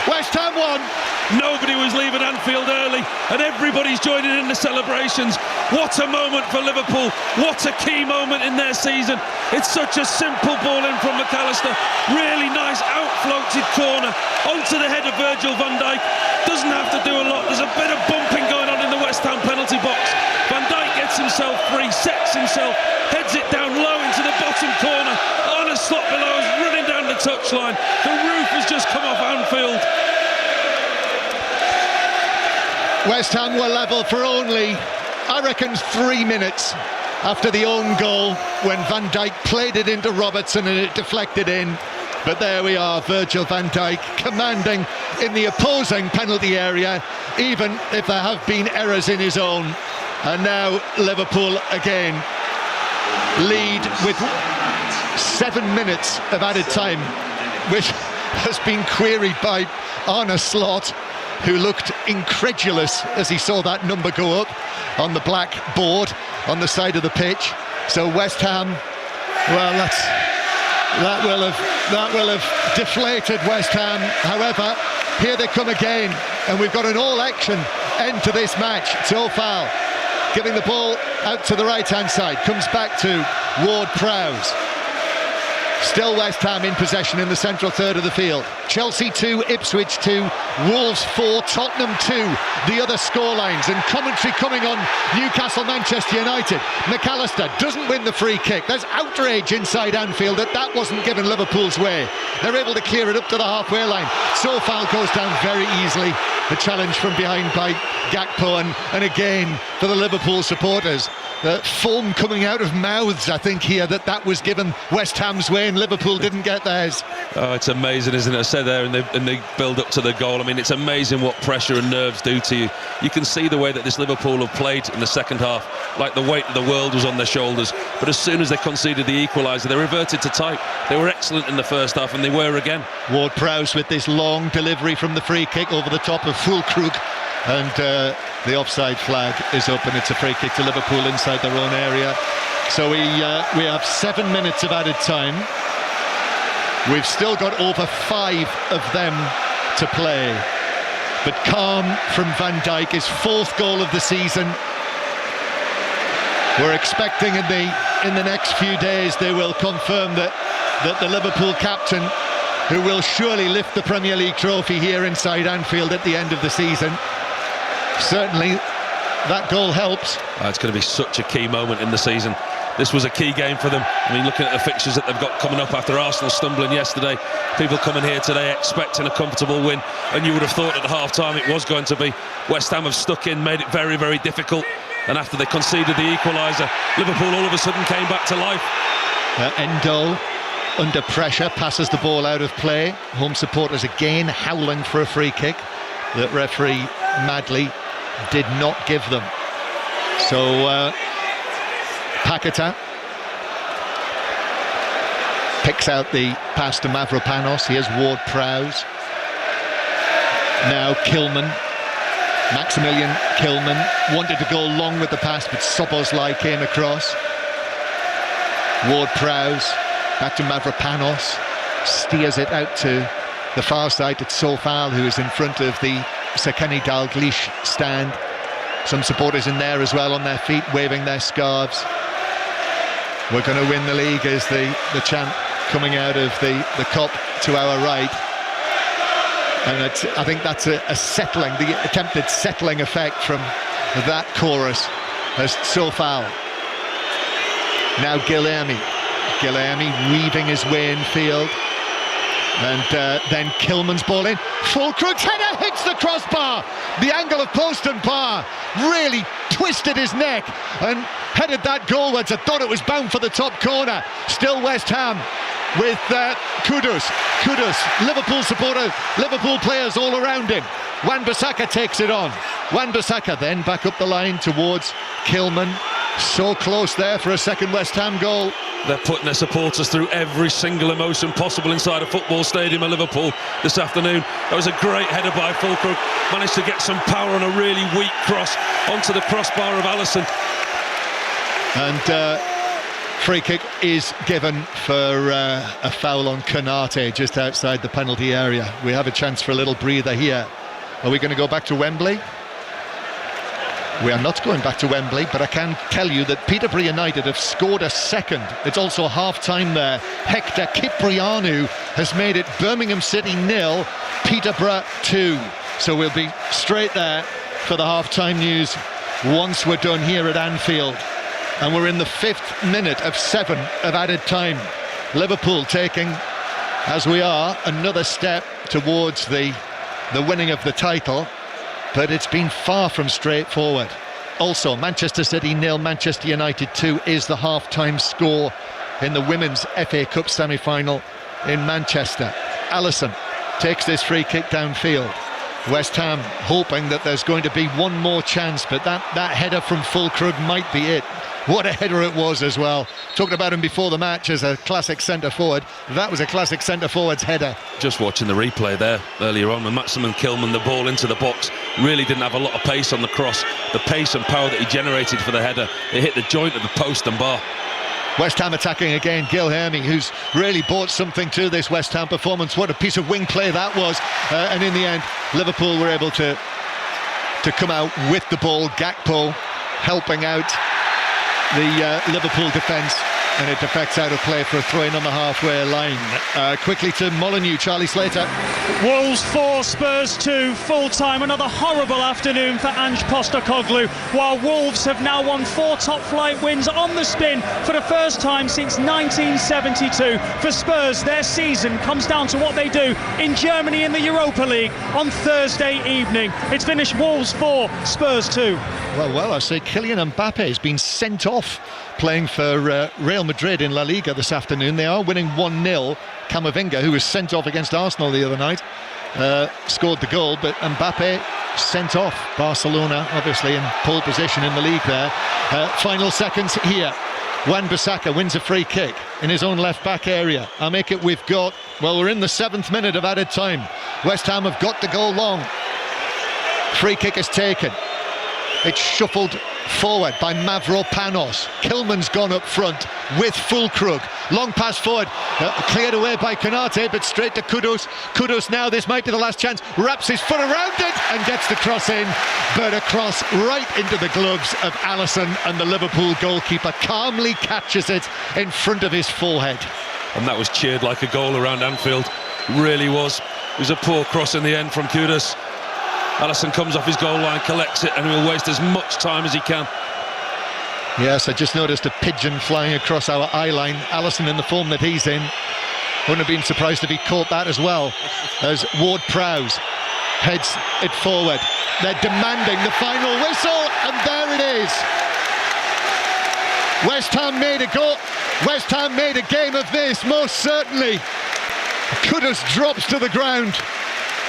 West Ham 1. Nobody was leaving Anfield early, and everybody's joining in the celebrations. What a moment for Liverpool. What a key moment in their season. It's such a simple ball in from McAllister. Really nice out-floated corner onto the head of Virgil van Dijk. Doesn't have to do a lot. There's a bit of bumping going on in the West Ham penalty box. Van Dijk gets himself free, sets himself, heads it down low into the bottom corner. Arne Slot below is running down the touchline. The roof has just come off Anfield. West Ham were level for only, I reckon, 3 minutes after the own goal, when Van Dijk played it into Robertson and it deflected in. But there we are, Virgil van Dijk commanding in the opposing penalty area, even if there have been errors in his own. And now Liverpool again lead with 7 minutes of added time, which has been queried by Arne Slot, who looked incredulous as he saw that number go up on the black board on the side of the pitch. So West Ham, well, that will have deflated West Ham. However, here they come again, and we've got an all-action end to this match. It's all foul. giving the ball out to the right-hand side. Comes back to Ward-Prowse. Still West Ham in possession in the central third of the field. Chelsea 2, Ipswich 2, Wolves 4, Tottenham 2. The other scorelines, and commentary coming on Newcastle, Manchester United. McAllister doesn't win the free kick. There's outrage inside Anfield that wasn't given Liverpool's way. They're able to clear it up to the halfway line. Sofal goes down very easily. The challenge from behind by Gakpo, and again for the Liverpool supporters. The foam coming out of mouths, I think, here that was given West Ham's way and Liverpool didn't get theirs. Oh, it's amazing, isn't it? I said there in the build-up to the goal. I mean, it's amazing what pressure and nerves do to you. You can see the way that this Liverpool have played in the second half, like the weight of the world was on their shoulders. But as soon as they conceded the equaliser, they reverted to type. They were excellent in the first half, and they were again. Ward-Prowse with this long delivery from the free kick over the top of Füllkrug. And the offside flag is up, and it's a free kick to Liverpool inside their own area. So we have 7 minutes of added time. We've still got over 5 of them to play. But calm from Van Dijk, his 4th goal of the season. We're expecting in the next few days they will confirm that the Liverpool captain, who will surely lift the Premier League trophy here inside Anfield at the end of the season. Certainly that goal helps. It's going to be such a key moment in the season. This was a key game for them. I mean, looking at the fixtures that they've got coming up after Arsenal stumbling yesterday, people coming here today expecting a comfortable win, and you would have thought at half-time it was going to be. West Ham have stuck in, made it very, very difficult, and after they conceded the equaliser, Liverpool all of a sudden came back to life. Endo, under pressure, passes the ball out of play. Home supporters again howling for a free kick that referee Madley did not give them. So Paquetá picks out the pass to Mavropanos. Here's Ward-Prowse. Now Kilman, Maximilian Kilman, wanted to go long with the pass, but Szoboszlai came across. Ward-Prowse back to Mavropanos, steers it out to the far side. It's Sofal who is in front of the Sekeni Dalglish stand. Some supporters in there as well on their feet, waving their scarves. We're going to win the league is the chant coming out of the Kop to our right. And I think that's a settling, the attempted settling effect from that chorus as Sofal. Now Guilherme weaving his way in field. And then Kilman's ball in. Füllkrug's header hits the crossbar. The angle of post and bar really twisted his neck and headed that goalwards. I thought it was bound for the top corner. Still West Ham with Kudus, Liverpool supporter, Liverpool players all around him. Wan-Bissaka takes it on. Wan-Bissaka then back up the line towards Kilman. So close there for a second West Ham goal. They're putting their supporters through every single emotion possible inside a football stadium at Liverpool this afternoon. That was a great header by Füllkrug. Managed to get some power on a really weak cross onto the crossbar of Alisson. And free kick is given for a foul on Konate just outside the penalty area. We have a chance for a little breather here. Are we going to go back to Wembley? We are not going back to Wembley, but I can tell you that Peterborough United have scored a second. It's also half-time there. Hector Ciprianu has made it Birmingham City 0, Peterborough 2. So we'll be straight there for the half-time news once we're done here at Anfield. And we're in the 5th minute of 7 of added time. Liverpool taking, as we are, another step towards the winning of the title. But it's been far from straightforward. Also, Manchester City 0, Manchester United 2 is the half-time score in the Women's FA Cup semi-final in Manchester. Alisson takes this free kick downfield. West Ham hoping that there's going to be one more chance, but that header from Füllkrug might be it. What a header it was as well. Talked about him before the match as a classic centre-forward. That was a classic centre-forward's header. Just watching the replay there earlier on, when Maximilian Kilman, the ball into the box, really didn't have a lot of pace on the cross. The pace and power that he generated for the header, it hit the joint of the post and bar. West Ham attacking again. Guilherme, who's really brought something to this West Ham performance. What a piece of wing play that was. And in the end, Liverpool were able to come out with the ball. Gakpo helping out the Liverpool defence, and it defects out of play for a throw-in on the halfway line. Quickly to Molineux, Charlie Slater. Wolves 4, Spurs 2, full-time. Another horrible afternoon for Ange Postecoglou, while Wolves have now won 4 top-flight wins on the spin for the first time since 1972. For Spurs, their season comes down to what they do in Germany in the Europa League on Thursday evening. It's finished Wolves 4, Spurs 2. Well, I say Kylian Mbappe has been sent off playing for Real Madrid in La Liga this afternoon. They are winning 1-0. Camavinga, who was sent off against Arsenal the other night, scored the goal, but Mbappe sent off. Barcelona obviously in pole position in the league there. Final seconds here. Wan-Bissaka wins a free kick in his own left-back area. I make it we're in the 7th minute of added time. West Ham have got to go long. Free kick is taken. It's shuffled forward by Mavropanos. Kilman's gone up front with Fulkrug. Long pass forward, cleared away by Konate, but straight to Kudus. Kudus now, this might be the last chance, wraps his foot around it and gets the cross in, but a cross right into the gloves of Alisson, and the Liverpool goalkeeper calmly catches it in front of his forehead. And that was cheered like a goal around Anfield. It really was. It was a poor cross in the end from Kudus. Alisson comes off his goal line, collects it, and will waste as much time as he can. Yes, I just noticed a pigeon flying across our eye line. Alisson, in the form that he's in, wouldn't have been surprised if he caught that as well. As Ward-Prowse heads it forward. They're demanding the final whistle, and there it is. West Ham made a goal. West Ham made a game of this, most certainly. Kudus drops to the ground.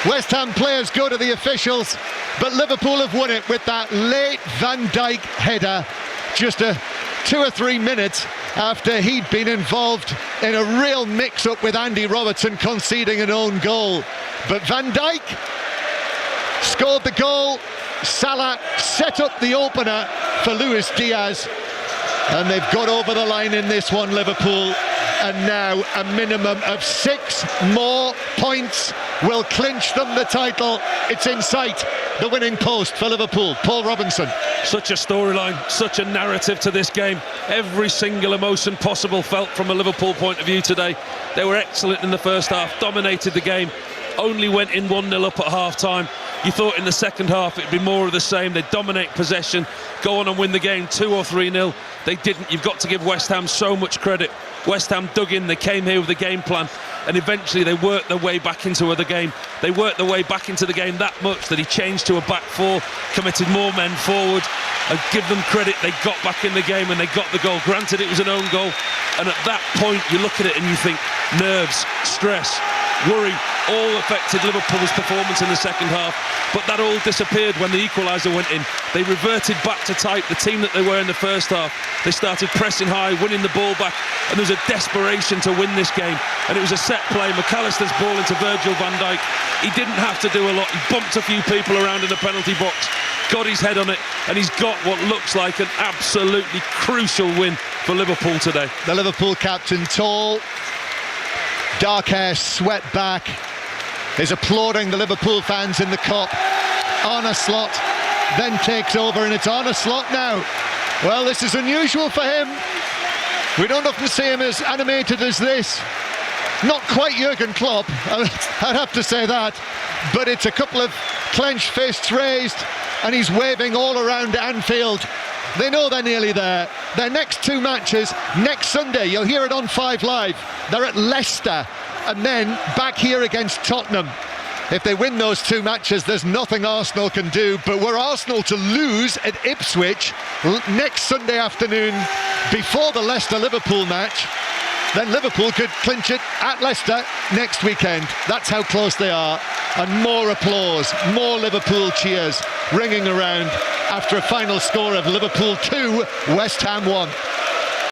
West Ham players go to the officials, but Liverpool have won it with that late Van Dijk header, just 2 or 3 minutes after he'd been involved in a real mix-up with Andy Robertson conceding an own goal. But Van Dijk scored the goal. Salah set up the opener for Luis Diaz, and they've got over the line in this one, Liverpool. And now a minimum of 6 more points will clinch them the title. It's in sight, the winning post for Liverpool. Paul Robinson. Such a storyline, such a narrative to this game. Every single emotion possible felt from a Liverpool point of view today. They were excellent in the first half, dominated the game, only went in 1-0 up at half-time. You thought in the second half it'd be more of the same. They'd dominate possession, go on and win the game 2 or 3-0. They didn't. You've got to give West Ham so much credit. West Ham dug in, they came here with a game plan, and eventually they worked their way back into the game. They worked their way back into the game that much that he changed to a back 4, committed more men forward, and give them credit, they got back in the game and they got the goal. Granted, it was an own goal, and at that point you look at it and you think nerves, stress, worry all affected Liverpool's performance in the second half, but that all disappeared when the equaliser went in. They reverted back to type, the team that they were in the first half. They started pressing high, winning the ball back, and there was a desperation to win this game, and it was a set play. McAllister's ball into Virgil van Dijk. He didn't have to do a lot. He bumped a few people around in the penalty box, got his head on it, and he's got what looks like an absolutely crucial win for Liverpool today. The Liverpool captain, tall, dark hair swept back, is applauding the Liverpool fans in the Kop. Arne Slot then takes over, and it's Arne Slot now. Well, this is unusual for him. We don't often see him as animated as this. Not quite Jurgen Klopp, I'd have to say that, but it's a couple of clenched fists raised, and he's waving all around Anfield. They know they're nearly there. Their next 2 matches, next Sunday, you'll hear it on 5 Live. They're at Leicester, and then back here against Tottenham. If they win those 2 matches, there's nothing Arsenal can do. But were Arsenal to lose at Ipswich next Sunday afternoon before the Leicester-Liverpool match, then Liverpool could clinch it at Leicester next weekend. That's how close they are. And more applause, more Liverpool cheers ringing around after a final score of Liverpool 2, West Ham 1.